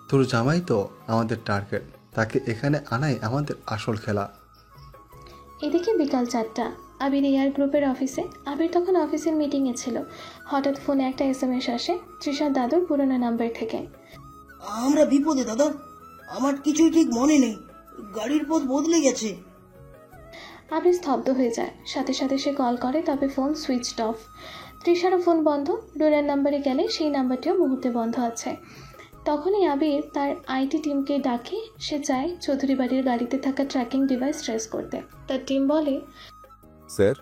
Speaker 13: তোর জামাই তো আমাদের টার্গেট, তাকে এখানে আনাই আমাদের আসল খেলা।
Speaker 2: এদিকে বিকাল 4টা। আবির এয়ার গ্রুপের অফিসে। আবির তখন অফিসের মিটিংয়ে ছিল। হঠাৎ ফোনে একটা SMS আসে তৃষার দাদুর পুরনো নাম্বার থেকে।
Speaker 7: আমরা বিপদে দাদা, আমার কিছুই ঠিক মনে নেই, গাড়ির পথ বদলে গেছে।
Speaker 2: আবির স্তব্ধ হয়ে যায়। সাথে সাথে সে কল করে, তবে ফোন সুইচড অফ। তৃষারও ফোন বন্ধ। ডোনার নাম্বারে গেলে সেই নাম্বারটিও মুহূর্তে বন্ধ আছে। তখনই আবির তার আইটি টিমকে ডাকে। সে চায় চৌধুরী বাড়ির গাড়িতে থাকা ট্র্যাকিং ডিভাইস ট্রেস করতে। তার টিম বলে,
Speaker 20: স্যার,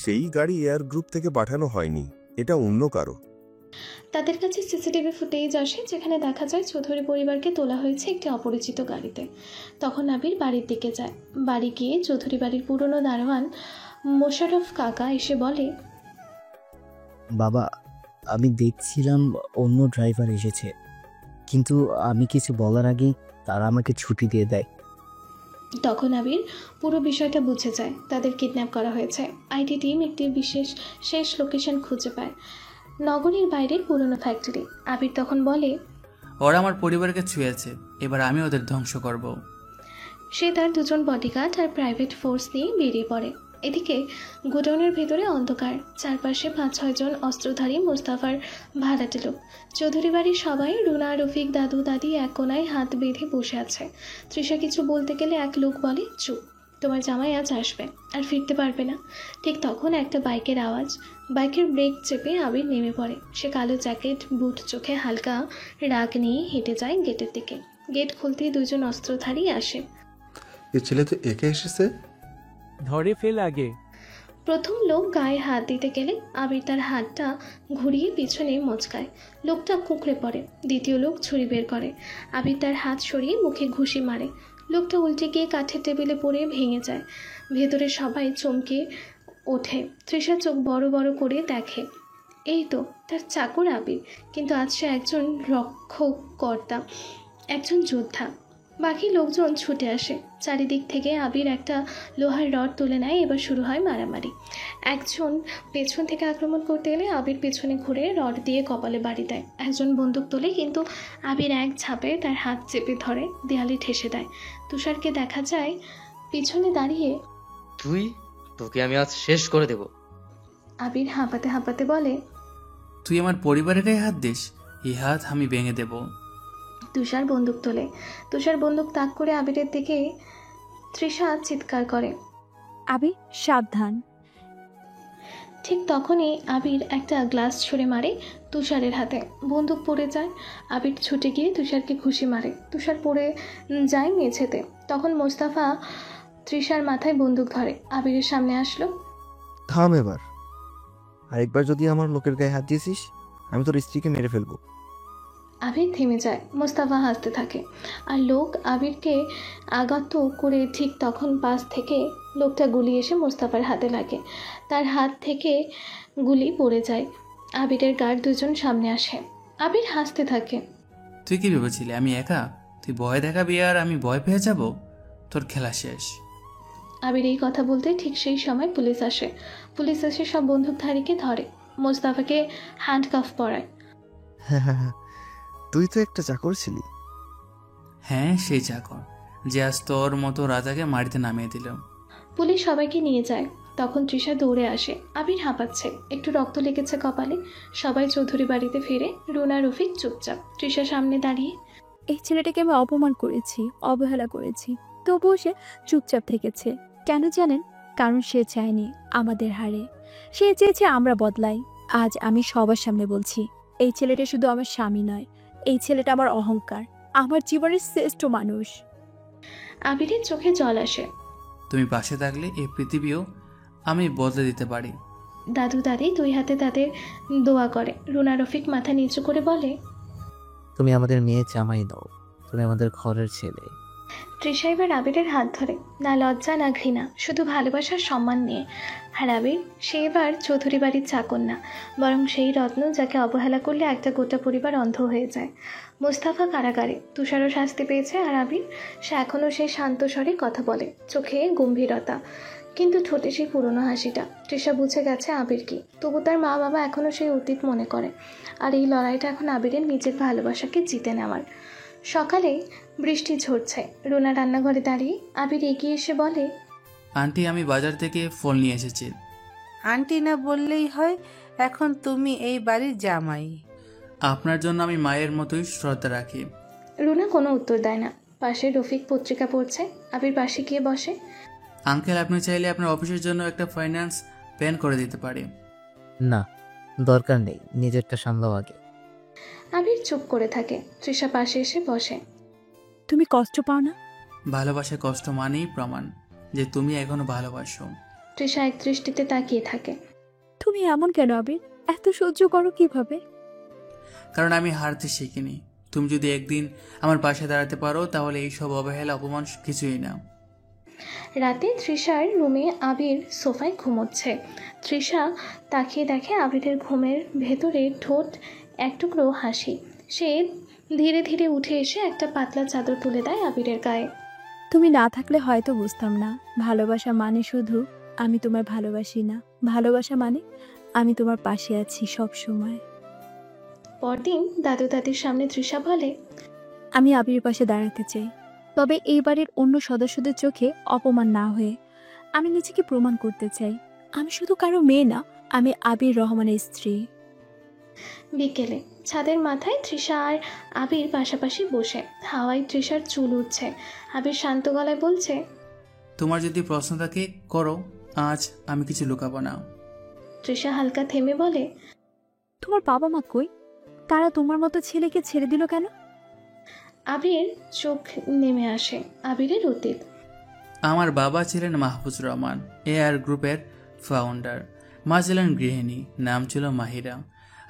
Speaker 20: সেই গাড়ি এয়ার গ্রুপ থেকে পাঠানো হয়নি, এটা অন্য কারো।
Speaker 2: তাদের কাছে সিসিটিভি ফুটেজ আসে, যেখানে দেখা যায় চৌধুরী পরিবারকে তোলা হয়েছে একটি অপরিচিত গাড়িতে। তখন আবির বাড়ির দিকে যায়। বাড়ি গিয়ে চৌধুরী বাড়ির পুরনো দারোয়ান মোশাররফ কাকা এসে বলে,
Speaker 5: বাবা, আমি দেখছিলাম অন্য ড্রাইভার এসেছে, কিন্তু আমি কিছু বলার আগেই তারা আমাকে ছুটি দিয়ে দেয়।
Speaker 2: তখন আবির পুরো বিষয়টা বুঝে যায়। তাদের কিডন্যাপ করা হয়েছে। আইটি টিম একটি বিশেষ শেষ লোকেশন খুঁজে পায়, নগরীর বাইরের পুরনো ফ্যাক্টরি। আবির তখন বলে,
Speaker 1: ওরা আমার পরিবারকে ছুঁয়েছে, এবার আমি ওদের ধ্বংস করব।
Speaker 2: সে তার দুজন বডিগার্ড আর প্রাইভেট ফোর্স নিয়ে বেরিয়ে পড়ে। এদিকে গোডাউনের ভেতরে অন্ধকার। চারপাশে 5-6 জন অস্ত্রধারী মোস্তফার ভাড়াটে লোক। চৌধুরী বাড়ির সবাই, রুনা, রফিক, দাদু দাদি এক কোনায় হাত বেঁধে বসে আছে। তৃষা কিছু বলতে গেলে এক লোক বলে, চুপ, তোমার জামাই আজ আসবে আর ফিরতে পারবে না। ঠিক তখন একটা বাইকের আওয়াজ। বাইকের ব্রেক চেপে আবির নেমে পড়ে। সে কালো জ্যাকেট, বুট চোখে হালকা রাগ নিয়ে হেঁটে যায় গেটের দিকে। গেট খুলতেই 2 জন অস্ত্রধারী আসে।
Speaker 13: এই ছেলে তো একে এসেছে,
Speaker 21: ধরে ফেল আগে।
Speaker 2: প্রথম লোক গায়ে হাত দিতে গেলে আবির তার হাতটা ঘুরিয়ে পিছনে মচকায়। লোকটা কুঁকড়ে পড়ে। দ্বিতীয় লোক ছুরি বের করে। আবির তার হাত সরিয়ে মুখে ঘুষি মারে। লোকটা উল্টে গিয়ে কাঠের টেবিলে পড়ে ভেঙে যায়। ভেতরে সবাই চমকে ওঠে। তৃষা চোখ বড় বড় করে দেখে, এই তো তার চাকর আবির, কিন্তু আজ সে একজন রক্ষকর্তা, একজন যোদ্ধা। বাকি লোকজন ছুটে আসে। চারিদিক থেকে আবির একটা লোহার রড তুলে নেয়। এবার শুরু হয় মারামারি। একজন পেছন থেকে আক্রমণ করতে এলে আবির পেছনে ঘুরে রড দিয়ে কপালে বাড়ি দেয়। একজন বন্দুক তোলে, কিন্তু আবির এক ঝাঁপে তার হাত চেপে ধরে দেয়ালে ঠেসে দেয়। তুষারকে দেখা যায় পিছনে দাঁড়িয়ে।
Speaker 17: তোকে আমি আজ শেষ করে দেব।
Speaker 2: আবির হাঁপাতে হাঁপাতে বলে,
Speaker 1: তুই আমার পরিবারের গায়ে হাত দিস, এই হাত আমি ভেঙে দেব।
Speaker 2: তুষার বন্দুক তোলে। তুষার বন্দুক তাক করে আবিরের দিকে। তৃষা চিৎকার করে,
Speaker 3: আবির সাবধান।
Speaker 2: ঠিক তখনই আবির একটা গ্লাস ছুঁড়ে মারে তুষারের হাতে। বন্দুক পড়ে যায়। আবির ছুটে গিয়ে তুষারকে ঘুষি মারে। তুষার পড়ে যায় মেঝেতে। তখন মোস্তফা তৃষার মাথায় বন্দুক ধরে। আবিরের সামনে আসলো।
Speaker 15: থাম এবার, আরেকবার যদি আমার লোকের গায়ে হাত দিয়েছিস আমি তোর স্ত্রীকে মেরে ফেলবো।
Speaker 2: আবির থেমে যায়। মোস্তফা হাসতে থাকে আর লোক আবিরকে আঘাত করে। ঠিক তখন পাশ থেকে লোকটা গুলি এসে মোস্তফার হাতে লাগে। তার হাত থেকে গুলি পড়ে যায়। আবিরের গার্ড 2 জন সামনে আসে। আবির হাসতে থাকে,
Speaker 1: তুই কি ভেবেছিলি আমি একা? তুই ভয় দেখাবি আর আমি ভয় পেয়ে যাব? তোর খেলা শেষ।
Speaker 2: আবির এই কথা বলতে ঠিক সেই সময় পুলিশ আসে। পুলিশ এসে সব বন্দুকধারীকে ধরে। মোস্তফাকে হ্যান্ডকাফ পরায়।
Speaker 15: হ্যাঁ, তুই তো একটা চাকর ছিলি।
Speaker 1: হ্যাঁ, সেই চাকর যে আজ তোর মতো রাজাকে মাটিতে নামিয়ে দিল।
Speaker 2: পুলিশ সবাইকে নিয়ে যায়। তখন তৃষা দৌড়ে আসে। আবির হাঁপাচ্ছে, একটু রক্ত লেগেছে কপালে। সবাই চৌধুরী বাড়িতে ফিরে। রুনা, রফিক চুপচাপ। তৃষা সামনে দাঁড়িয়ে,
Speaker 3: এই ছেলেটাকে আমি অপমান করেছি, অবহেলা করেছি, তবুও সে চুপচাপ থেকেছে। কেন জানেন? কারণ সে চায়নি আমাদের হারে। সে চেয়েছে আমরা বদলাই। আজ আমি সবার সামনে বলছি, এই ছেলেটা শুধু আমার স্বামী নয়, এই ছেলেটা আমার অহংকার, আমার জীবনের শ্রেষ্ঠ মানুষ।
Speaker 2: আবিরের চোখে জল আসে।
Speaker 1: তুমি পাশে থাকলে এই পৃথিবীও আমি বদলে দিতে পারি।
Speaker 2: দাদু দাদি 2 হাতে তাদের দোয়া করে। রুনা, রফিক মাথা নিচু করে বলে,
Speaker 5: তুমি আমাদের মেয়ে জামাই দাও, তুমি আমাদের ঘরের ছেলে,
Speaker 2: তৃষা এবার আবিরের হাত ধরে, না লজ্জা না ঘৃণা, শুধু ভালোবাসার সম্মান নিয়ে। আর আবির সে এবার চৌধুরী বাড়ির চাকর না, বরং সেই রত্ন যাকে অবহেলা করলে একটা গোটা পরিবার অন্ধ হয়ে যায়। মুস্তাফা কারাগারে, তুষারও শাস্তি পেয়েছে, আর আবির সে এখনও সেই শান্ত স্বরে কথা বলে, চোখে গম্ভীরতা, কিন্তু ঠোঁটে সেই পুরনো হাসিটা। তৃষা বুঝে গেছে আবির কি, তবু তার মা বাবা এখনও সেই অতীত মনে করে। আর এই লড়াইটা এখন আবিরের নিজের ভালোবাসাকে জিতে নেওয়ার। সকালে বৃষ্টি ঝরছে, রুনা রান্নাঘরে দাঁড়িয়ে। আবির এগিয়ে এসে বলে,
Speaker 1: আন্টি আমি বাজার থেকে ফল নিয়ে এসেছি।
Speaker 4: আন্টি না বললেই হয়, এখন তুমি এই বাড়ির জামাই।
Speaker 1: আপনার জন্য আমি মায়ের মতোই শ্রদ্ধা রাখি।
Speaker 2: রুনা কোনো উত্তর দেয় না। পাশে রফিক পত্রিকা পড়ছে, আবির পাশে গিয়ে বসে।
Speaker 1: আঙ্কেল আপনি চাইলে আপনার অফিসের জন্য একটা ফাইন্যান্স প্ল্যান করে দিতে পারি।
Speaker 5: না, দরকার নেই, নিজেরটা সামলাও আগে।
Speaker 2: আবির চুপ করে থাকে। তৃষা পাশে এসে বসে।
Speaker 3: তুমি কষ্ট পাও না?
Speaker 1: ভালোবাসা কষ্ট মানেই প্রমাণ যে তুমি এখনো ভালোবাসো।
Speaker 2: তৃষা এক দৃষ্টিতে তাকিয়ে থাকে।
Speaker 3: তুমি এমন কেন আবির? এত সহ্য করো কিভাবে?
Speaker 1: কারণ আমি হারতে শিখিনি। তুমি যদি একদিন আমার পাশে দাঁড়াতে পারো তাহলে এইসব অবহেলা অপমান কিছুই না।
Speaker 2: রাতে তৃষার রুমে আবির সোফায় ঘুমোচ্ছে। তৃষা তাকিয়ে দেখে আবিরের ঘুমের ভেতরে ঠোঁট এক টুকরো হাসি। সে ধীরে ধীরে উঠে এসে একটা পাতলা চাদর তুলে দেয় আবিরের গায়ে।
Speaker 3: তুমি না থাকলে হয়তো বুঝতাম না ভালোবাসা মানে শুধু আমি তোমার ভালোবাসি না, ভালোবাসা মানে আমি তোমার পাশে আছি সব সময়।
Speaker 2: পরদিন দাদু দাদির সামনে তৃষা বলে,
Speaker 3: আমি আবিরের পাশে দাঁড়াতে চাই, তবে এই বাড়ির অন্য সদস্যদের চোখে অপমান না হয়ে। আমি নিজেকে প্রমাণ করতে চাই আমি শুধু কারো মেয়ে না, আমি আবির রহমানের স্ত্রী।
Speaker 2: বিকেলে ছাদের মাথায় তৃষা আর আবির পাশাপাশি বসে। হাওয়ায় তৃষার চুল উঠছে। আবির শান্ত গলায় বলছে,
Speaker 1: তোমার যদি প্রশ্ন থাকে করো, আজ আমি কিছু লুকাবো না।
Speaker 2: তৃষা হালকা থেমে বলে,
Speaker 3: তোমার বাবা মা কই? তারা তোমার মতো ছেলেকে ছেড়ে দিল কেন?
Speaker 2: আবির চোখ নেমে আসে। আবিরের অতীত।
Speaker 1: আমার বাবা ছিলেন মাহফুজ রহমান, এআর গ্রুপের ফাউন্ডার। মা ছিলেন গৃহিণী, নাম ছিল মাহিরা।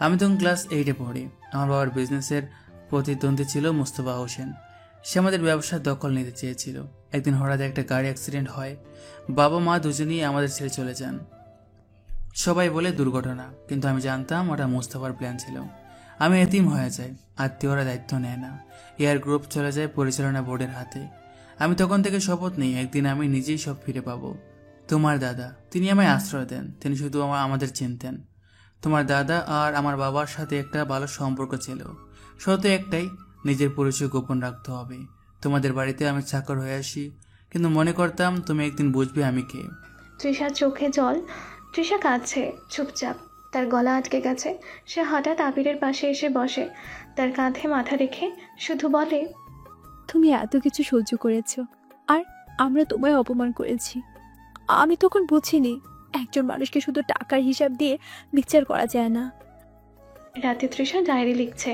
Speaker 1: আমি তখন ক্লাস 8-এ পড়ি। আমার বাবার বিজনেসের প্রতিদ্বন্দ্বী ছিল মুস্তফা হোসেন। সে আমাদের ব্যবসার দখল নিতে চেয়েছিল। একদিন হঠাৎ একটা গাড়ি অ্যাক্সিডেন্ট হয়। বাবা মা দুজনেই আমাদের ছেড়ে চলে যান। সবাই বলে দুর্ঘটনা, কিন্তু আমি জানতাম ওটা মুস্তফার প্ল্যান ছিল। আমি এতিম হয়ে যাই, আত্মীয়রা দায়িত্ব নেয় না। এয়ার গ্রুপ চলে যায় পরিচালনা বোর্ডের হাতে। আমি তখন থেকে শপথ নিই একদিন আমি নিজেই সব ফিরে পাবো। তোমার দাদা, তিনি আমায় আশ্রয় দেন, তিনি শুধু আমাদের চিনতেন। তোমার দাদা আর আমার বাবার সাথে একটা ভালো সম্পর্ক ছিল। শর্ত একটাই, নিজের পরিচয় গোপন রাখতে হবে। তোমাদের বাড়িতে আমি চাকর হয়ে আসি, কিন্তু মনে করতাম তুমি একদিন বুঝবে আমি কে।
Speaker 2: তৃষার চোখে জল। তৃষা কাঁদছে চুপচাপ, তার গলা আটকে গেছে। সে হঠাৎ আবিরের পাশে এসে বসে, তার কাঁধে মাথা রেখে শুধু বলে,
Speaker 3: তুমি এত কিছু সহ্য করেছো আর আমরা তোমায় অপমান করেছি। আমি তখন বুঝিনি একজন মানুষকে শুধু টাকার হিসাব দিয়ে বিচার করা যায় না।
Speaker 2: রাতে তৃষা ডায়েরি লিখছে।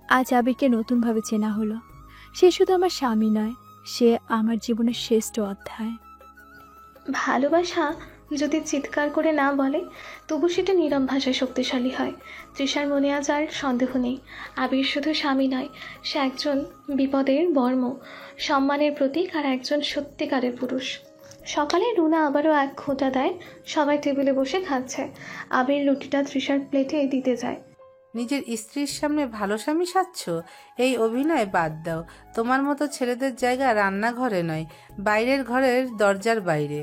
Speaker 3: আজ আবিরকে নতুনভাবে চেনা হলো। সে শুধু আমার স্বামী নয়, সে আমার জীবনের শ্রেষ্ঠ অধ্যায়।
Speaker 2: ভালোবাসা যদি চিৎকার করে না বলে, তবু সেটা নীরব ভাষায় শক্তিশালী হয়। তৃষার মনে আজ আর সন্দেহ নেই, আবির শুধু স্বামী নয়, সে একজন বিপদের বর্ম, সম্মানের প্রতীক আর একজন সত্যিকারের পুরুষ। সকালে রুনা আবারও এক খোঁটা দেয়। সবাই টেবিলে বসে খাচ্ছে। আবির রুটিটা তৃষার প্লেটে দিতে যায়।
Speaker 4: নিজের স্ত্রীর সামনে ভালো স্বামী সাজছ? এই অভিনয় বাদ দাও। তোমার মতো ছেলেদের জায়গা রান্নাঘরে নয়, বাইরের ঘরের দরজার বাইরে।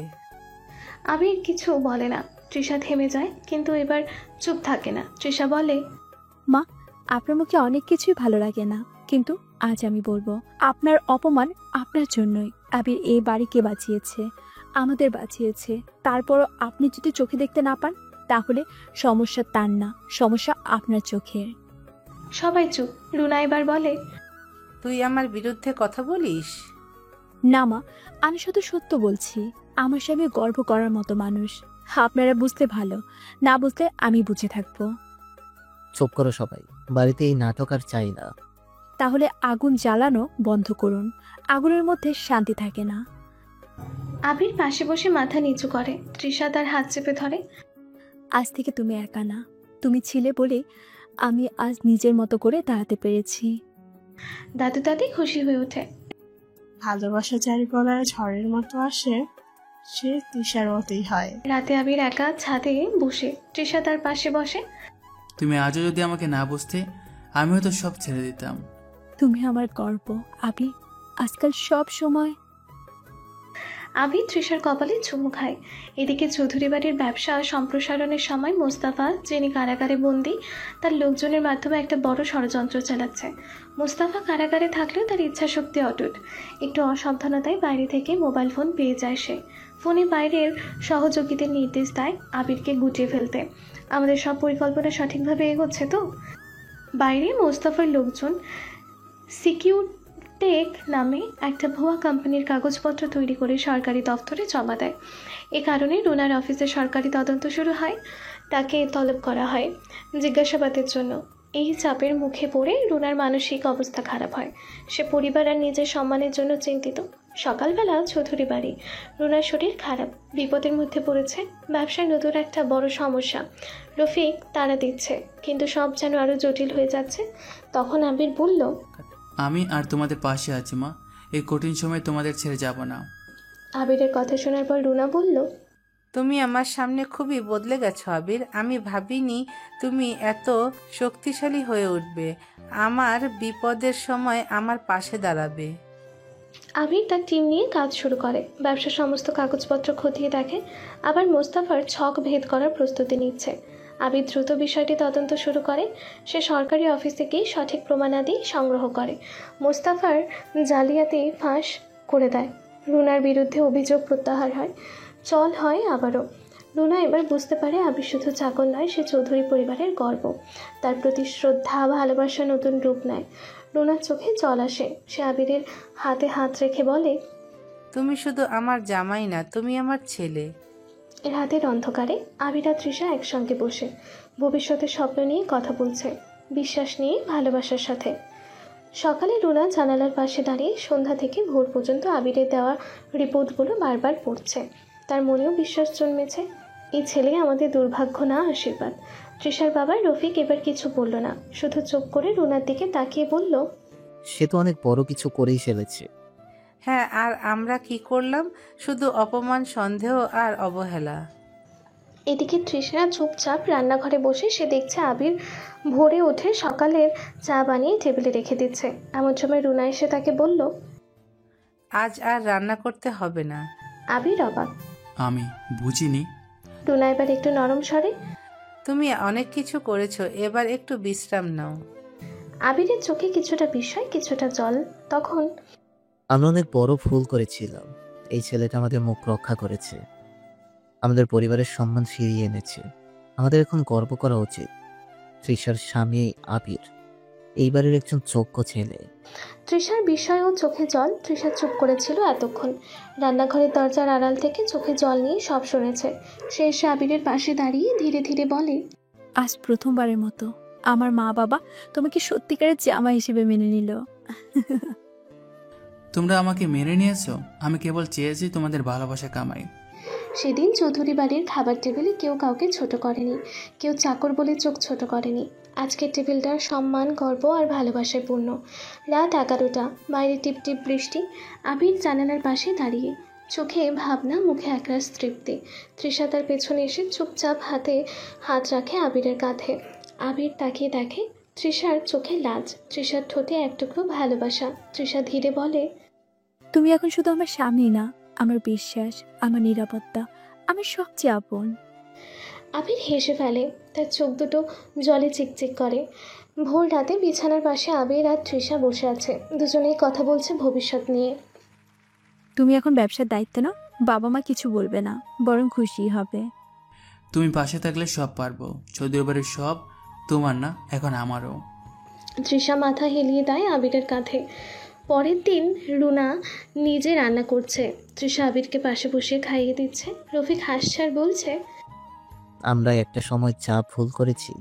Speaker 2: আবির কিছু বলে না। তৃষা থেমে যায়, কিন্তু এবার চুপ থাকে না। তৃষা বলে,
Speaker 3: মা, আপনার মুখে অনেক কিছুই ভালো লাগে না, কিন্তু আজ আমি বলবো আপনার অপমান আপনার জন্যই। আবির এই বাড়িকে বাঁচিয়েছে, আমাদের বাঁচিয়েছে। তারপরও আপনি যদি চোখে দেখতে না পান, তাহলে সমস্যা তার না, সমস্যা আপনার চোখের।
Speaker 2: সবাই চুপ। রুনা এবার বলে,
Speaker 4: তুই আমার বিরুদ্ধে কথা বলিস?
Speaker 3: না মা, আমি শুধু সত্য বলছি। আমার স্বামী গর্ব করার মতো মানুষ। আপনারা বুঝতে ভালো, না বুঝলে আমি বুঝে থাকবো।
Speaker 5: চুপ করো সবাই, বাড়িতে এই নাটক আর চাই না।
Speaker 3: তাহলে আগুন জ্বালানো বন্ধ করুন, আগুনের মধ্যে শান্তি থাকে না।
Speaker 2: আবির পাশে বসে মাথা নিচু করে। তৃষা তার হাত চেপে ধরে।
Speaker 3: আজ থেকে তুমি একা না, তুমি ছিলে বলে আমি আজ নিজের মতো করে দাঁড়াতে পেরেছি।
Speaker 2: দাদু দাদি খুশি হয়ে ওঠে।
Speaker 6: ভালোবাসা যার গলায় ঝড়ের মতো আসে সে তৃষার মতোই হয়।
Speaker 2: রাতে আবির একা ছাদে বসে, তৃষা তার পাশে বসে।
Speaker 1: তুমি আজও যদি আমাকে না বুঝতে, আমিও তো সব ছেড়ে দিতাম।
Speaker 3: তুমি আমার গর্ব আবি, আজকাল সব সময়।
Speaker 2: আবির তৃষার কপালে চুমু খায়। এদিকে চৌধুরী বাড়ির ব্যবসা সম্প্রসারণের সময় মোস্তাফা, যিনি কারাগারে বন্দী, তার লোকজনের মাধ্যমে একটা বড় ষড়যন্ত্র চালাচ্ছে। মোস্তাফা কারাগারে থাকলেও তার ইচ্ছাশক্তি অটুট। একটু অসাবধানতায় বাইরে থেকে মোবাইল ফোন পেয়ে যায় সে। ফোনে বাইরের সহযোগীদের নির্দেশ দেয় আবিরকে গুটিয়ে ফেলতে। আমাদের সব পরিকল্পনা সঠিকভাবে এগোচ্ছে তো? বাইরে মোস্তাফার লোকজন সিকিউরটেক নামে একটা ভুয়া কোম্পানির কাগজপত্র তৈরি করে সরকারি দপ্তরে জমা দেয়। এ কারণে রুনার অফিসে সরকারি তদন্ত শুরু হয়। তাকে তলব করা হয় জিজ্ঞাসাবাদের জন্য। এই চাপের মুখে পড়ে রুনার মানসিক অবস্থা খারাপ হয়। সে পরিবার আর নিজের সম্মানের জন্য চিন্তিত। সকালবেলা চৌধুরী বাড়ি। রুনার শরীর খারাপ, বিপদের মধ্যে পড়েছে। ব্যবসায় নতুন একটা বড় সমস্যা। রফিক তাড়া দিচ্ছে, কিন্তু সব যেন আরও জটিল হয়ে যাচ্ছে। তখন আবির বলল,
Speaker 1: আমি আর তোমাদের পাশে আছি মা, এই কঠিন সময় তোমাদের ছেড়ে যাব না।
Speaker 2: আবিরের কথা শোনার পর রুনা বলল,
Speaker 4: তুমি আমার সামনে খুবই বদলে গেছো আবির। আমি ভাবিনি তুমি এত শক্তিশালী হয়ে উঠবে, আমার বিপদের সময় আমার পাশে দাঁড়াবে।
Speaker 2: আবির তার টিম নিয়ে কাজ শুরু করে। ব্যবসার সমস্ত কাগজপত্র খতিয়ে দেখে, আবার মোস্তাফার ছক ভেদ করার প্রস্তুতি নিচ্ছে। আবির দ্রুত বিষয়টি তদন্ত শুরু করে। সে সরকারি অফিসে গিয়ে সঠিক প্রমাণাদি সংগ্রহ করে। মোস্তাফার জালিয়াতি ফাঁস করে দেয়। রুনার বিরুদ্ধে অভিযোগ প্রত্যাহার হয়, চল হয় আবারও। রুনা এবার বুঝতে পারে আবির শুধু চাকর নয়, সে চৌধুরী পরিবারের গর্ব। তার প্রতি শ্রদ্ধা, ভালোবাসা নতুন রূপ নেয়। রুনার চোখে জল আসে। সে আবিরের হাতে হাত রেখে বলে,
Speaker 4: তুমি শুধু আমার জামাই না, তুমি আমার ছেলে।
Speaker 2: রাতের অন্ধকারে আবির আর তৃষা একসঙ্গে বসে ভবিষ্যতের স্বপ্ন নিয়ে কথা বলছে, বিশ্বাস নিয়ে, ভালোবাসার সাথে। সকালে রুনা জানালার পাশে দাঁড়িয়ে সন্ধ্যা থেকে ভোর পর্যন্ত আবিরের দেওয়া রিপোর্টগুলো বারবার পড়ছে। তার মনেও বিশ্বাস জন্মেছে, এই ছেলে আমাদের দুর্ভাগ্য না, আশীর্বাদ। তৃষার বাবা রফিক এবার কিছু বলল না, শুধু চুপ করে রুনার দিকে তাকিয়ে বলল,
Speaker 5: সে তো অনেক বড় কিছু করেই ফেলেছে।
Speaker 4: হ্যাঁ, আর আমরা কি করলাম? শুধু অপমান, সন্দেহ আর অবহেলা।
Speaker 2: এদিকে তৃষ্ণা চুপচাপ রান্নাঘরে বসে সে দেখছে আবির ভোরে উঠে সকালের চা বানিয়ে টেবিলে রেখে দিচ্ছে। এমন সময় রুনা এসে তাকে বলল,
Speaker 4: আজ আর রান্না করতে হবে না।
Speaker 2: আবির অবাক।
Speaker 1: আমি বুঝিনি।
Speaker 2: রুনা এবার একটু নরম স্বরে,
Speaker 4: তুমি অনেক কিছু করেছো, এবার একটু বিশ্রাম নাও।
Speaker 2: আবিরের চোখে কিছুটা বিস্ময়, কিছুটা জল। তখন,
Speaker 5: আমরা অনেক বড় ভুল করেছিলাম। এই ছেলেটা আমাদের মুখ রক্ষা করেছে, আমাদের পরিবারের সম্মান ফিরিয়ে এনেছে। আমাদের এখন গর্ব করা উচিত। তৃষার স্বামী আবির এইবারের একজন যোগ্য ছেলে।
Speaker 2: তৃষার বিস্ময় ও চোখে জল। তৃষা চুপ করেছিল এতক্ষণ। রান্নাঘরের দরজার আড়াল থেকে চোখে জল নিয়ে সব শুনেছে। সে এসে আবিরের পাশে দাঁড়িয়ে ধীরে ধীরে বলে,
Speaker 3: আজ প্রথমবারের মতো আমার মা বাবা তোমাকে সত্যিকারের জামা হিসেবে মেনে নিল।
Speaker 1: তোমরা আমাকে মেনে নিয়েছো, আমি কেবল চেয়েছি তোমাদের ভালোবাসা কামাই।
Speaker 2: সেদিন চৌধুরী বাড়ির খাবার টেবিলে কেউ কাউকে ছোট করেনি, কেউ চাকর বলে চোখ ছোট করেনি। আজকের টেবিলটার সম্মান, গর্ব আর ভালোবাসায় পূর্ণ। রাত 11টা, বাইরে টিপটিপ বৃষ্টি। আবির জানালার পাশে দাঁড়িয়ে, চোখে ভাবনা, মুখে একরাশ তৃপ্তি। তৃষা তার পেছনে এসে চুপচাপ হাতে হাত রাখে আবিরের কাঁধে। আবির তাকিয়ে দেখে তৃষার চোখে লাজ, তৃষার ঠোঁটে এক টুকরো ভালোবাসা। তৃষা ধীরে বলে,
Speaker 3: তুমি এখন শুধু আমার স্বামী না, আমার বিশ্বাস, আমার নিরাপত্তা, আমার সবচেয়ে আপন।
Speaker 2: আবির হেসে ফেলে, তার চোখ দুটো জলে চিকচিক করে। ভোর রাতে বিছানার পাশে আবির আর তৃষা বসে আছে, দুজনেই কথা বলছে ভবিষ্যৎ নিয়ে।
Speaker 3: তুমি এখন ব্যবসার দায়িত্ব নাও, বাবা মা কিছু বলবে না, বরং খুশি হবে।
Speaker 1: তুমি পাশে থাকলে সব পারবো। চৌধুরী বাড়ির সব তোমার না, এখন আমারও।
Speaker 2: তৃষা মাথা হেলিয়ে দেয় আবিরের কাঁধে। পরের দিন রুনা নিজে রান্না করছে। তৃষা আবিরকে পাশে বসিয়ে খাইয়ে দিচ্ছে। রফিক হাসছে আর বলছে,
Speaker 5: আমরা একটা সময় যা ভুল করেছি,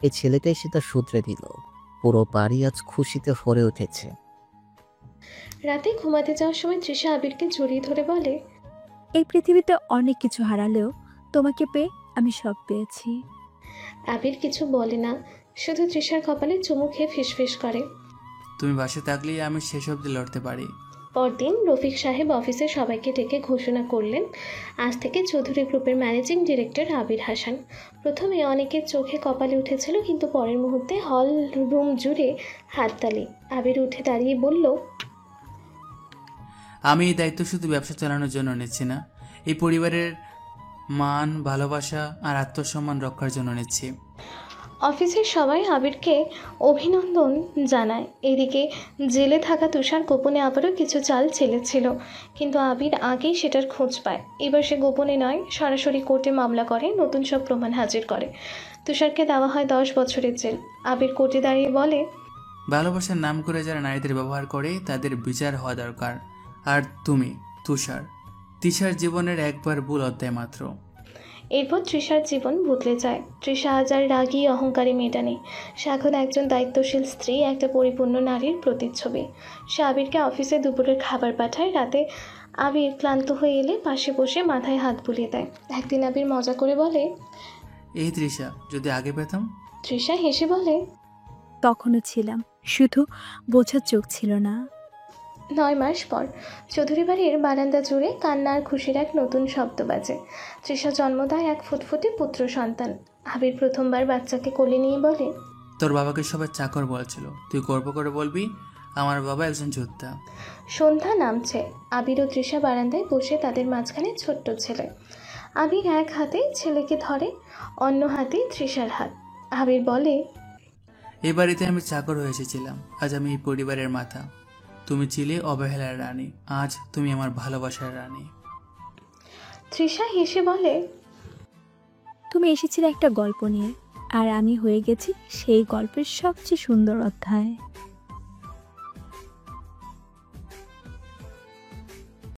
Speaker 5: এই ছেলেটাই সেটা শুধরে দিল। পুরো বাড়ি আজ খুশিতে ভরে উঠেছে।
Speaker 2: রাতে ঘুমাতে যাওয়ার সময় তৃষা আবিরকে জড়িয়ে ধরে বলে,
Speaker 3: এই পৃথিবীতে অনেক কিছু হারালেও তোমাকে পেয়ে আমি সব পেয়েছি।
Speaker 2: আবির কিছু বলে না, শুধু তৃষার কপালে চুমু খেয়ে ফিসফিস করে।
Speaker 1: তুমি বাসে থাকলেই আমি শেষ অবধি লড়তে পারি।
Speaker 2: পরদিন রফিক সাহেব অফিসে সবাইকে ডেকে ঘোষণা করলেন, আজ থেকে চৌধুরী গ্রুপের ম্যানেজিং ডিরেক্টর আবির হাসান। প্রথমে অনেকের চোখে কপালে উঠেছিল, কিন্তু পরের মুহূর্তে হল রুম জুড়ে হাততালি। আবির উঠে দাঁড়িয়ে বলল,
Speaker 1: আমি এই দায়িত্ব শুধু ব্যবসা চালানোর জন্য নিচ্ছি না, এই পরিবারের মান, ভালোবাসা আর আত্মসম্মান রক্ষার জন্য নিচ্ছি।
Speaker 2: অফিসের সবাই আবিরকে অভিনন্দন জানায়। এদিকে জেলে থাকা তুষার গোপনে আবারও কিছু চাল ছেলেছিল, কিন্তু আবির আগেই সেটার খোঁজ পায়। এবার সে গোপনে নয়, সরাসরি কোর্টে মামলা করে, নতুন সব প্রমাণ হাজির করে। তুষারকে দেওয়া হয় 10 বছরের জেল। আবির কোর্টে দাঁড়িয়ে বলে,
Speaker 1: ভালোবাসার নাম করে যারা নারীদের ব্যবহার করে তাদের বিচার হওয়া দরকার। আর তুমি তৃষার জীবনের একবার ভুল অধ্যায় মাত্র।
Speaker 2: এরপর তৃষার জীবন বদলে যায়। তৃষা আজ আর রাগী অহংকারী মেয়েটা নেই। সে এখন একজন দায়িত্বশীল স্ত্রী, একটা পরিপূর্ণ নারীর প্রতিচ্ছবি। সে আবিরকে অফিসে দুপুরের খাবার পাঠায়। রাতে আবির ক্লান্ত হয়ে এলে পাশে বসে মাথায় হাত বুলিয়ে দেয়। একদিন আবির মজা করে বলে,
Speaker 1: এই তৃষা, যদি আগে পেতাম।
Speaker 2: তৃষা হেসে বলে,
Speaker 3: তখনও ছিলাম, শুধু বোঝার চোখ ছিল না।
Speaker 2: 9 মাস পর চৌধুরী বাড়ির বারান্দা জুড়ে কান্নার খুশির এক নতুন শব্দ বাজে। তৃষা জন্ম দেয় এক ফুটফুটে পুত্র সন্তান। আবির প্রথমবার বাচ্চাকে কোলে নিয়ে বলে,
Speaker 1: তোর বাবাকে সবাই চাকর বলছিল, তুই গর্ব করে বলবি আমার বাবা একজন যোদ্ধা।
Speaker 2: সন্ধ্যা নামছে। আবির ও তৃষা বারান্দায় বসে, তাদের মাঝখানে ছোট্ট ছেলে। আবির এক হাতে ছেলেকে ধরে, অন্য হাতে তৃষার হাত। আবির বলে,
Speaker 1: এই বাড়িতে আমি চাকর হয়ে এসেছিলাম, আজ আমি এই পরিবারের মাথা। তুমি ছিলে অবহেলার রানী, আজ তুমি আমার ভালোবাসার রানী।
Speaker 2: তৃষা হেসে বলে,
Speaker 3: তুমি এসেছিলে একটা গল্প নিয়ে, আর আমি হয়ে গেছি সেই গল্পের সবচেয়ে সুন্দর অধ্যায়।